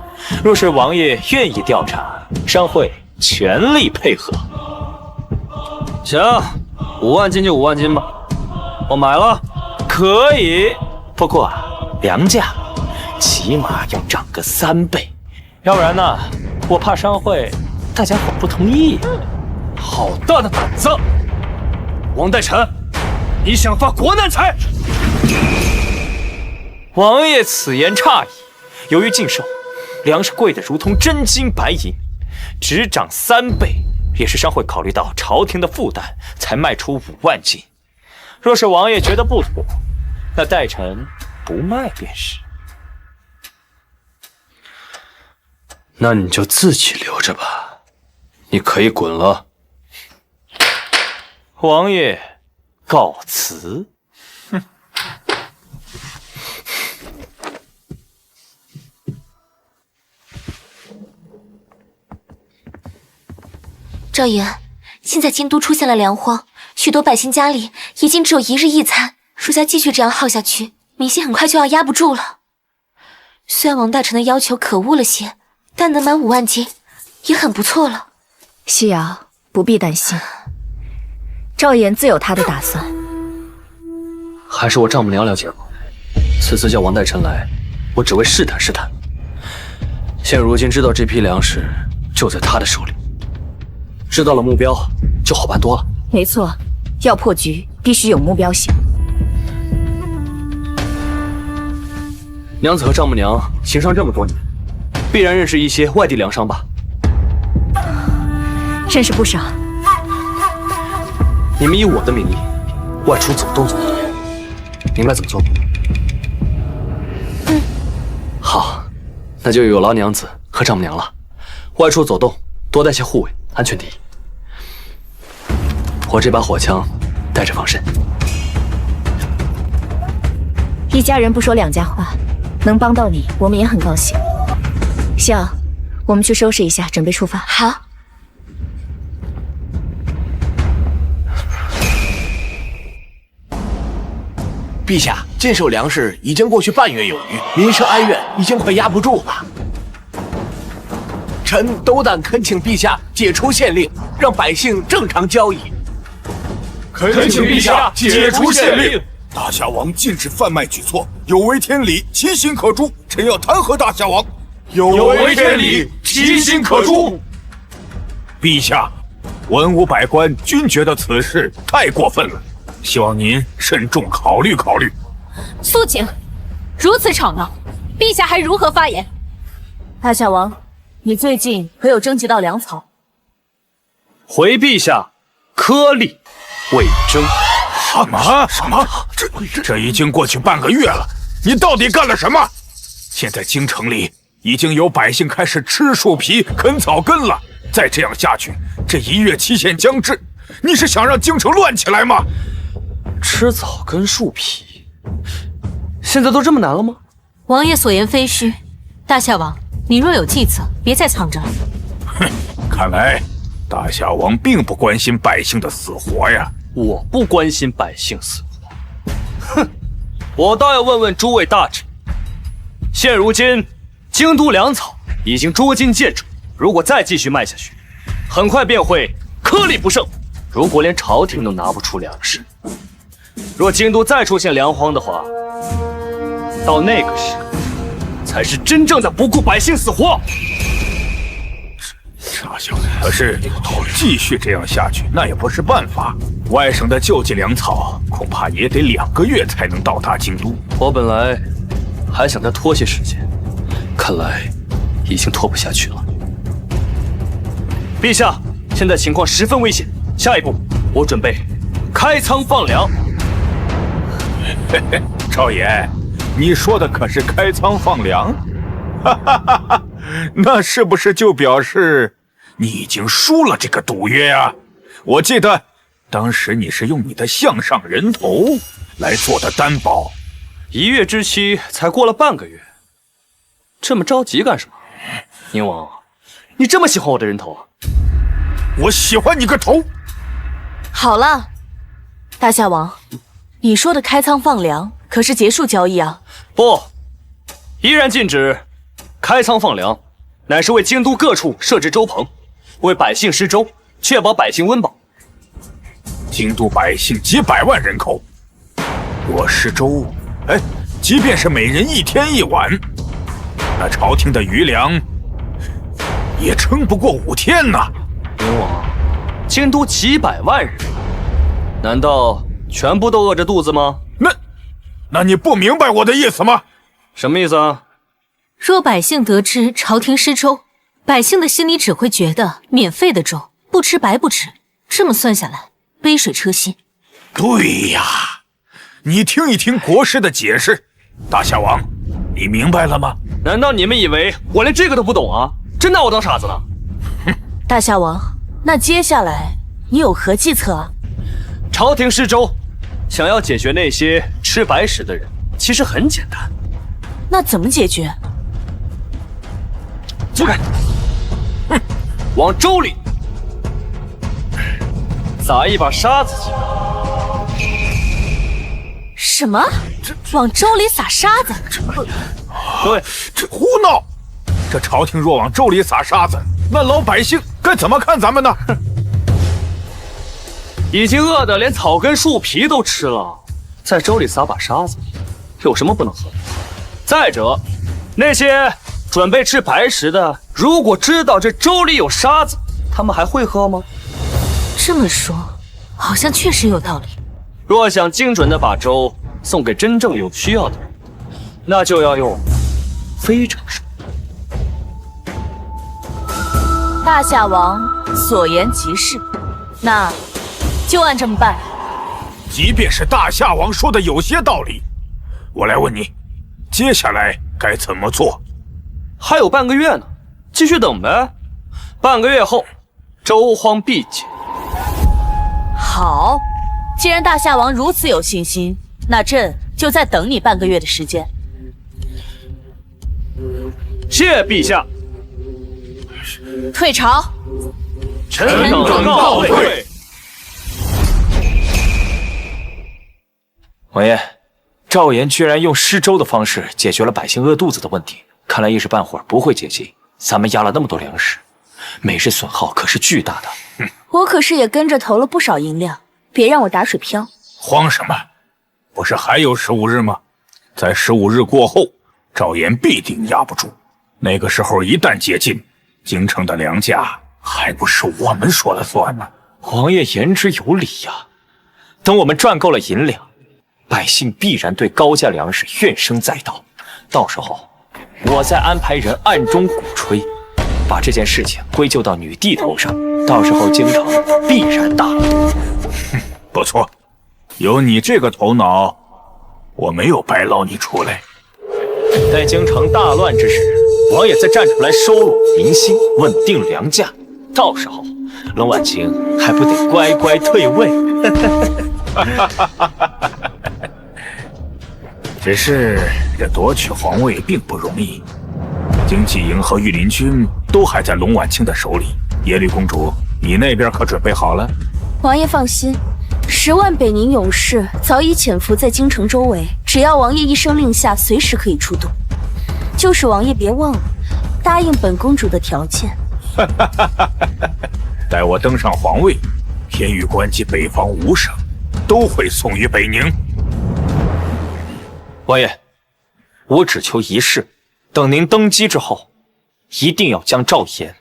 若是王爷愿意调查，商会全力配合。行，5万斤就5万斤吧，我买了。可以，不过啊，粮价起码要涨个3倍，要不然呢，我怕商会大家伙不同意。好大的胆子！王代臣，你想发国难财？王爷此言差矣。由于禁售，粮食贵得如同真金白银，只涨3倍，也是商会考虑到朝廷的负担，才卖出5万斤。若是王爷觉得不妥，那代臣不卖便是。那你就自己留着吧，你可以滚了。王爷，告辞。哼。赵言，现在京都出现了粮荒，许多百姓家里已经只有一日一餐，属下继续这样耗下去，民心很快就要压不住了。虽然王大臣的要求可恶了些，但能满5万斤也很不错了。夕瑶，不必担心，赵言自有他的打算。还是我丈母娘了解我，此次叫王大臣来，我只为试探试探。现如今知道这批粮食就在他的手里，知道了目标就好办多了。没错，要破局必须有目标性。娘子和丈母娘行商这么多年，必然认识一些外地粮商吧？认识不少。你们以我的名义外出走动走动，明白怎么做吗？好，那就有劳娘子和丈母娘了。外出走动，多带些护卫，安全第一。我这把火枪带着防身。一家人不说两家话，能帮到你，我们也很高兴。笑，我们去收拾一下，准备出发。好。陛下，禁售粮食已经过去半月有余，民生哀怨已经快压不住了。臣斗胆恳请陛下解除限令，让百姓正常交易。恳请陛下解除限令。大夏王禁止贩卖举措，有违天理，其心可诛。臣要弹劾大夏王。有违天理，其心可诛。陛下，文武百官均觉得此事太过分了，希望您慎重考虑考虑。肃静！如此吵闹，陛下还如何发言？大夏王，你最近可有征集到粮草？回陛下，颗粒未征。什么？这已经过去半个月了，你到底干了什么？现在京城里已经有百姓开始吃树皮、啃草根了。再这样下去，这1月期限将至，你是想让京城乱起来吗？吃草根树皮，现在都这么难了吗？王爷所言非虚，大夏王，你若有计策，别再藏着了。哼，看来大夏王并不关心百姓的死活呀。我不关心百姓死活，哼，我倒要问问诸位大臣，现如今京都粮草已经捉襟见肘，如果再继续卖下去，很快便会颗粒不剩。如果连朝廷都拿不出粮食，若京都再出现粮荒的话，到那个时候才是真正的不顾百姓死活。傻小子，可是继续这样下去，那也不是办法。外省的救济粮草恐怕也得2个月才能到达京都。我本来还想再拖些时间，看来已经拖不下去了。陛下，现在情况十分危险，下一步我准备开仓放粮。嘿嘿，赵岩，你说的可是开仓放粮？哈哈哈哈，那是不是就表示你已经输了这个赌约啊？我记得当时你是用你的项上人头来做的担保。1月之期才过了半个月，这么着急干什么？宁王，你这么喜欢我的人头啊？我喜欢你个头！好了，大夏王，你说的开仓放粮可是结束交易啊？不，依然禁止开仓放粮，乃是为京都各处设置粥棚，为百姓施粥，确保百姓温饱。京都百姓几百万人口，我施粥，即便是每人1天1碗，那朝廷的余粮也撑不过5天呐。宁王，京都几百万人，难道全部都饿着肚子吗？那你不明白我的意思吗？什么意思啊？若百姓得知朝廷施粥，百姓的心里只会觉得免费的粥不吃白不吃，这么算下来，杯水车薪。对呀，你听一听国师的解释。大夏王，你明白了吗？难道你们以为我连这个都不懂啊？真拿我当傻子呢？大夏王，那接下来你有何计策啊？朝廷失周，想要解决那些吃白食的人，其实很简单。那怎么解决？走开！往粥里撒一把沙子即可。什么？往粥里撒沙子？对，这胡闹！这朝廷若往粥里撒沙子，那老百姓该怎么看咱们呢？已经饿得连草根树皮都吃了，在粥里撒把沙子，有什么不能喝的？再者，那些准备吃白食的，如果知道这粥里有沙子，他们还会喝吗？这么说，好像确实有道理。若想精准地把粥送给真正有需要的人，那就要用非常手。大夏王所言极是，那就按这么办。即便是大夏王说的有些道理，我来问你，接下来该怎么做？还有半个月呢，继续等呗。半个月后，粥荒必解。好，既然大夏王如此有信心，那朕就再等你半个月的时间。谢陛下。退朝。臣等告退。王爷，赵岩居然用施粥的方式解决了百姓饿肚子的问题，看来一时半会儿不会解禁。咱们压了那么多粮食，每日损耗可是巨大的。我可是也跟着投了不少银两，别让我打水漂。慌什么？不是还有15日吗？在15日过后，赵岩必定压不住。那个时候一旦解禁，京城的粮价还不是我们说了算吗？王爷言之有理呀。等我们赚够了银两，百姓必然对高价粮食怨声载道。到时候，我再安排人暗中鼓吹，把这件事情归咎到女帝头上。到时候京城必然大乱。不错，有你这个头脑，我没有白捞你出来。待京城大乱之时，王爷再站出来收拢民心，稳定粮价。到时候，冷婉清还不得乖乖退位？只是这夺取皇位并不容易，经济营和御林军都还在龙婉清的手里。耶律公主，你那边可准备好了？王爷放心，10万北宁勇士早已潜伏在京城周围，只要王爷一声令下，随时可以出动。就是王爷别忘了答应本公主的条件。待我登上皇位，天域关及北方5省都会送于北宁。王爷，我只求一事，等您登基之后，一定要将赵岩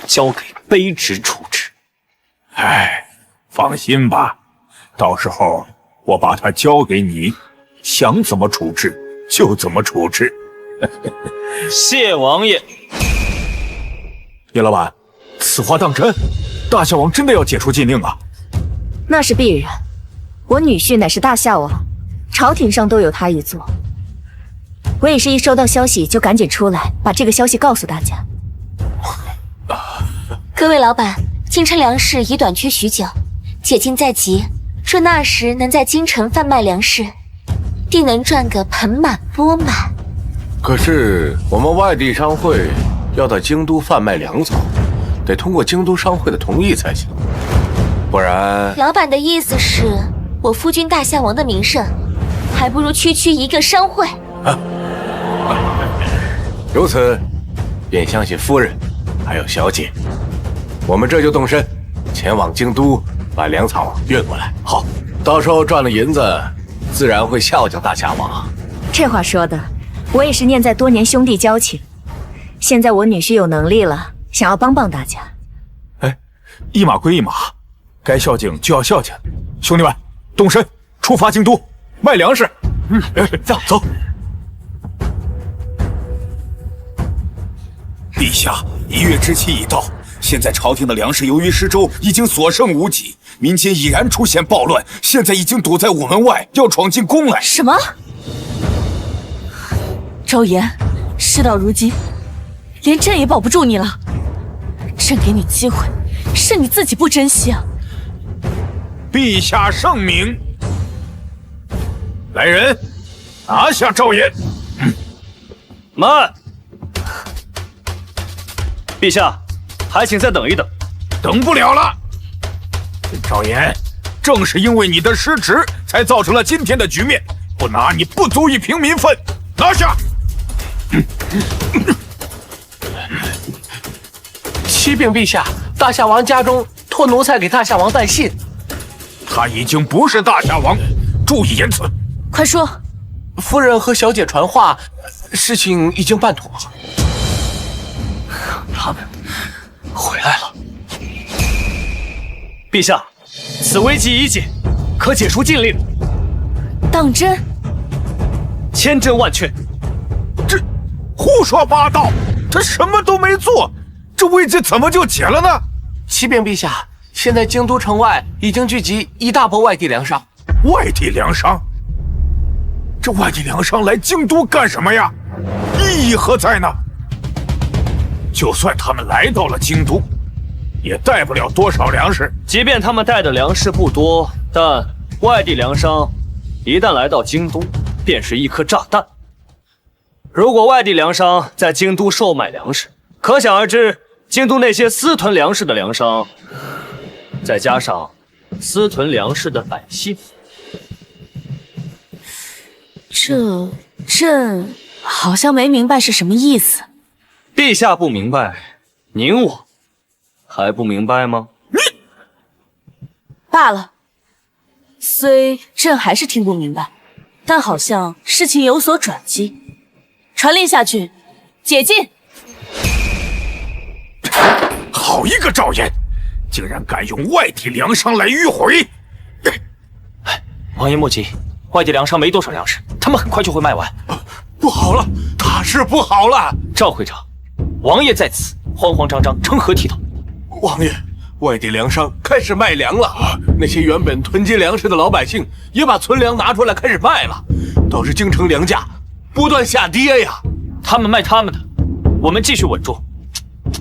交给卑职处置。哎，放心吧，到时候我把他交给你，想怎么处置就怎么处置。谢王爷。叶老板，此话当真？大夏王真的要解除禁令啊？那是必然，我女婿乃是大夏王，朝廷上都有他一座。我也是一收到消息就赶紧出来，把这个消息告诉大家。各位老板，京城粮食已短缺许久，解禁在即，若那时能在京城贩卖粮食，定能赚个盆满钵满。可是我们外地商会要到京都贩卖粮草，得通过京都商会的同意才行，不然……老板的意思是，我夫君大夏王的名声，还不如区区一个商会。如此，便相信夫人还有小姐，我们这就动身，前往京都把粮草运过来。好，到时候赚了银子，自然会孝敬大夏王。这话说的，我也是念在多年兄弟交情。现在我女婿有能力了，想要帮帮大家。哎，一码归一码，该孝敬就要孝敬。兄弟们，动身，出发京都卖粮食。走。陛下，1月之期已到，现在朝廷的粮食由于失周，已经所剩无几，民间已然出现暴乱，现在已经堵在午门外，要闯进宫来。什么？赵岩，事到如今，连朕也保不住你了。朕给你机会，是你自己不珍惜啊！陛下圣明，来人，拿下赵岩。慢，陛下，还请再等一等。等不了了，赵岩，正是因为你的失职，才造成了今天的局面。不拿你不足以平民愤，拿下！启禀陛下，大夏王家中托奴才给大夏王带信。他已经不是大夏王，注意言辞。快说，夫人和小姐传话，事情已经办妥。他们回来了。陛下，此危机已解，可解除禁令。当真？千真万确。这胡说八道！他什么都没做，这危机怎么就解了呢？启禀陛下，现在京都城外已经聚集一大波外地粮商。外地粮商？这外地粮商来京都干什么呀？意义何在呢？就算他们来到了京都，也带不了多少粮食。即便他们带的粮食不多，但外地粮商一旦来到京都，便是一颗炸弹。如果外地粮商在京都售卖粮食，可想而知，京都那些私囤粮食的粮商，再加上私囤粮食的百姓，朕好像没明白是什么意思。陛下不明白，您我还不明白吗？罢了，虽朕还是听不明白，但好像事情有所转机。传令下去，解禁。好一个赵岩，竟然敢用外地粮商来迂回！王爷莫急，外地粮商没多少粮食，他们很快就会卖完。不好了，大事不好了！赵会长，王爷在此，慌慌张张，成何体统？王爷，外地粮商开始卖粮了，那些原本囤积粮食的老百姓也把存粮拿出来开始卖了，导致京城粮价不断下跌呀。他们卖他们的，我们继续稳住。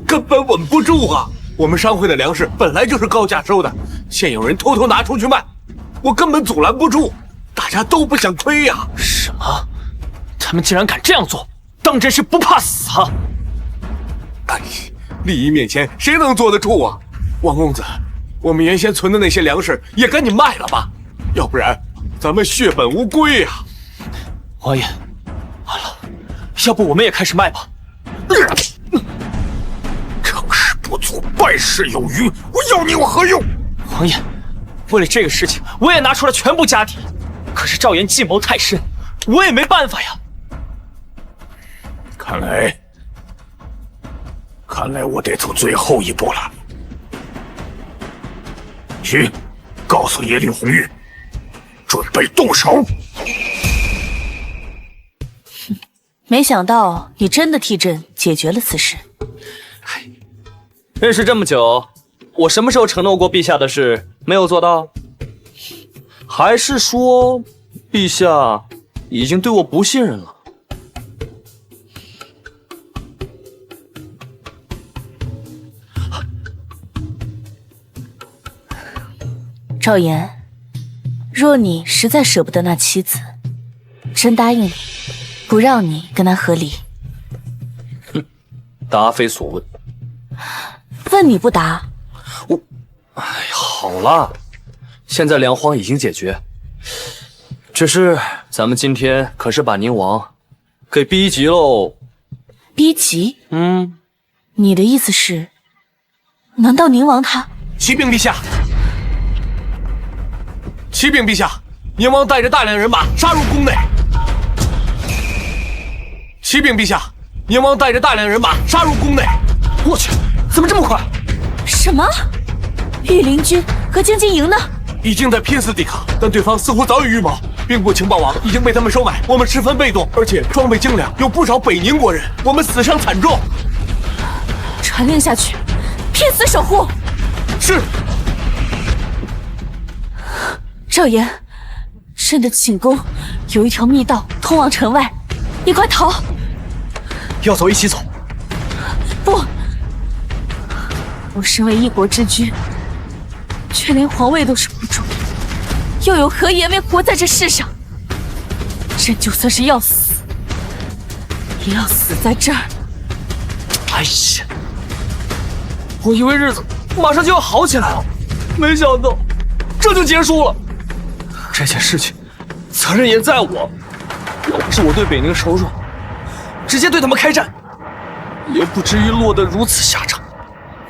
根本稳不住啊！我们商会的粮食本来就是高价收的，现有人偷偷拿出去卖，我根本阻拦不住，大家都不想亏呀。什么？他们竟然敢这样做，当真是不怕死啊！哎，利益面前谁能坐得住啊？王公子，我们原先存的那些粮食也赶紧卖了吧，要不然咱们血本无归呀。王爷，完了，要不我们也开始卖吧？成事不足，败事有余，我要你有何用？王爷，为了这个事情，我也拿出了全部家底。可是赵岩计谋太深，我也没办法呀。看来我得走最后一步了。去，告诉耶律红玉，准备动手。没想到你真的替朕解决了此事。认识这么久，我什么时候承诺过陛下的事没有做到？还是说，陛下已经对我不信任了？赵岩，若你实在舍不得那妻子，朕答应你，不让你跟他和离。答非所问。问你不答。好了，现在粮荒已经解决，只是咱们今天可是把宁王给逼急喽。逼急？你的意思是，难道宁王他……启禀陛下，启禀陛下，宁王带着大量人马杀入宫内。启禀陛下，宁王带着大量人马杀入宫内。我去，怎么这么快？什么？御林军和京津营呢？已经在拼死抵抗，但对方似乎早有预谋。兵部情报网已经被他们收买，我们十分被动，而且装备精良，有不少北宁国人，我们死伤惨重。传令下去，拼死守护。是。赵岩，朕的寝宫有一条密道通往城外，你快逃！要走一起走。不，我身为一国之君，却连皇位都守不住，又有何颜面活在这世上？朕就算是要死，也要死在这儿。哎呀，我以为日子马上就要好起来了，没想到这就结束了。这件事情责任也在我，要不是我对北宁手软，直接对他们开战，也不至于落得如此下场。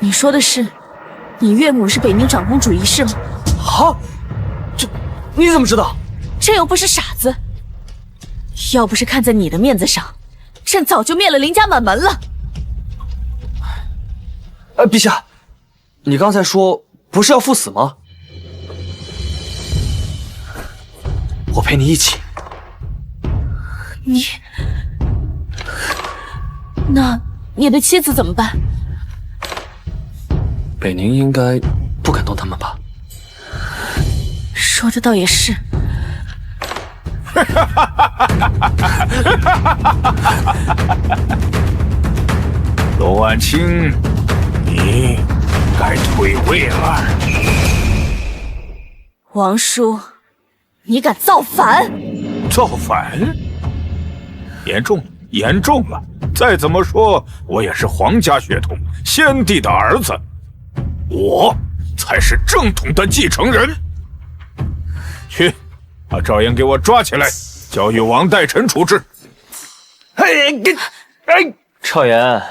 你说的是，你岳母是北宁长公主一事吗？啊，这你怎么知道？朕又不是傻子，要不是看在你的面子上，朕早就灭了林家满门了。陛下，你刚才说不是要赴死吗？我陪你一起。那你的妻子怎么办？北宁应该不敢动他们吧？说的倒也是。罗婉清，你该退位了。王叔，你敢造反？造反？严重了，严重了！再怎么说，我也是皇家血统，先帝的儿子，我才是正统的继承人。去，把赵岩给我抓起来，交与王代臣处置。赵岩，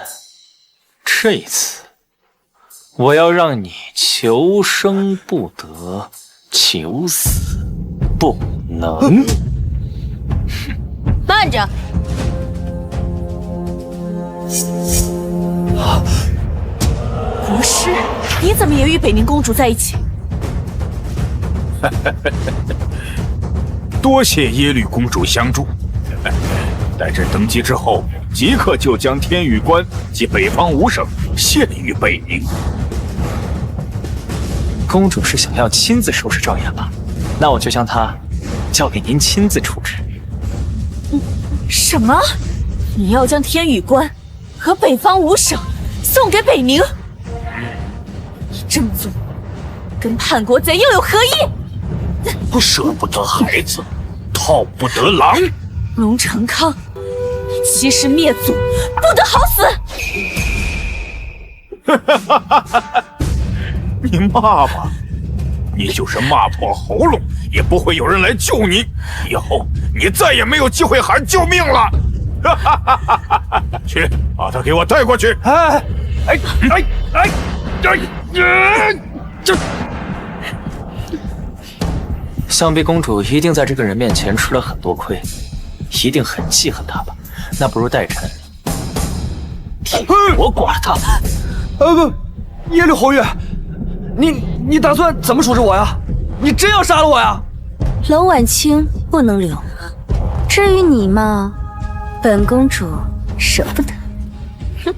这一次我要让你求生不得，求死不能。慢着！国师，你怎么也与北宁公主在一起？多谢耶律公主相助。待朕登基之后，即刻就将天宇关及北方5省献于北宁。公主是想要亲自收拾赵岩吧？那我就将她交给您亲自处置。什么？你要将天宇关和北方5省送给北宁？你这么做，跟叛国贼又有何异？舍不得孩子，套不得狼。龙成康，你欺师灭祖，不得好死！你骂吧，你就是骂破喉咙，也不会有人来救你。以后你再也没有机会喊救命了。去，把他给我带过去。想必公主一定在这个人面前吃了很多亏，一定很记恨他吧？那不如代臣替我剐了他。不，耶律侯爷，你打算怎么处置我呀？你真要杀了我呀？娄婉清不能留，至于你嘛，本公主舍不得。哼，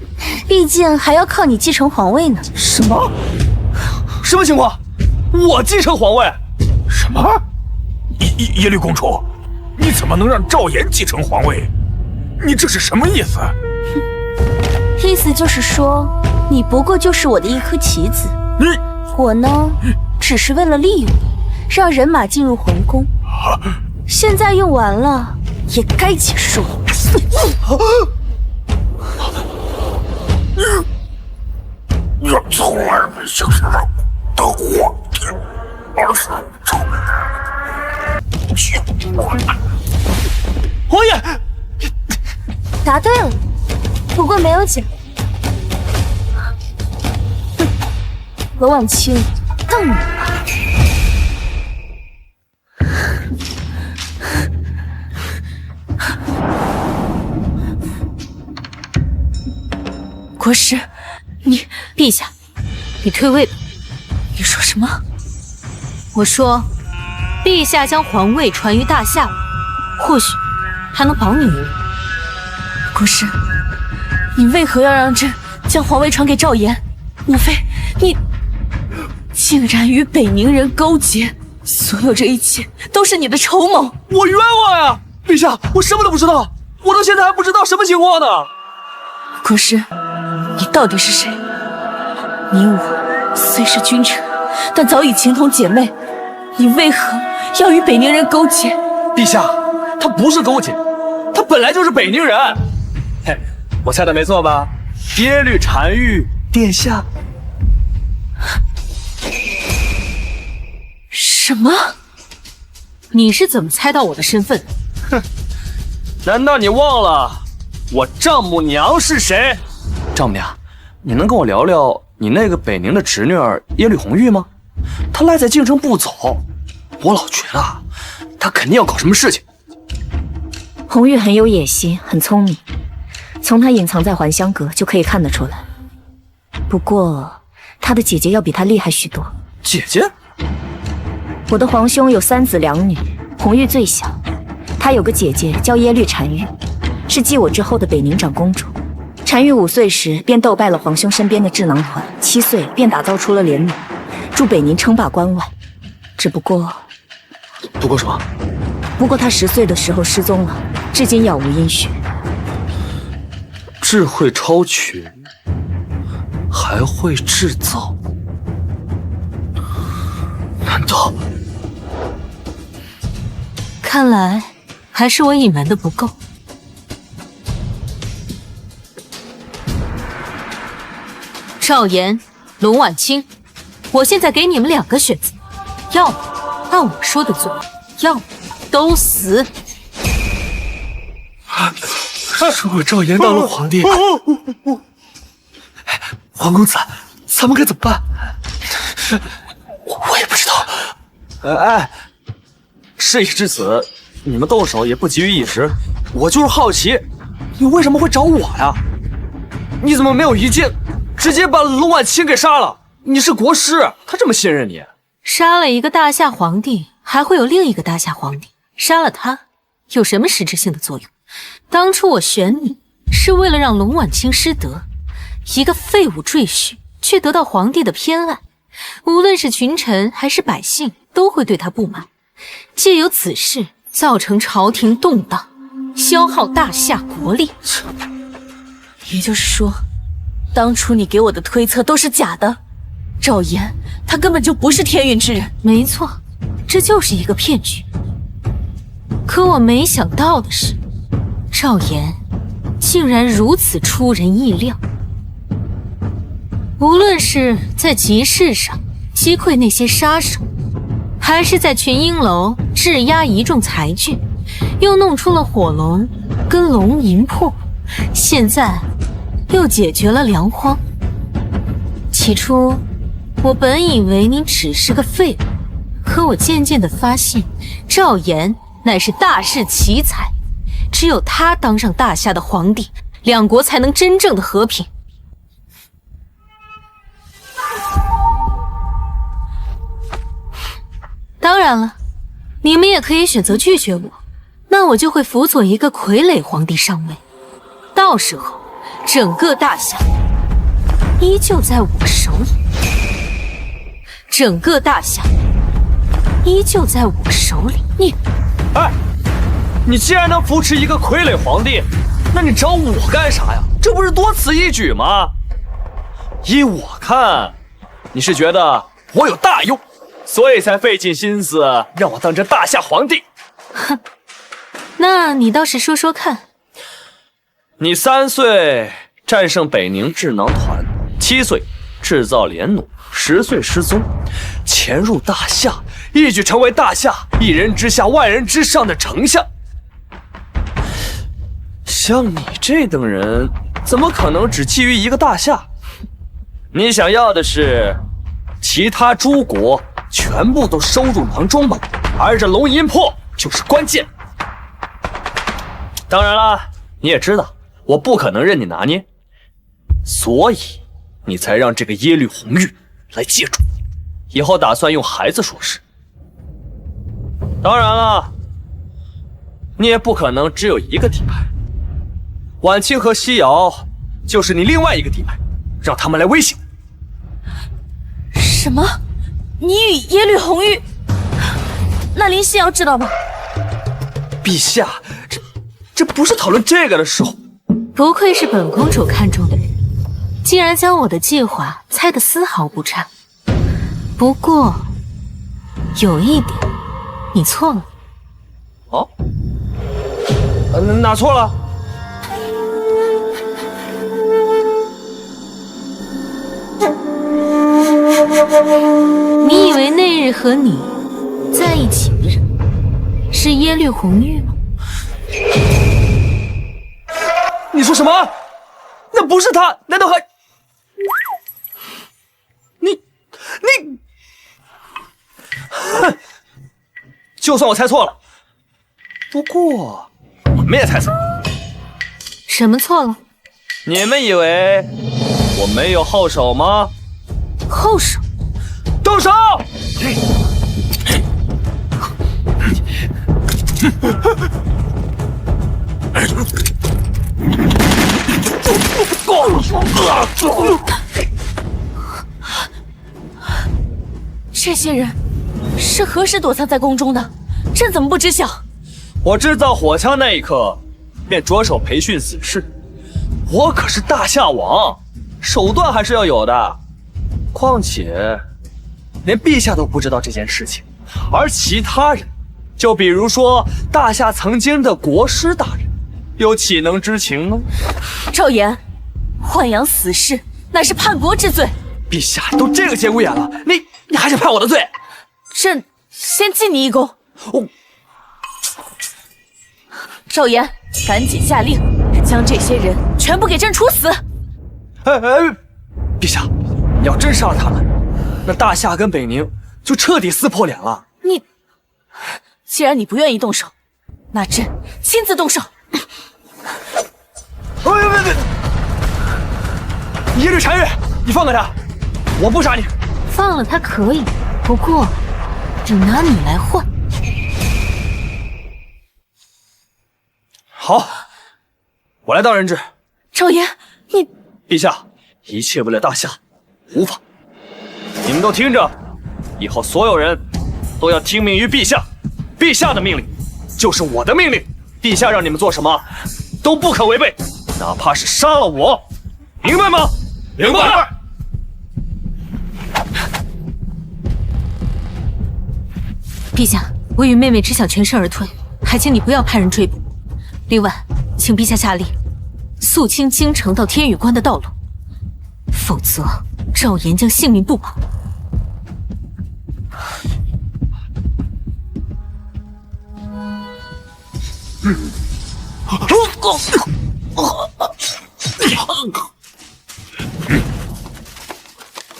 毕竟还要靠你继承皇位呢。什么？什么情况？我继承皇位？什么？耶律公主，你怎么能让赵岩继承皇位？你这是什么意思？意思就是说，你不过就是我的一颗棋子。我呢，只是为了利用你，让人马进入皇宫。现在用完了，也该结束了。我从来没想到当皇帝而是皇爷，答对了，不过没有奖。娄婉清，瞪你吧！国师，陛下，你退位吧。你说什么？我说，陛下将皇位传于大夏，或许还能保你一命。国师，你为何要让朕将皇位传给赵岩？莫非你竟然与北宁人勾结？所有这一切都是你的筹谋！我冤枉呀！陛下，我什么都不知道，我到现在还不知道什么情况呢。国师，你到底是谁？你我虽是君臣，但早已情同姐妹，你为何要与北宁人勾结？陛下，他不是勾结，他本来就是北宁人。嘿，我猜的没错吧？耶律单于殿下。什么？你是怎么猜到我的身份的？哼，难道你忘了我丈母娘是谁？丈母娘，你能跟我聊聊你那个北宁的侄女儿耶律红玉吗？她赖在京城不走，我老觉得她肯定要搞什么事情。红玉很有野心，很聪明，从她隐藏在还乡阁就可以看得出来。不过，她的姐姐要比她厉害许多。姐姐？我的皇兄有3子2女，红玉最小。她有个姐姐叫耶律单于，是继我之后的北宁长公主。单于5岁时便斗败了皇兄身边的智囊团，7岁便打造出了联盟，助北宁称霸关外。只不过什么？不过她10岁的时候失踪了，至今杳无音讯。智慧超群，还会制造？难道？看来还是我隐瞒的不够。赵岩、龙婉清，我现在给你们2个选择，要么按我说的做，要么都死。如果赵岩当了皇帝，皇公子，咱们该怎么办？我也不知道。事已至此，你们动手也不急于一时。我就是好奇，你为什么会找我呀？你怎么没有一剑直接把龙婉清给杀了？你是国师，他这么信任你。杀了一个大夏皇帝，还会有另一个大夏皇帝。杀了他，有什么实质性的作用？当初我选你，是为了让龙婉清失德，一个废物赘婿，却得到皇帝的偏爱，无论是群臣还是百姓，都会对他不满。借由此事，造成朝廷动荡，消耗大夏国力。也就是说，当初你给我的推测都是假的。赵岩，他根本就不是天运之人。没错，这就是一个骗局。可我没想到的是，赵岩竟然如此出人意料。无论是在集市上击溃那些杀手，还是在群英楼质押一众才俊，又弄出了火龙跟龙吟魄，现在又解决了粮荒。起初我本以为你只是个废物，可我渐渐地发现，赵岩乃是大势奇才，只有他当上大夏的皇帝，两国才能真正的和平。当然了，你们也可以选择拒绝我，那我就会辅佐一个傀儡皇帝上位，到时候整个大夏依旧在我手里。整个大夏依旧在我手里。你既然能扶持一个傀儡皇帝，那你找我干啥呀？这不是多此一举吗？依我看，你是觉得我有大用，所以才费尽心思让我当这大夏皇帝。哼，那你倒是说说看。你3岁战胜北宁智囊团，7岁制造联弩，10岁失踪，潜入大夏，一举成为大夏一人之下万人之上的丞相。像你这等人，怎么可能只觊觎一个大夏？你想要的是其他诸国全部都收入囊中吗？而这龙吟魄就是关键。当然了，你也知道我不可能任你拿捏，所以你才让这个耶律红玉来借助，以后打算用孩子说事。当然了，你也不可能只有一个底牌，婉清和西瑶就是你另外一个底牌，让他们来威胁我。什么？你与耶律红玉？那林夕瑶知道吗？陛下，这不是讨论这个的时候。不愧是本公主看中的人，竟然将我的计划猜得丝毫不差。不过，有一点，你错了。哦？哪错了？你以为那日和你在一起的人是耶律红玉吗？你说什么？那不是他，难道还……你，哼！就算我猜错了，不过你们也猜错了。什么错了？你们以为我没有后手吗？后手？动手！这些人是何时躲藏在宫中的？朕怎么不知晓？我制造火枪那一刻，便着手培训死士。我可是大夏王，手段还是要有的。况且，连陛下都不知道这件事情，而其他人，就比如说大夏曾经的国师大人，又岂能知情呢？赵岩，豢养死士乃是叛国之罪。陛下都这个节骨眼了，你还想判我的罪？朕先记你一功。我，赵岩，赶紧下令，将这些人全部给朕处死。陛下，你要真杀了他们，那大夏跟北宁就彻底撕破脸了。既然你不愿意动手，那朕亲自动手。别！耶律单于，你放开他，我不杀你。放了他可以，不过只拿你来换。好，我来当人质。赵岩，你……陛下，一切为了大夏，无妨。你们都听着，以后所有人都要听命于陛下，陛下的命令就是我的命令。陛下让你们做什么，都不可违背，哪怕是杀了我，明白吗？明白。陛下，我与妹妹只想全身而退，还请你不要派人追捕。另外，请陛下下令肃清京城到天宇关的道路，否则赵岩将性命不保。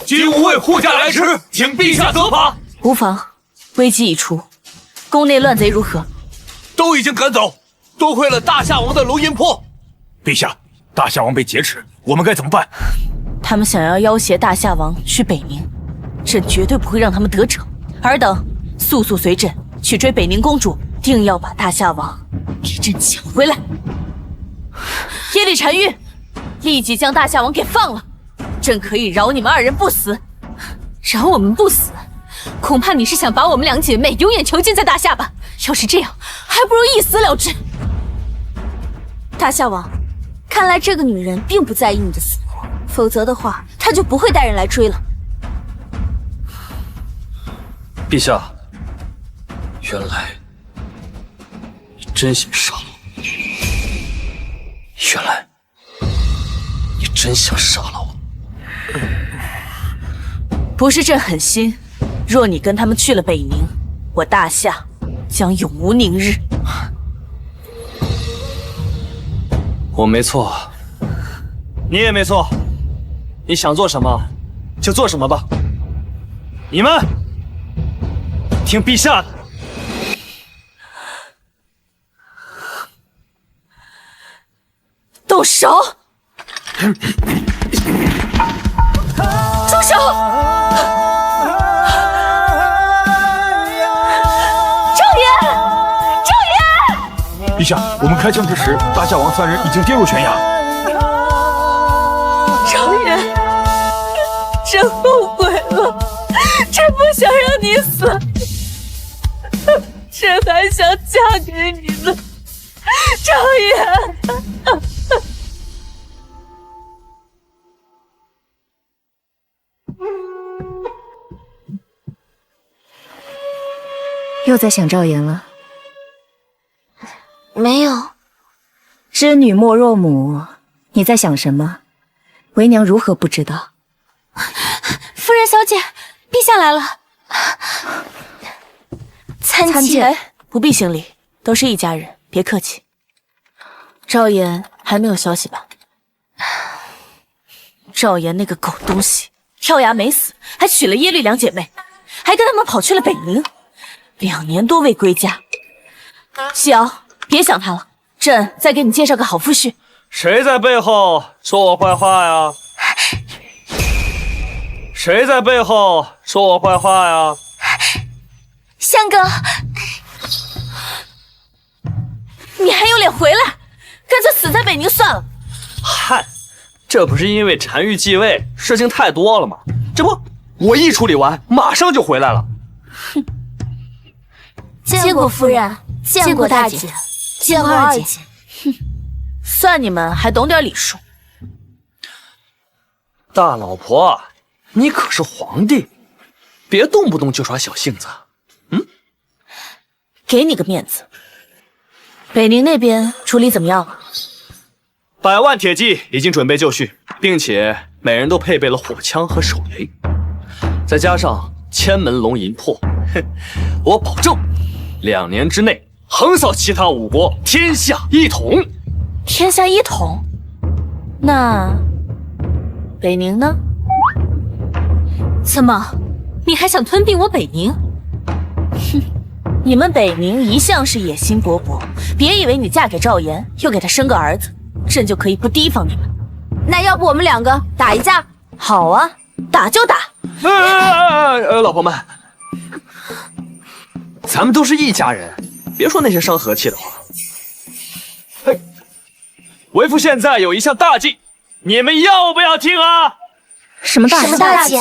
军无畏护驾来迟，请陛下责罚。无妨，危机已除，宫内乱贼如何？都已经赶走，多亏了大夏王的龙吟坡。陛下，大夏王被劫持，我们该怎么办？他们想要要挟大夏王去北宁，朕绝对不会让他们得逞。尔等速速随朕去追北宁公主，定要把大夏王给朕抢回来。耶律单于，立即将大夏王给放了，朕可以饶你们二人不死。饶我们不死，恐怕你是想把我们两姐妹永远囚禁在大夏吧？要是这样，还不如一死了之。大夏王，看来这个女人并不在意你的死活，否则的话，她就不会带人来追了。陛下，原来你真想杀我，原来你真想杀了我。不是朕狠心，若你跟他们去了北宁，我大夏将永无宁日。我没错，你也没错，你想做什么就做什么吧。你们听陛下的。动手！住手！陛下，我们开枪之时，大夏王三人已经跌入悬崖。赵岩，朕后悔了，朕不想让你死，朕还想嫁给你呢，赵岩。又在想赵岩了？没有。知女莫若母，你在想什么？为娘如何不知道？夫人小姐，陛下来了。参见。不必行礼，都是一家人，别客气。赵岩还没有消息吧？赵岩那个狗东西，跳崖没死，还娶了耶律两姐妹，还跟他们跑去了北宁，2年多未归家。西瑶，别想他了，朕再给你介绍个好夫婿。谁在背后说我坏话呀？谁在背后说我坏话呀？相公，你还有脸回来？干脆死在北宁算了。嗨，这不是因为单于继位，事情太多了吗？这不，我一处理完，马上就回来了。哼，见过夫人，见过大姐，见过二姐。哼，算你们还懂点礼数。大老婆，你可是皇帝，别动不动就耍小性子。给你个面子。北宁那边处理怎么样了？100万铁骑已经准备就绪，并且每人都配备了火枪和手雷，再加上千门龙银魄，我保证2年之内横扫其他5国，天下一统。天下一统？那北宁呢？怎么，你还想吞并我北宁？哼！你们北宁一向是野心勃勃，别以为你嫁给赵岩，又给他生个儿子，朕就可以不提防你们。那要不我们2个打一架？好啊，打就打。老婆们，咱们都是一家人，别说那些伤和气的话。嘿，为父现在有一项大计，你们要不要听啊？什么大计？什么大计？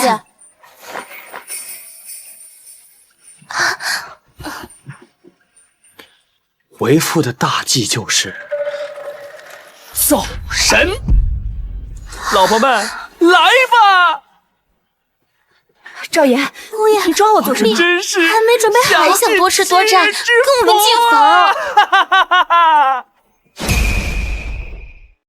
为父的大计就是造神。老婆们，来吧！赵岩，姑爷，你抓我做什么？真是还没准备好，还想多吃多占，跟我们进房。